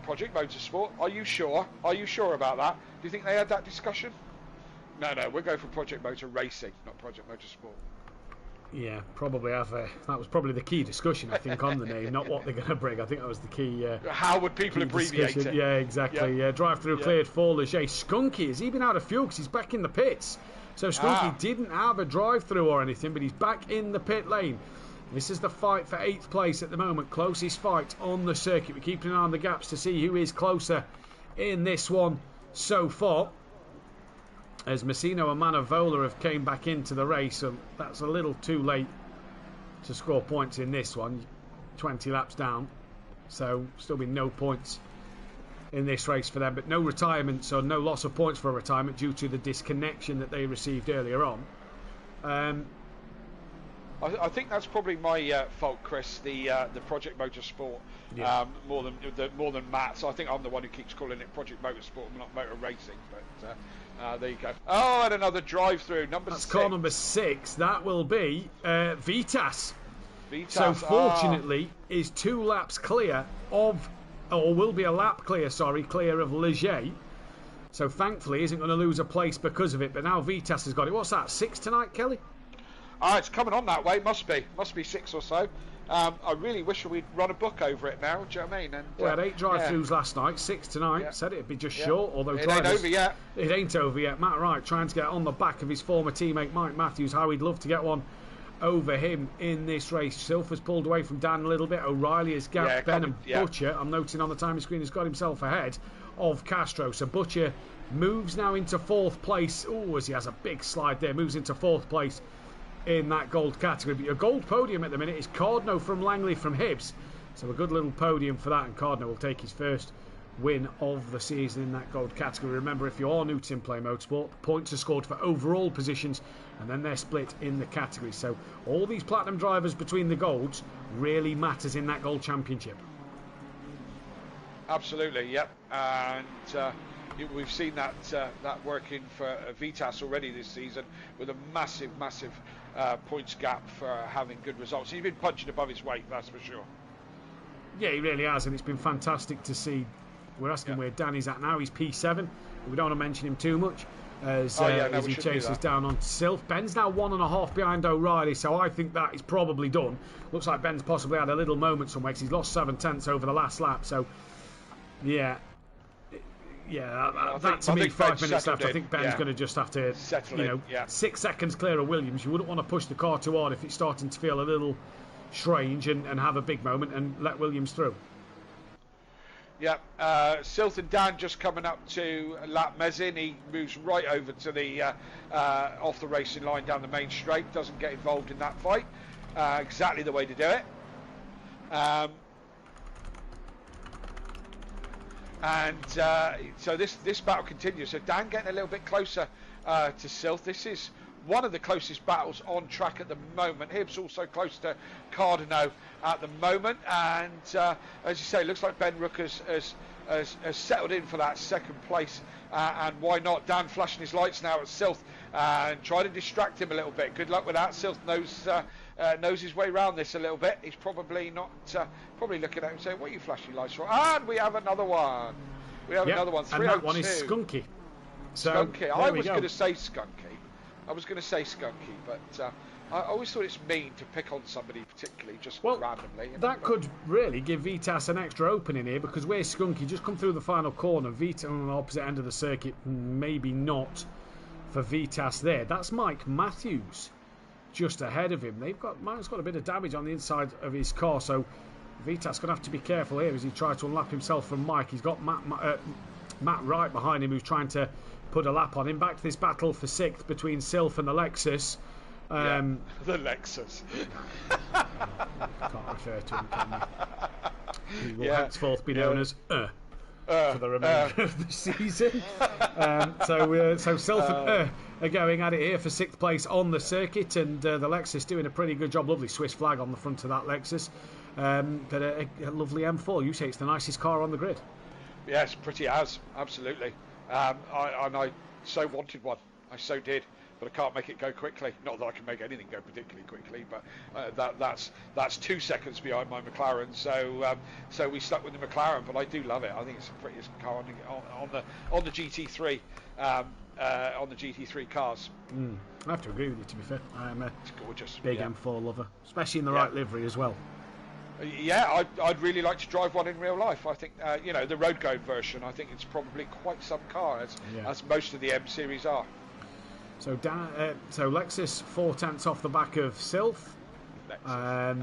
Project Motorsport. Are you sure? Are you sure about that? Do you think they had that discussion? No, we'll go for Project Motor Racing, not Project Motorsport. Yeah, probably have. That was probably the key discussion, I think, on the name, not what they're going to bring. I think that was the key. How would people abbreviate discussion. it? Yeah, exactly. Yeah. Drive-through cleared for Leger. Skunky, has he been out of fuel because he's back in the pits? So Skunky didn't have a drive-through or anything, but he's back in the pit lane. This is the fight for 8th place at the moment. Closest fight on the circuit. We're keeping an eye on the gaps to see who is closer in this one so far. As Misano and Manavola have came back into the race, so that's a little too late to score points in this one. 20 laps down, so still be no points in this race for them, but no retirement, so no loss of points for a retirement due to the disconnection that they received earlier on. I think that's probably my fault, Chris. The Project Motorsport, more than Matt. So I think I'm the one who keeps calling it Project Motorsport, not Motor Racing. But there you go. Oh, and another drive-through, that's 6. Car number 6. That will be Vitas. So fortunately, is 2 laps clear of, or will be a lap clear. Clear of Leger. So thankfully, isn't going to lose a place because of it. But now Vitas has got it. What's that? 6 tonight, Kelly? It's coming on that way. Must be 6 or so. I really wish we'd run a book over it now. Do you know what I mean? And, we had 8 drive-throughs last night, 6 tonight. Yeah. Said it'd be just short, although it ain't over yet. It ain't over yet. Matt Wright trying to get on the back of his former teammate Mike Matthews. How he'd love to get one over him in this race. Sylph has pulled away from Dan a little bit. O'Reilly has gapped Ben and Butcher. I'm noting on the timing screen has got himself ahead of Castro. So Butcher moves now into 4th place. Oh, as he has a big slide there, moves into 4th place in that gold category. But your gold podium at the minute is Cardno from Langley from Hibbs. So a good little podium for that, and Cardinal will take his first win of the season in that gold category. Remember, if you are new to SimPlay Motorsport, points are scored for overall positions, and then they're split in the categories. So all these platinum drivers between the golds really matters in that gold championship. Absolutely, yep. And we've seen that working for Vitas already this season, with a massive points gap for having good results. He's been punching above his weight, that's for sure. Yeah, he really has, and it's been fantastic to see. We're asking where Danny's at now. He's P7. We don't want to mention him too much as he chases down on Sylph. Ben's now 1.5 behind O'Reilly, so I think that is probably done. Looks like Ben's possibly had a little moment somewhere because he's lost 7 tenths over the last lap. So, that to me, 5 minutes left. I think Ben's going to just have to, 6 seconds clear of Williams. You wouldn't want to push the car too hard if it's starting to feel a little strange and have a big moment and let Williams through. Yeah, Sylph and Dan just coming up to lap Mezzin. He moves right over to the off the racing line down the main straight. Doesn't get involved in that fight. Exactly the way to do it. So this battle continues. So Dan getting a little bit closer to Sylph. This is one of the closest battles on track at the moment. Hibbs also close to Cardinal at the moment, and as you say, it looks like Ben Rook has settled in for that second place, and why not? Dan flashing his lights now at Sylph and trying to distract him a little bit. Good luck with that. Sylph knows his way around this a little bit. He's probably not probably looking at him saying, what are you flashing lights for? And we have another one. Another one. 302. And that one is Skunky. So Skunky. I was going to say Skunky. But I always thought it's mean to pick on somebody particularly, just randomly. That could really give Vitas an extra opening here, because where's Skunky? Just come through the final corner. Vitas on the opposite end of the circuit, maybe not for Vitas there. That's Mike Matthews just ahead of him. Mike's got a bit of damage on the inside of his car, so Vitas going to have to be careful here as he tries to unlap himself from Mike. He's got Matt right behind him, who's trying to put a lap on him. Back to this battle for 6th between Sylph and the Lexus. The Lexus. Can't refer to him, can we? He will henceforth be known as for the remainder of the season. So Sylph and are going at it here for 6th place on the circuit, and the Lexus doing a pretty good job. Lovely Swiss flag on the front of that Lexus. But a lovely M4. You say it's the nicest car on the grid. Yes, pretty as, absolutely. I so wanted one. I so did, but I can't make it go quickly. Not that I can make anything go particularly quickly, but that's 2 seconds behind my McLaren. So we stuck with the McLaren, but I do love it. I think it's the prettiest car on the GT3 on the GT3 cars. I have to agree with you. To be fair, I'm a gorgeous big M4 lover, especially in the right livery as well. Yeah, I'd really like to drive one in real life. I think, the road going version, I think it's probably quite some car, as most of the M series are. So Lexus 4 tenths off the back of Sylph. He has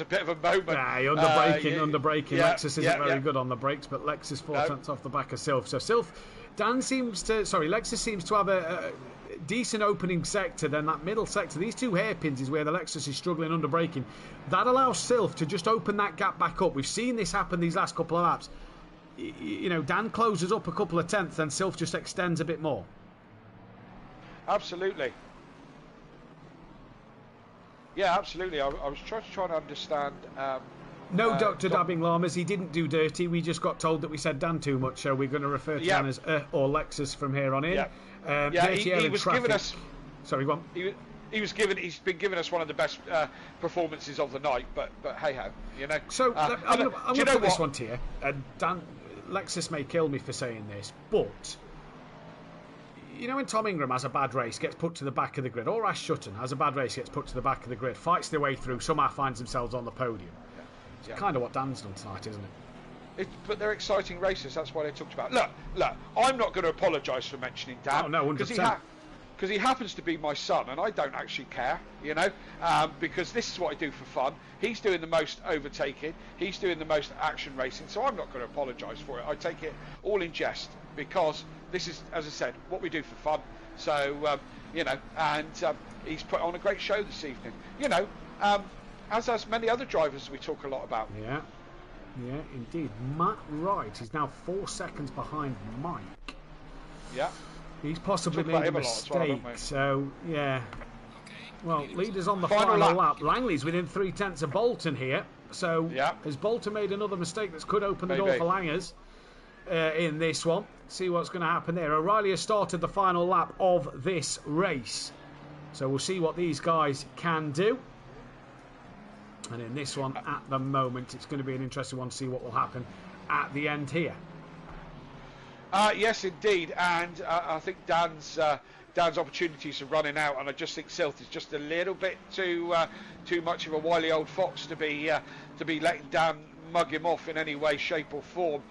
a bit of a moment. Under braking. Lexus isn't very good on the brakes, but Lexus 4 tenths off the back of Sylph. So Lexus seems to have a decent opening sector. Then that middle sector, these 2 hairpins is where the Lexus is struggling under braking. That allows Sylph to just open that gap back up. We've seen this happen these last couple of laps. Dan closes up a couple of tenths, and Sylph just extends a bit more. Absolutely. Yeah, absolutely. I was trying to understand. No, Dr. Dabbing Llamas, he didn't do dirty. We just got told that we said Dan too much, so we're going to refer to Dan as or Lexus from here on in. He was giving us. Sorry, go on. He's been giving us one of the best performances of the night, but hey ho, So I'm going to put this one to you. Dan, Lexus may kill me for saying this, but when Tom Ingram has a bad race, gets put to the back of the grid, or Ash Sutton has a bad race, gets put to the back of the grid, fights their way through, somehow finds themselves on the podium. It's kind of what Dan's done tonight, isn't it? But they're exciting races. That's why they talked about. Look. I'm not going to apologise for mentioning Dan. Oh no, 100%. Because he happens to be my son, and I don't actually care, because this is what I do for fun. He's doing the most overtaking. He's doing the most action racing. So I'm not going to apologise for it. I take it all in jest, because this is, as I said, what we do for fun. So and he's put on a great show this evening. as has many other drivers we talk a lot about. Yeah, indeed. Matt Wright is now 4 seconds behind Mike. Yeah. He's possibly made a mistake, so yeah. Well, leaders on the final lap. Langley's within 3/10 of Bolton here. So has Bolton made another mistake that could open the door for Langers in this one? See what's going to happen there. O'Reilly has started the final lap of this race. So we'll see what these guys can do. And in this one, at the moment, it's going to be an interesting one to see what will happen at the end here. Yes, indeed. And I think Dan's opportunities are running out, and I just think Silth is just a little bit too much of a wily old fox to be letting Dan mug him off in any way, shape, or form.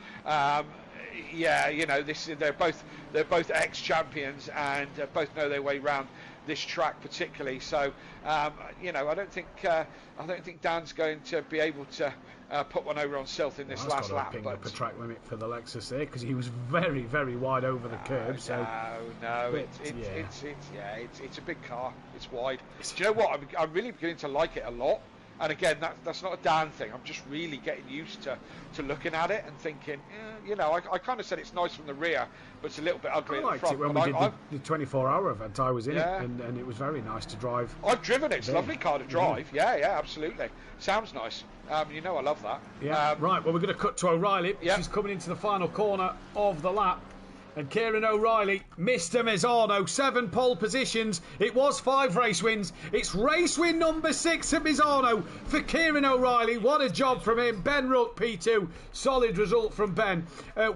Yeah, you know, they're both ex-champions and both know their way around this track particularly. So you know, I don't think Dan's going to be able to put one over on Silth in this last lap. But up a track limit for the Lexus there, because he was very, very wide over the curb. It's a big car. It's wide. Do you know what? I'm really beginning to like it a lot. And again, that's not a Dan thing. I'm just really getting used to looking at it and thinking, you know, I kind of said it's nice from the rear, but it's a little bit ugly at the front. I liked it when we did the 24-hour event. I was in it, and it was very nice to drive. I've driven it. It's a lovely car to drive. Yeah, absolutely. Sounds nice. You know, I love that. Yeah. Right, well, we're going to cut to O'Reilly. She's coming into the final corner of the lap. And Kieran O'Reilly, Mr. Misano, 7 pole positions. It was 5 race wins. It's race win number 6 at Misano for Kieran O'Reilly. What a job from him. Ben Rook, P2. Solid result from Ben.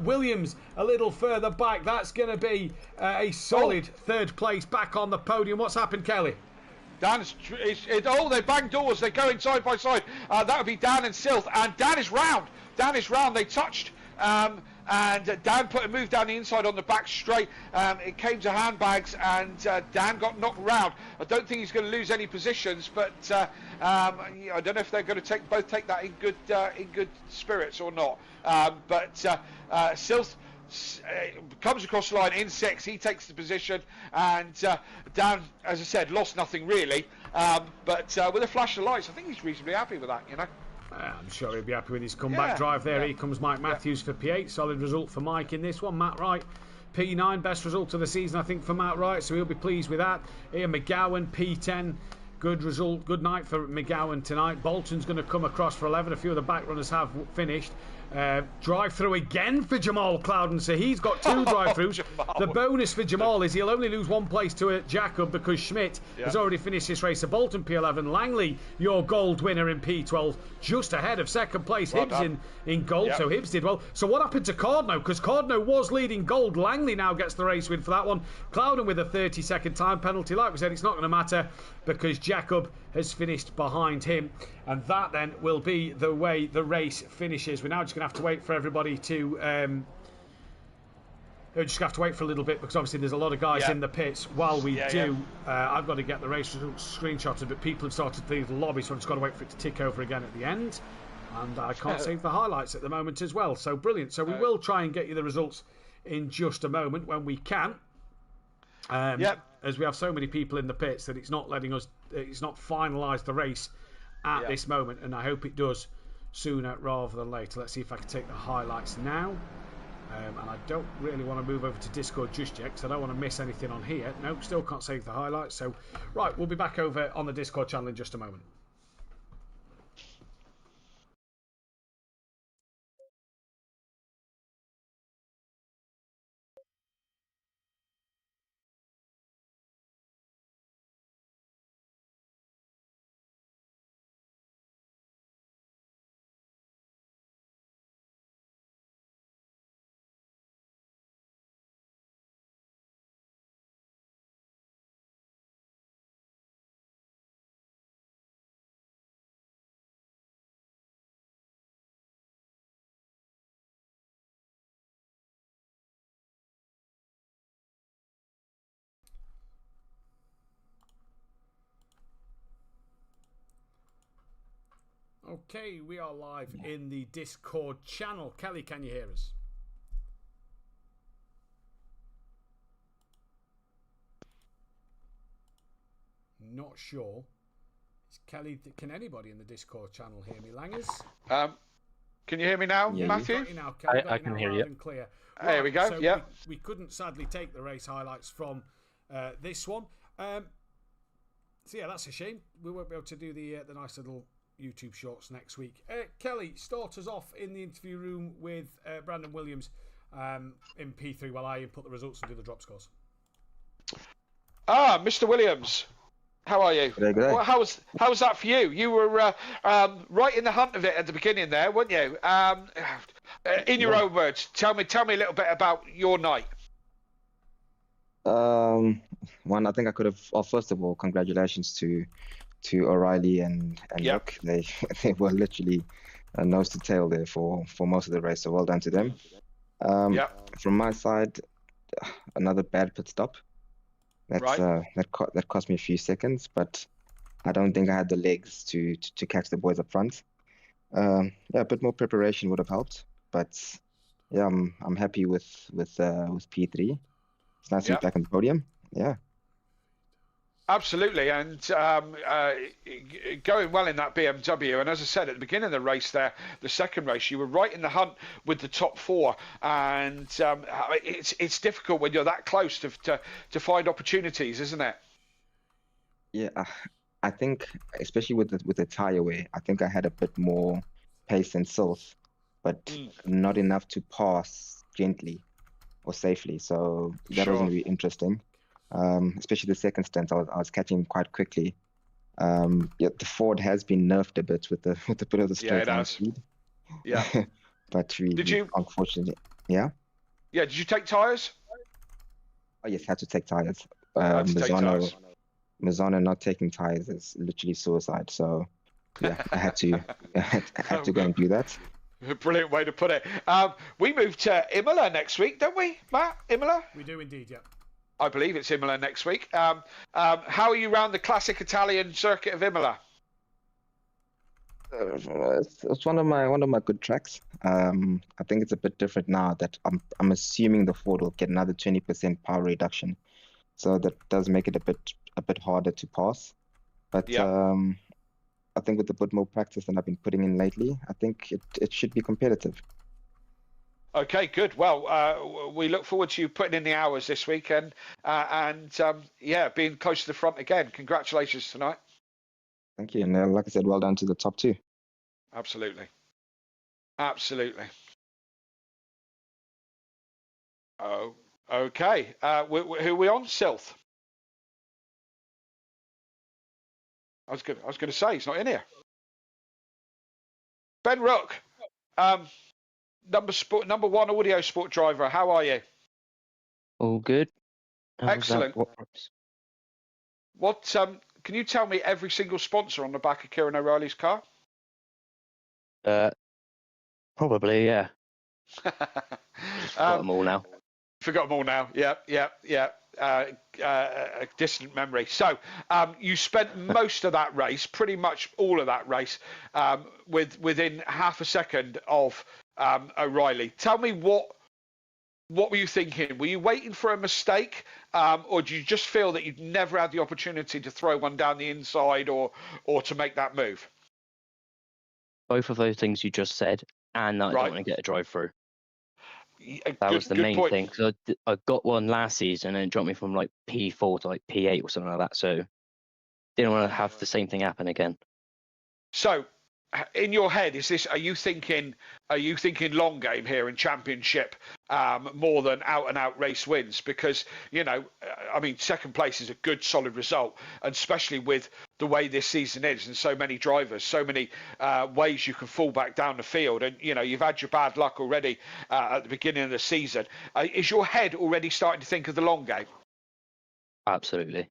Williams, a little further back. That's going to be a solid third place back on the podium. What's happened, Kelly? They bang doors. They're going side by side. That would be Dan and Silth. And Dan is round. They touched. And Dan put a move down the inside on the back straight. It came to handbags, and Dan got knocked round. I don't think he's going to lose any positions, but I don't know if they're going to both take that in good spirits or not. But Silth comes across the line in 6. He takes the position, and Dan, as I said, lost nothing really. But with a flash of lights, I think he's reasonably happy with that. You know. I'm sure he'll be happy with his comeback drive there. Here comes Mike Matthews for P8. Solid result for Mike in this one. Matt Wright, P9. Best result of the season, I think, for Matt Wright, so he'll be pleased with that. Ian McGowan, P10. Good result. Good night for McGowan tonight. Bolton's going to come across for 11. A few of the back runners have finished. Drive-through again for Jamal Clouden, so he's got 2 drive-throughs. The bonus for Jamal is he'll only lose 1 place to Jacob because Schmidt has already finished this race. So Bolton P11, Langley, your gold winner in P12, just ahead of second place. Hibbs in gold, so Hibbs did well. So what happened to Cardno? Because Cardno was leading gold. Langley now gets the race win for that one. Clouden with a 30-second time penalty. Like we said, it's not going to matter because Jacob has finished behind him, and that then will be the way the race finishes. We're now just going to have to wait for everybody to we're just going to have to wait for a little bit because obviously there's a lot of guys in the pits while we do. I've got to get the race results screenshotted, but people have started to leave the lobby, so I've just got to wait for it to tick over again at the end, and I can't save the highlights at the moment as well. So brilliant. So we will try and get you the results in just a moment when we can. As we have so many people in the pits that it's not letting us, it's not finalised the race at this moment, and I hope it does sooner rather than later. Let's see if I can take the highlights now. And I don't really want to move over to Discord just yet because I don't want to miss anything on here. Nope, still can't save the highlights. So, right, we'll be back over on the Discord channel in just a moment. Okay, we are live in the Discord channel. Kelly, can you hear us? Not sure Kelly, can anybody in the Discord channel hear me? Langers? Can you hear me now, Yeah, Mathew? Got you now, Kelly. I can hear you. And clear. There we go. So yeah. we couldn't sadly take the race highlights from this one. So yeah, that's a shame. We won't be able to do the nice little YouTube shorts next week. Kelly, start us off in the interview room with Brandon Williams in P3 while I input the results and do the drop scores. Mr. Williams, how are you? Good. Well, how's that for you? You were right in the hunt of it at the beginning there, weren't you? In your own words, tell me a little bit about your night. One, I think I could have. Well, first of all, congratulations to O'Reilly and Yep. Nick. They were literally nose to tail there for most of the race. So well done to them. Yep. From my side, another bad pit stop. That's Right. that cost me a few seconds, but I don't think I had the legs to catch the boys up front. Yeah, a bit more preparation would have helped, but yeah, I'm happy with P3. It's nice to Yep. be back on the podium. Yeah. Absolutely, and going well in that BMW. And as I said at the beginning of the race there, the second race, you were right in the hunt with the top four. And it's difficult when you're that close to find opportunities, isn't it? Yeah, I think especially with the tire wear, I think I had a bit more pace and Sylph, but not enough to pass gently or safely. So that Sure. wasn't really interesting. Especially the second stint, I was catching quite quickly. Yeah, the Ford has been nerfed a bit with the bit of the Yeah, it straight line has. speed. Yeah. But Did you? unfortunately, yeah. Yeah. Did you take tyres? Oh yes, had to take tires. Had to take tyres. Misano not taking tires is literally suicide. So yeah, I had to go and do that. A brilliant way to put it. We move to Imola next week, don't we, Matt? Imola? We do indeed, yeah. I believe it's Imola next week. How are you round the classic Italian circuit of Imola? It's one of my good tracks. I think it's a bit different now that I'm assuming the Ford will get another 20% power reduction, so that does make it a bit harder to pass. But Yeah. I think with a bit more practice than I've been putting in lately, I think it should be competitive. Okay, good. Well, we look forward to you putting in the hours this week and yeah, being close to the front again. Congratulations tonight. Thank you, and like I said, well done to the top two. Absolutely. Absolutely. Oh, okay. Who are we on? Sylph. I was going to say he's not in here. Ben Rook, number one audio sport driver. How are you? All good. How's Excellent. that? What can you tell me every single sponsor on the back of Kieran O'Reilly's car? Probably, yeah. Just forgot them all now. Forgot them all now. Yeah. A distant memory. So you spent most of that race, pretty much all of that race, within half a second of O'Reilly. Tell me what were you thinking? Were you waiting for a mistake, or do you just feel that you'd never had the opportunity to throw one down the inside or to make that move? Both of those things you just said, and that I Right. don't want to get a drive through. That Good- was the good main point. thing, because I got one last season and it dropped me from like P4 to like P8 or something like that, so didn't want to have the same thing happen again. So, in your head, are you thinking long game here in championship more than out and out race wins? Because I mean, second place is a good solid result, and especially with the way this season is and so many drivers, so many ways you can fall back down the field, and you've had your bad luck already at the beginning of the season. Is your head already starting to think of the long game? Absolutely.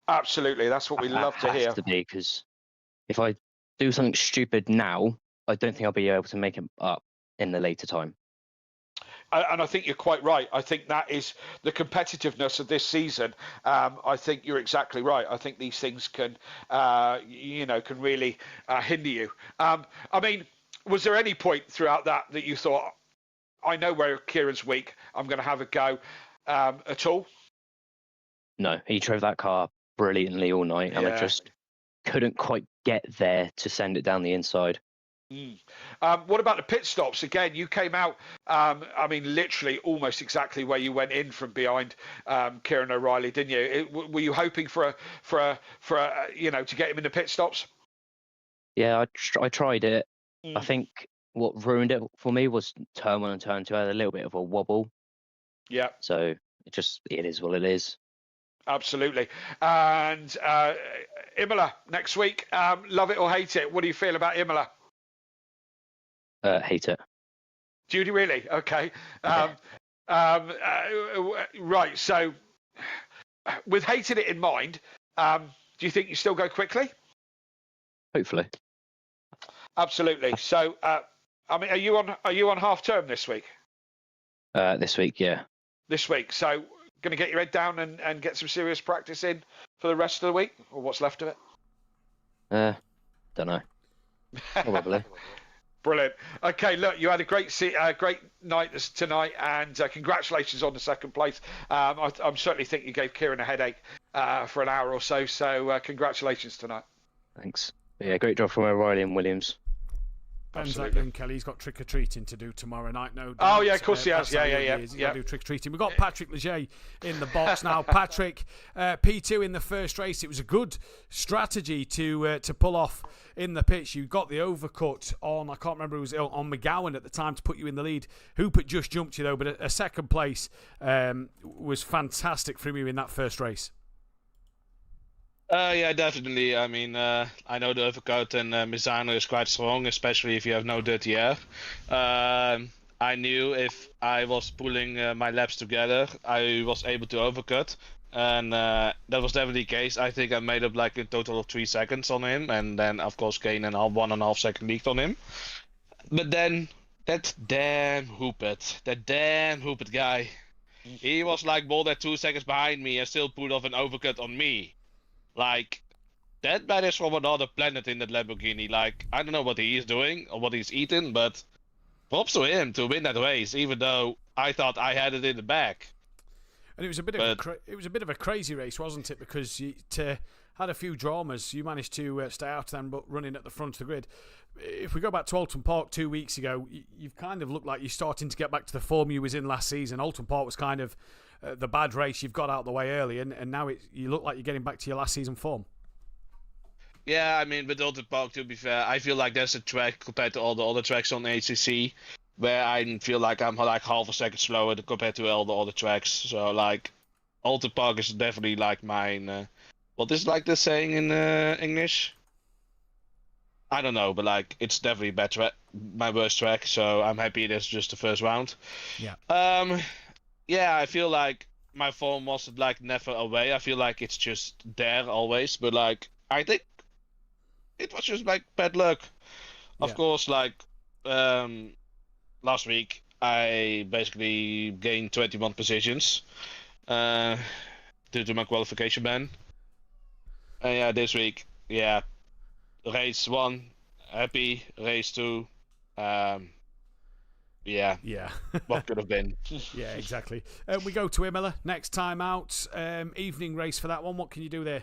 Absolutely, that's what we love to hear. Has to be, because if I do something stupid now, I don't think I'll be able to make it up in the later time. And I think you're quite right. I think that is the competitiveness of this season. I think you're exactly right. I think these things can really hinder you. I mean, was there any point throughout that you thought, I know where Kieran's weak, I'm going to have a go at all? No, he drove that car brilliantly all night, and I Yeah. just couldn't quite get there to send it down the inside. What about the pit stops? Again, you came out, I mean, literally almost exactly where you went in from behind Kieran O'Reilly, didn't you? Were you hoping for a to get him in the pit stops? Yeah, I tried it. I think what ruined it for me was turn 1 and turn 2 had a little bit of a wobble. Yeah. So it is what it is. Absolutely. And Imola next week. Love it or hate it. What do you feel about Imola? Hate it. Do you really? Okay. Right. So, with hating it in mind, do you think you still go quickly? Hopefully. Absolutely. So, I mean, are you on half term this week? This week, yeah. This week. So, going to get your head down and get some serious practice in for the rest of the week, or what's left of it? Don't know. Probably. Brilliant. Okay, look, you had a great night tonight, and congratulations on the second place. I certainly think you gave Kieran a headache for an hour or so, so congratulations tonight. Thanks. Yeah, great job from O'Reilly and Williams. Ben's out and Kelly's got trick-or-treating to do tomorrow night, no doubt. Oh, yeah, of course he has. Yeah. He's got to do trick-or-treating. We've got Patrick Leger in the box now. Patrick, P2 in the first race. It was a good strategy to pull off in the pitch. You got the overcut on, I can't remember, it was on McGowan at the time to put you in the lead. Hoopert just jumped you, though, but a second place was fantastic from you in that first race. Yeah, definitely. I mean, I know the overcoat and Misano is quite strong, especially if you have no dirty air. I knew if I was pulling my laps together, I was able to overcut, and that was definitely the case. I think I made up like a total of 3 seconds on him, and then of course gained a 1.5 second lead on him. But then that damn Hoopert guy, he was like more than 2 seconds behind me and still pulled off an overcut on me. Like, that man is from another planet in that Lamborghini. Like, I don't know what he is doing or what he's eating, but props to him to win that race, even though I thought I had it in the bag. And it was a bit of a crazy race, wasn't it? Because you had a few dramas. You managed to stay out of them, but running at the front of the grid. If we go back to Alton Park 2 weeks ago, you've kind of looked like you're starting to get back to the form you was in last season. Alton Park was kind of the bad race you've got out of the way early, and now you look like you're getting back to your last season form. Yeah, I mean, with Alton Park, to be fair, I feel like there's a track compared to all the other tracks on the ACC where I feel like I'm like half a second slower compared to all the other tracks. So, like, Alton Park is definitely like mine. What is like the saying in English? I don't know, but like it's definitely my worst track. So I'm happy it is just the first round. Yeah. Yeah, I feel like my form wasn't like never away. I feel like it's just there always. But like I think it was just like bad luck. Of course, like last week I basically gained 21 positions due to my qualification ban. And yeah, this week, yeah, race 1, happy. Race 2, yeah. What could have been? Yeah, exactly. We go to Imola next time out. Evening race for that one. What can you do there?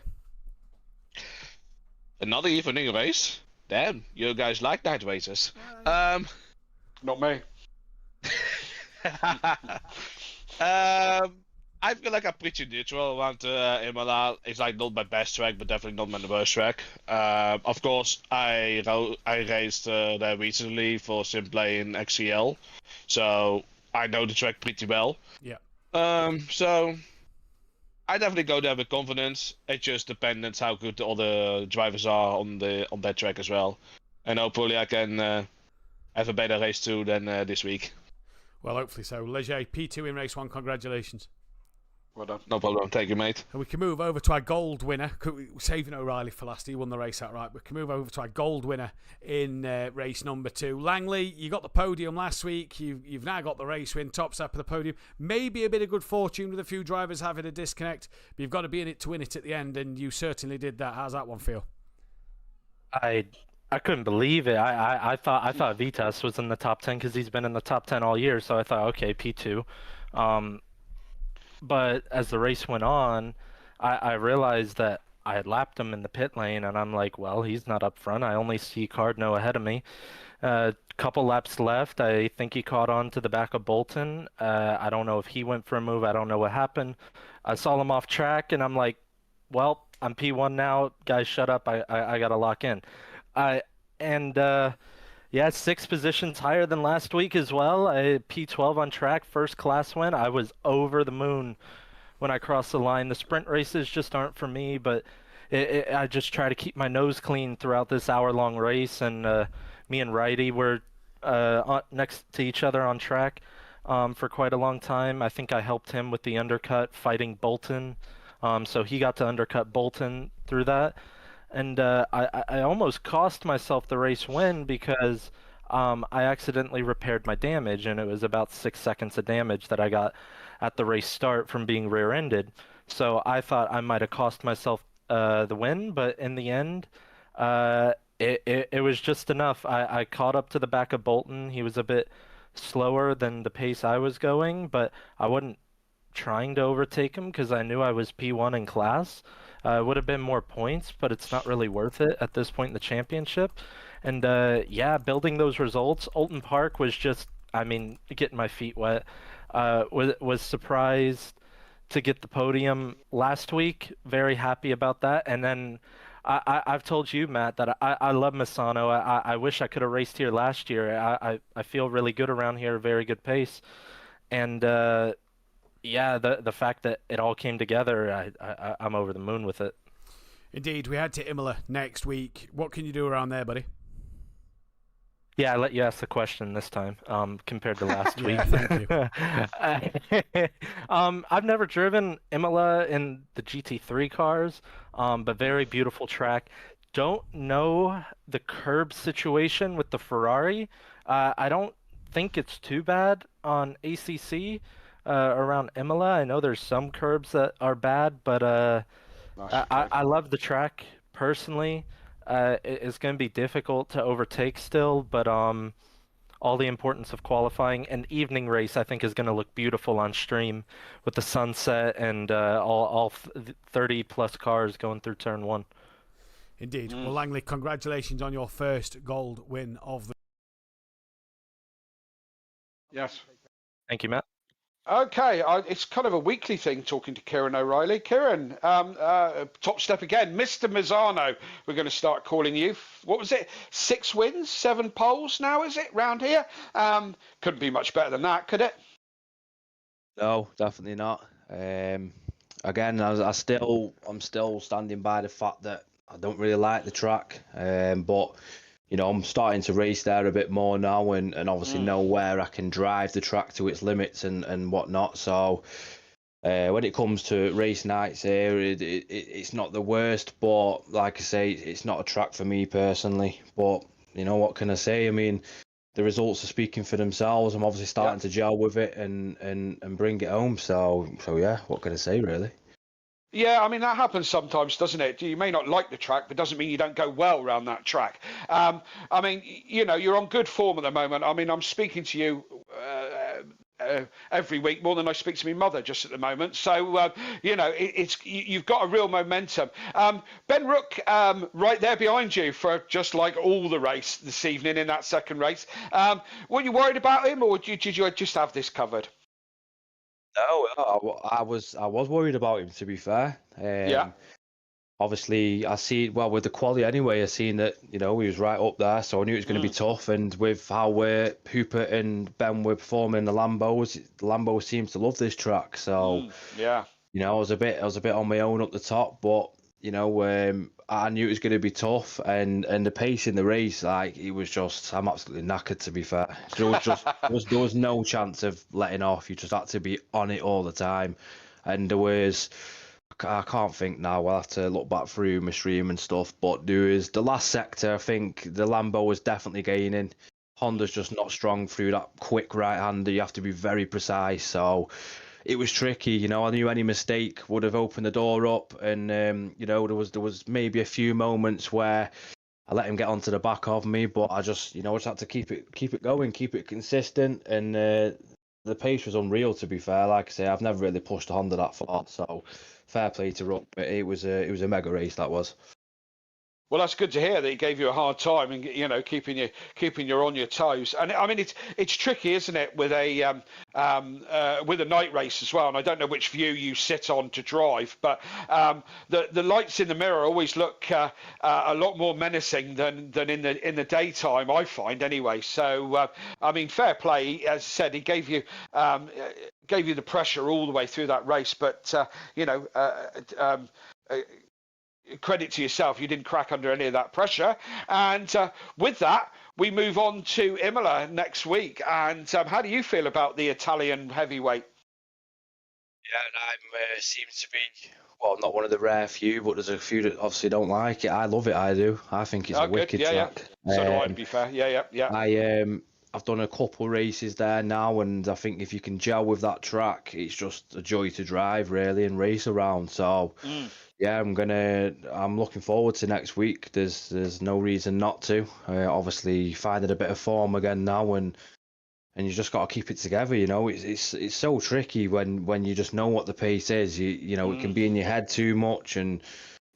Another evening race? Damn, you guys like night races. Not me. I feel like I'm pretty neutral around Imola. It's like not my best track, but definitely not my worst track. Of course, I raced there recently for SimPlay in XCL, so I know the track pretty well. Yeah. So I definitely go there with confidence. It just depends how good the other drivers are on that track as well, and hopefully I can have a better race too than this week. Well, hopefully so. Leger, P2 in race 1. Congratulations. Well done. No problem. Thank you, mate. And we can move over to our gold winner. We're saving O'Reilly for last. He won the race outright. We can move over to our gold winner in race number 2. Langley, you got the podium last week. You've now got the race win, top step of the podium. Maybe a bit of good fortune with a few drivers having a disconnect, but you've got to be in it to win it at the end, and you certainly did that. How's that one feel? I couldn't believe it. I thought Vitas was in the top 10 because he's been in the top 10 all year. So I thought, okay, P2. But as the race went on, I realized that I had lapped him in the pit lane, and I'm like, well, he's not up front. I only see Cardno ahead of me. Couple laps left. I think he caught on to the back of Bolton. I don't know if he went for a move. I don't know what happened. I saw him off track, and I'm like, well, I'm P1 now. Guys, shut up. I got to lock in. And yeah, 6 positions higher than last week as well. P12 on track, first class win. I was over the moon when I crossed the line. The sprint races just aren't for me, but I just try to keep my nose clean throughout this hour-long race. And me and Righty were next to each other on track for quite a long time. I think I helped him with the undercut, fighting Bolton. So he got to undercut Bolton through that. And I almost cost myself the race win because I accidentally repaired my damage, and it was about 6 seconds of damage that I got at the race start from being rear-ended. So I thought I might have cost myself the win, but in the end, it was just enough. I caught up to the back of Bolton. He was a bit slower than the pace I was going, but I wasn't trying to overtake him because I knew I was P1 in class. It would have been more points, but it's not really worth it at this point in the championship. And yeah, building those results, Oulton Park was just, I mean, getting my feet wet. Was surprised to get the podium last week. Very happy about that. And then I've told you, Matt, that I love Misano. I wish I could have raced here last year. I feel really good around here, very good pace. And yeah, the fact that it all came together, I'm over the moon with it. Indeed, we head to Imola next week. What can you do around there, buddy? Yeah, I let you ask the question this time, compared to last week. Thank you. I've never driven Imola in the GT3 cars, but very beautiful track. Don't know the curb situation with the Ferrari. I don't think it's too bad on ACC around Imola. I know there's some curbs that are bad, but I love the track personally. It's going to be difficult to overtake still, but all the importance of qualifying. An evening race, I think, is going to look beautiful on stream with the sunset and all 30-plus cars going through turn 1. Indeed. Well, Langley, congratulations on your first gold win of the... Yes. Thank you, Matt. Okay, it's kind of a weekly thing talking to Kieran O'Reilly. Kieran, top step again. Mr. Misano, we're going to start calling you. What was it? 6 wins, 7 poles now, is it, round here? Couldn't be much better than that, could it? No, definitely not. Again, I'm still standing by the fact that I don't really like the track, but you know, I'm starting to race there a bit more now and obviously know where I can drive the track to its limits and whatnot. So when it comes to race nights here, it's not the worst, but like I say, it's not a track for me personally. But, you know, what can I say? I mean, the results are speaking for themselves. I'm obviously starting to gel with it and bring it home. So yeah, what can I say, really? Yeah, I mean, that happens sometimes, doesn't it? You may not like the track, but doesn't mean you don't go well around that track. I mean, you know, you're on good form at the moment. I mean, I'm speaking to you every week more than I speak to my mother just at the moment. So, you know, you've got a real momentum. Ben Rook, right there behind you for just like all the race this evening in that second race. Were you worried about him, or did you just have this covered? No, I was worried about him, to be fair. Yeah. Obviously, I see, well, with the quali anyway, I seen that, you know, he was right up there, so I knew it was going to be tough. And with how Hooper and Ben were performing in the Lambo seems to love this track. So, yeah, you know, I was a bit on my own up the top, but, you know, I knew it was going to be tough. And the pace in the race, like, it was just, I'm absolutely knackered, to be fair. There was no chance of letting off. You just had to be on it all the time. And there was, I can't think now, I'll have to look back through my stream and stuff, but there was the last sector, I think the Lambo was definitely gaining. Honda's just not strong through that quick right-hander. You have to be very precise, so it was tricky. You know, I knew any mistake would have opened the door up, and you know, there was maybe a few moments where I let him get onto the back of me, but I just, you know, just had to keep it going, keep it consistent, and the pace was unreal. To be fair, like I say, I've never really pushed a Honda that far, so fair play to Ruck. But it was a mega race, that was. Well, that's good to hear that he gave you a hard time and, you know, keeping you on your toes. And I mean, it's tricky, isn't it, with a night race as well. And I don't know which view you sit on to drive, but the lights in the mirror always look a lot more menacing than in the daytime, I find anyway. So I mean, fair play. As I said, he gave you the pressure all the way through that race, but you know. Credit to yourself, you didn't crack under any of that pressure. And with that, we move on to Imola next week. And how do you feel about the Italian heavyweight? Yeah, and I seem to be, well, not one of the rare few, but there's a few that obviously don't like it. I love it, I do. I think it's a wicked track. Yeah. So do I, to be fair. Yeah. I've done a couple races there now, and I think if you can gel with that track, it's just a joy to drive, really, and race around. So... Yeah, I'm looking forward to next week. There's no reason not to. Obviously, finding a bit of form again now, and you just got to keep it together. You know, it's so tricky when you just know what the pace is. You know, it can be in your head too much, and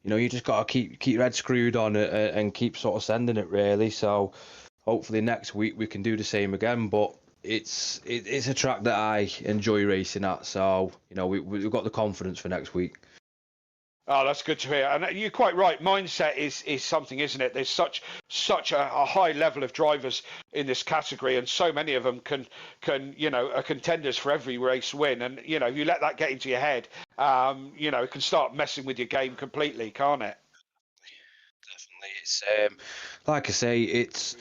you know you just got to keep your head screwed on it and keep sort of sending it really. So hopefully next week we can do the same again. But it's a track that I enjoy racing at. So you know we've got the confidence for next week. Oh, that's good to hear. And you're quite right. Mindset is something, isn't it? There's such a high level of drivers in this category, and so many of them can you know, are contenders for every race win. And you know, if you let that get into your head, you know, it can start messing with your game completely, can't it? Definitely. It's like I say, it's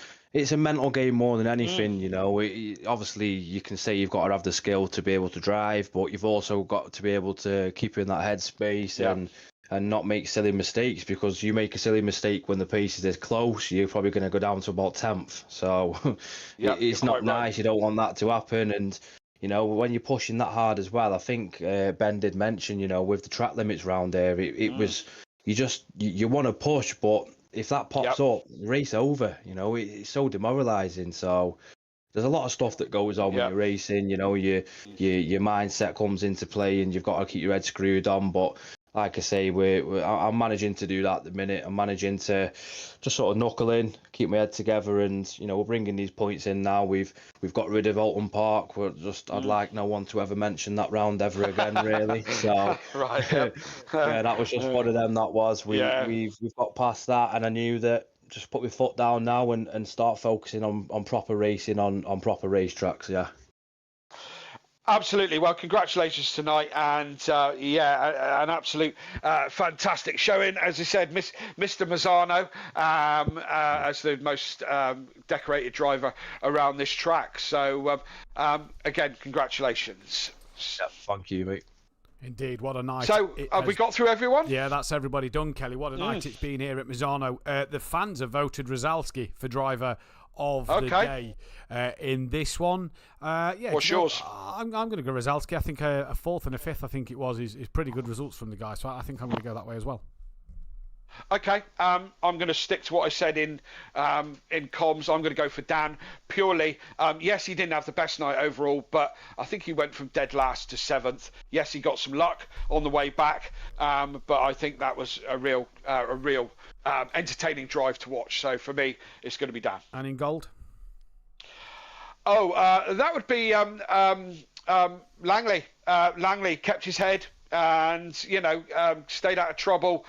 a mental game more than anything. You know, obviously you can say you've got to have the skill to be able to drive, but you've also got to be able to keep in that headspace and not make silly mistakes, because you make a silly mistake when the pace is this close, you're probably going to go down to about 10th. So it's not nice. Right. You don't want that to happen. And, you know, when you're pushing that hard as well, I think Ben did mention, you know, with the track limits round there, it was, you want to push, but if that pops up, race over, you know, it's so demoralising. So there's a lot of stuff that goes on when you're racing, you know, your mindset comes into play and you've got to keep your head screwed on. But like I say, I'm managing to do that at the minute. I'm managing to just sort of knuckle in, keep my head together, and you know we're bringing these points in now. We've got rid of Alton Park. I'd like no one to ever mention that round ever again, really. So right, yeah, that was just one of them. That was we've got past that, and I knew that. Just put my foot down now and start focusing on proper racing on proper racetracks. Yeah. Absolutely. Well, congratulations tonight, and an absolute fantastic showing. As I said, Mr. Misano as the most decorated driver around this track. So again, congratulations. Yeah, thank you, mate. Indeed, what a night. So, have we got through everyone? Yeah, that's everybody done, Kelly. What a night it's been here at Misano. The fans have voted Rosalski for driver of the day in this one. What's yours? I'm going to go Rosalski. I think a fourth and a fifth, I think it was, is pretty good results from the guy. So I think I'm going to go that way as well. Okay, I'm going to stick to what I said in comms. I'm going to go for Dan purely. Yes, he didn't have the best night overall, but I think he went from dead last to 7th. Yes, he got some luck on the way back, but I think that was a real entertaining drive to watch. So for me, it's going to be Dan. And in gold? Oh, that would be Langley. Langley kept his head. And you know, stayed out of trouble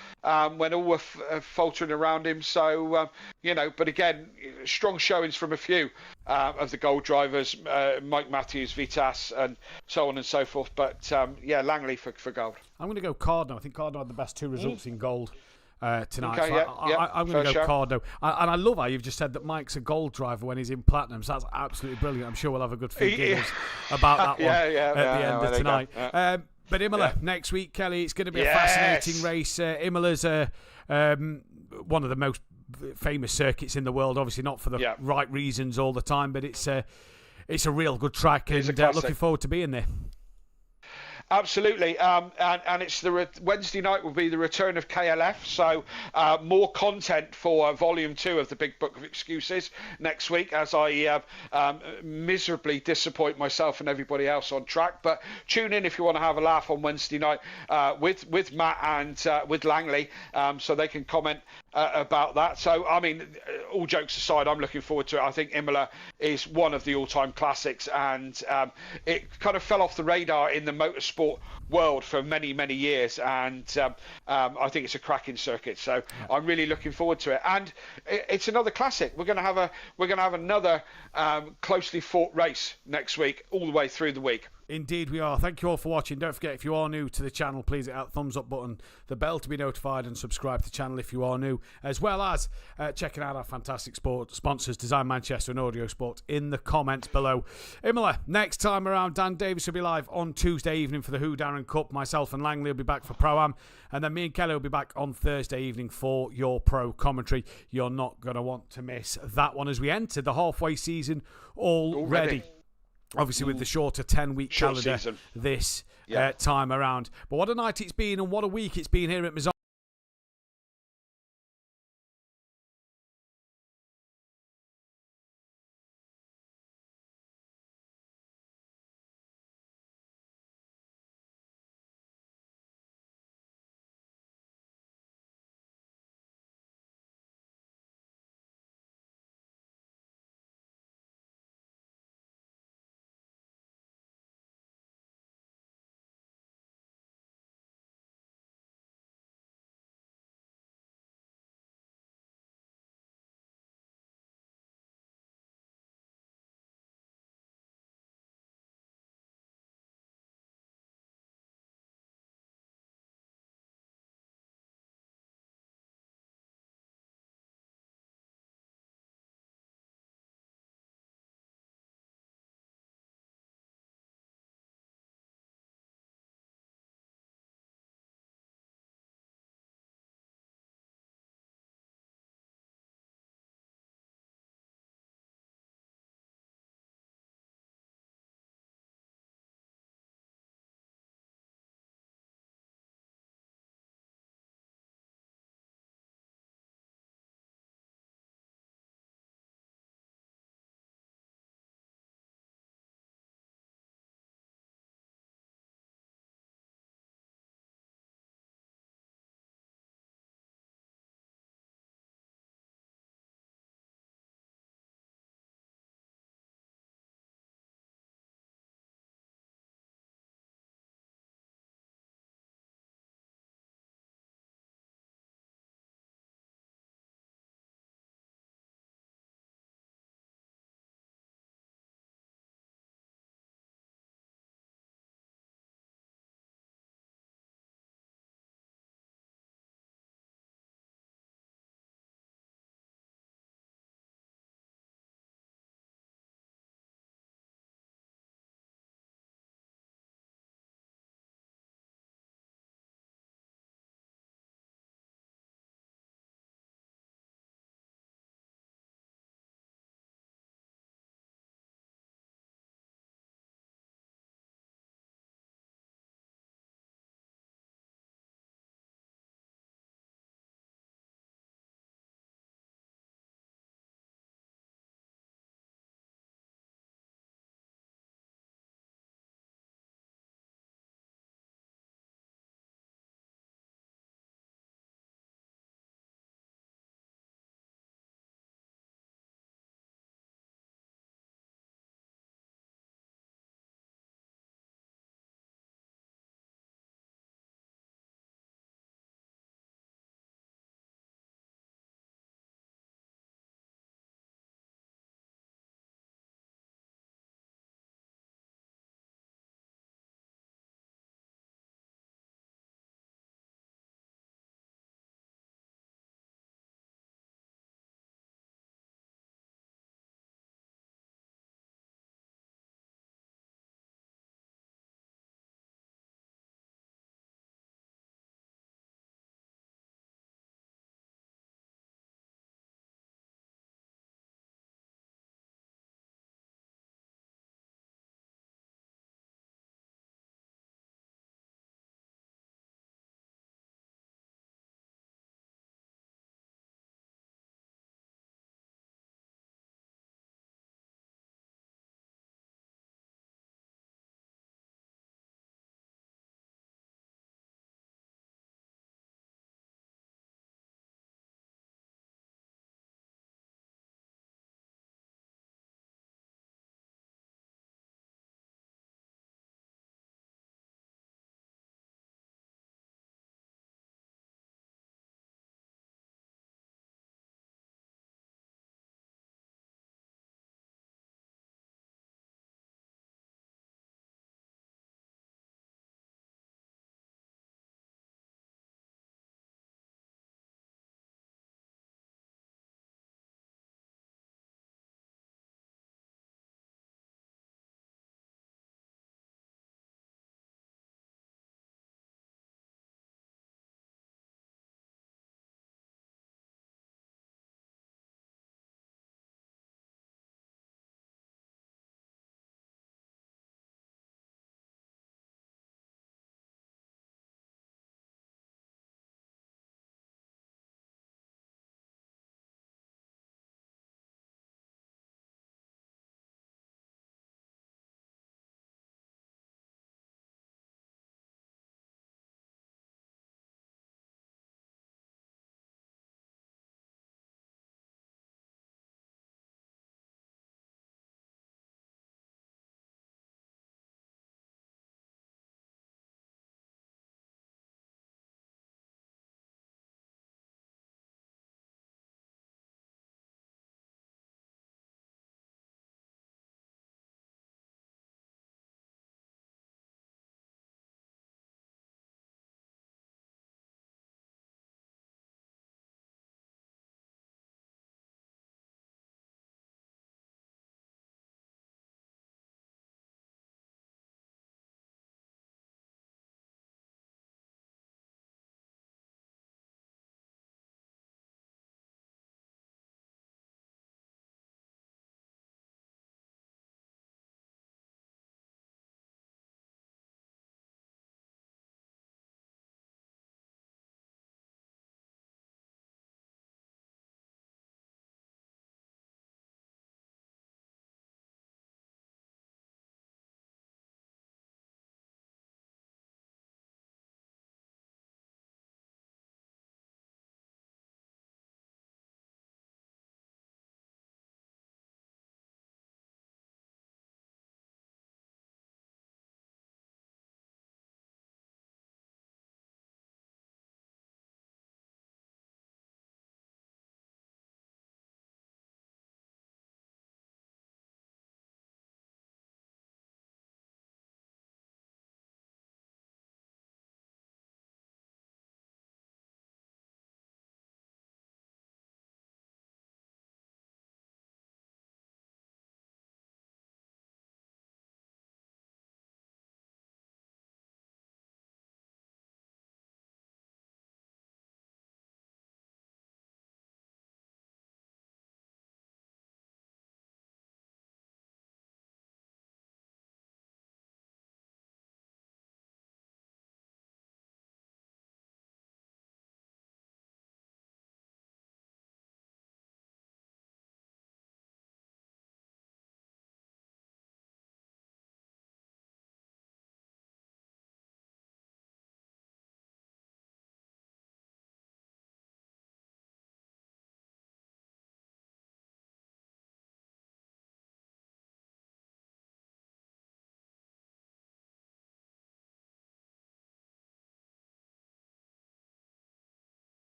when all were faltering around him. So you know, but again, strong showings from a few of the gold drivers, Mike Matthews, Vitas, and so on and so forth. But yeah, Langley for gold. I'm going to go Cardno. I think Cardno had the best two results in gold tonight. Okay, so I'm going to go Cardno. And I love how you've just said that Mike's a gold driver when he's in platinum. So that's absolutely brilliant. I'm sure we'll have a good few giggles about that one at the end of tonight. But Imola next week, Kelly, it's going to be a fascinating race. Imola's one of the most famous circuits in the world, obviously not for the right reasons all the time, but it's a real good track, and looking forward to being there. Absolutely, and it's Wednesday night will be the return of KLF, so more content for Volume 2 of the Big Book of Excuses next week, as I miserably disappoint myself and everybody else on track. But tune in if you want to have a laugh on Wednesday night with Matt and with Langley, so they can comment about that. So, I mean, all jokes aside, I'm looking forward to it. I think Imola is one of the all-time classics, and it kind of fell off the radar in the motorsport world for many, many years, and I think it's a cracking circuit. So I'm really looking forward to it, and it's another classic. We're going to have another closely fought race next week, all the way through the week. Indeed we are. Thank you all for watching. Don't forget, if you are new to the channel, please hit that thumbs up button, the bell to be notified, and subscribe to the channel if you are new, as well as checking out our fantastic sport sponsors, Design Manchester and Audio Sport, in the comments below. Imola, next time around, Dan Davis will be live on Tuesday evening for the Who Darren Cup. Myself and Langley will be back for Pro-Am, and then me and Kelly will be back on Thursday evening for your pro commentary. You're not going to want to miss that one as we enter the halfway season already. Obviously, with the shorter 10-week calendar season this time around. But what a night it's been, and what a week it's been here at Misano.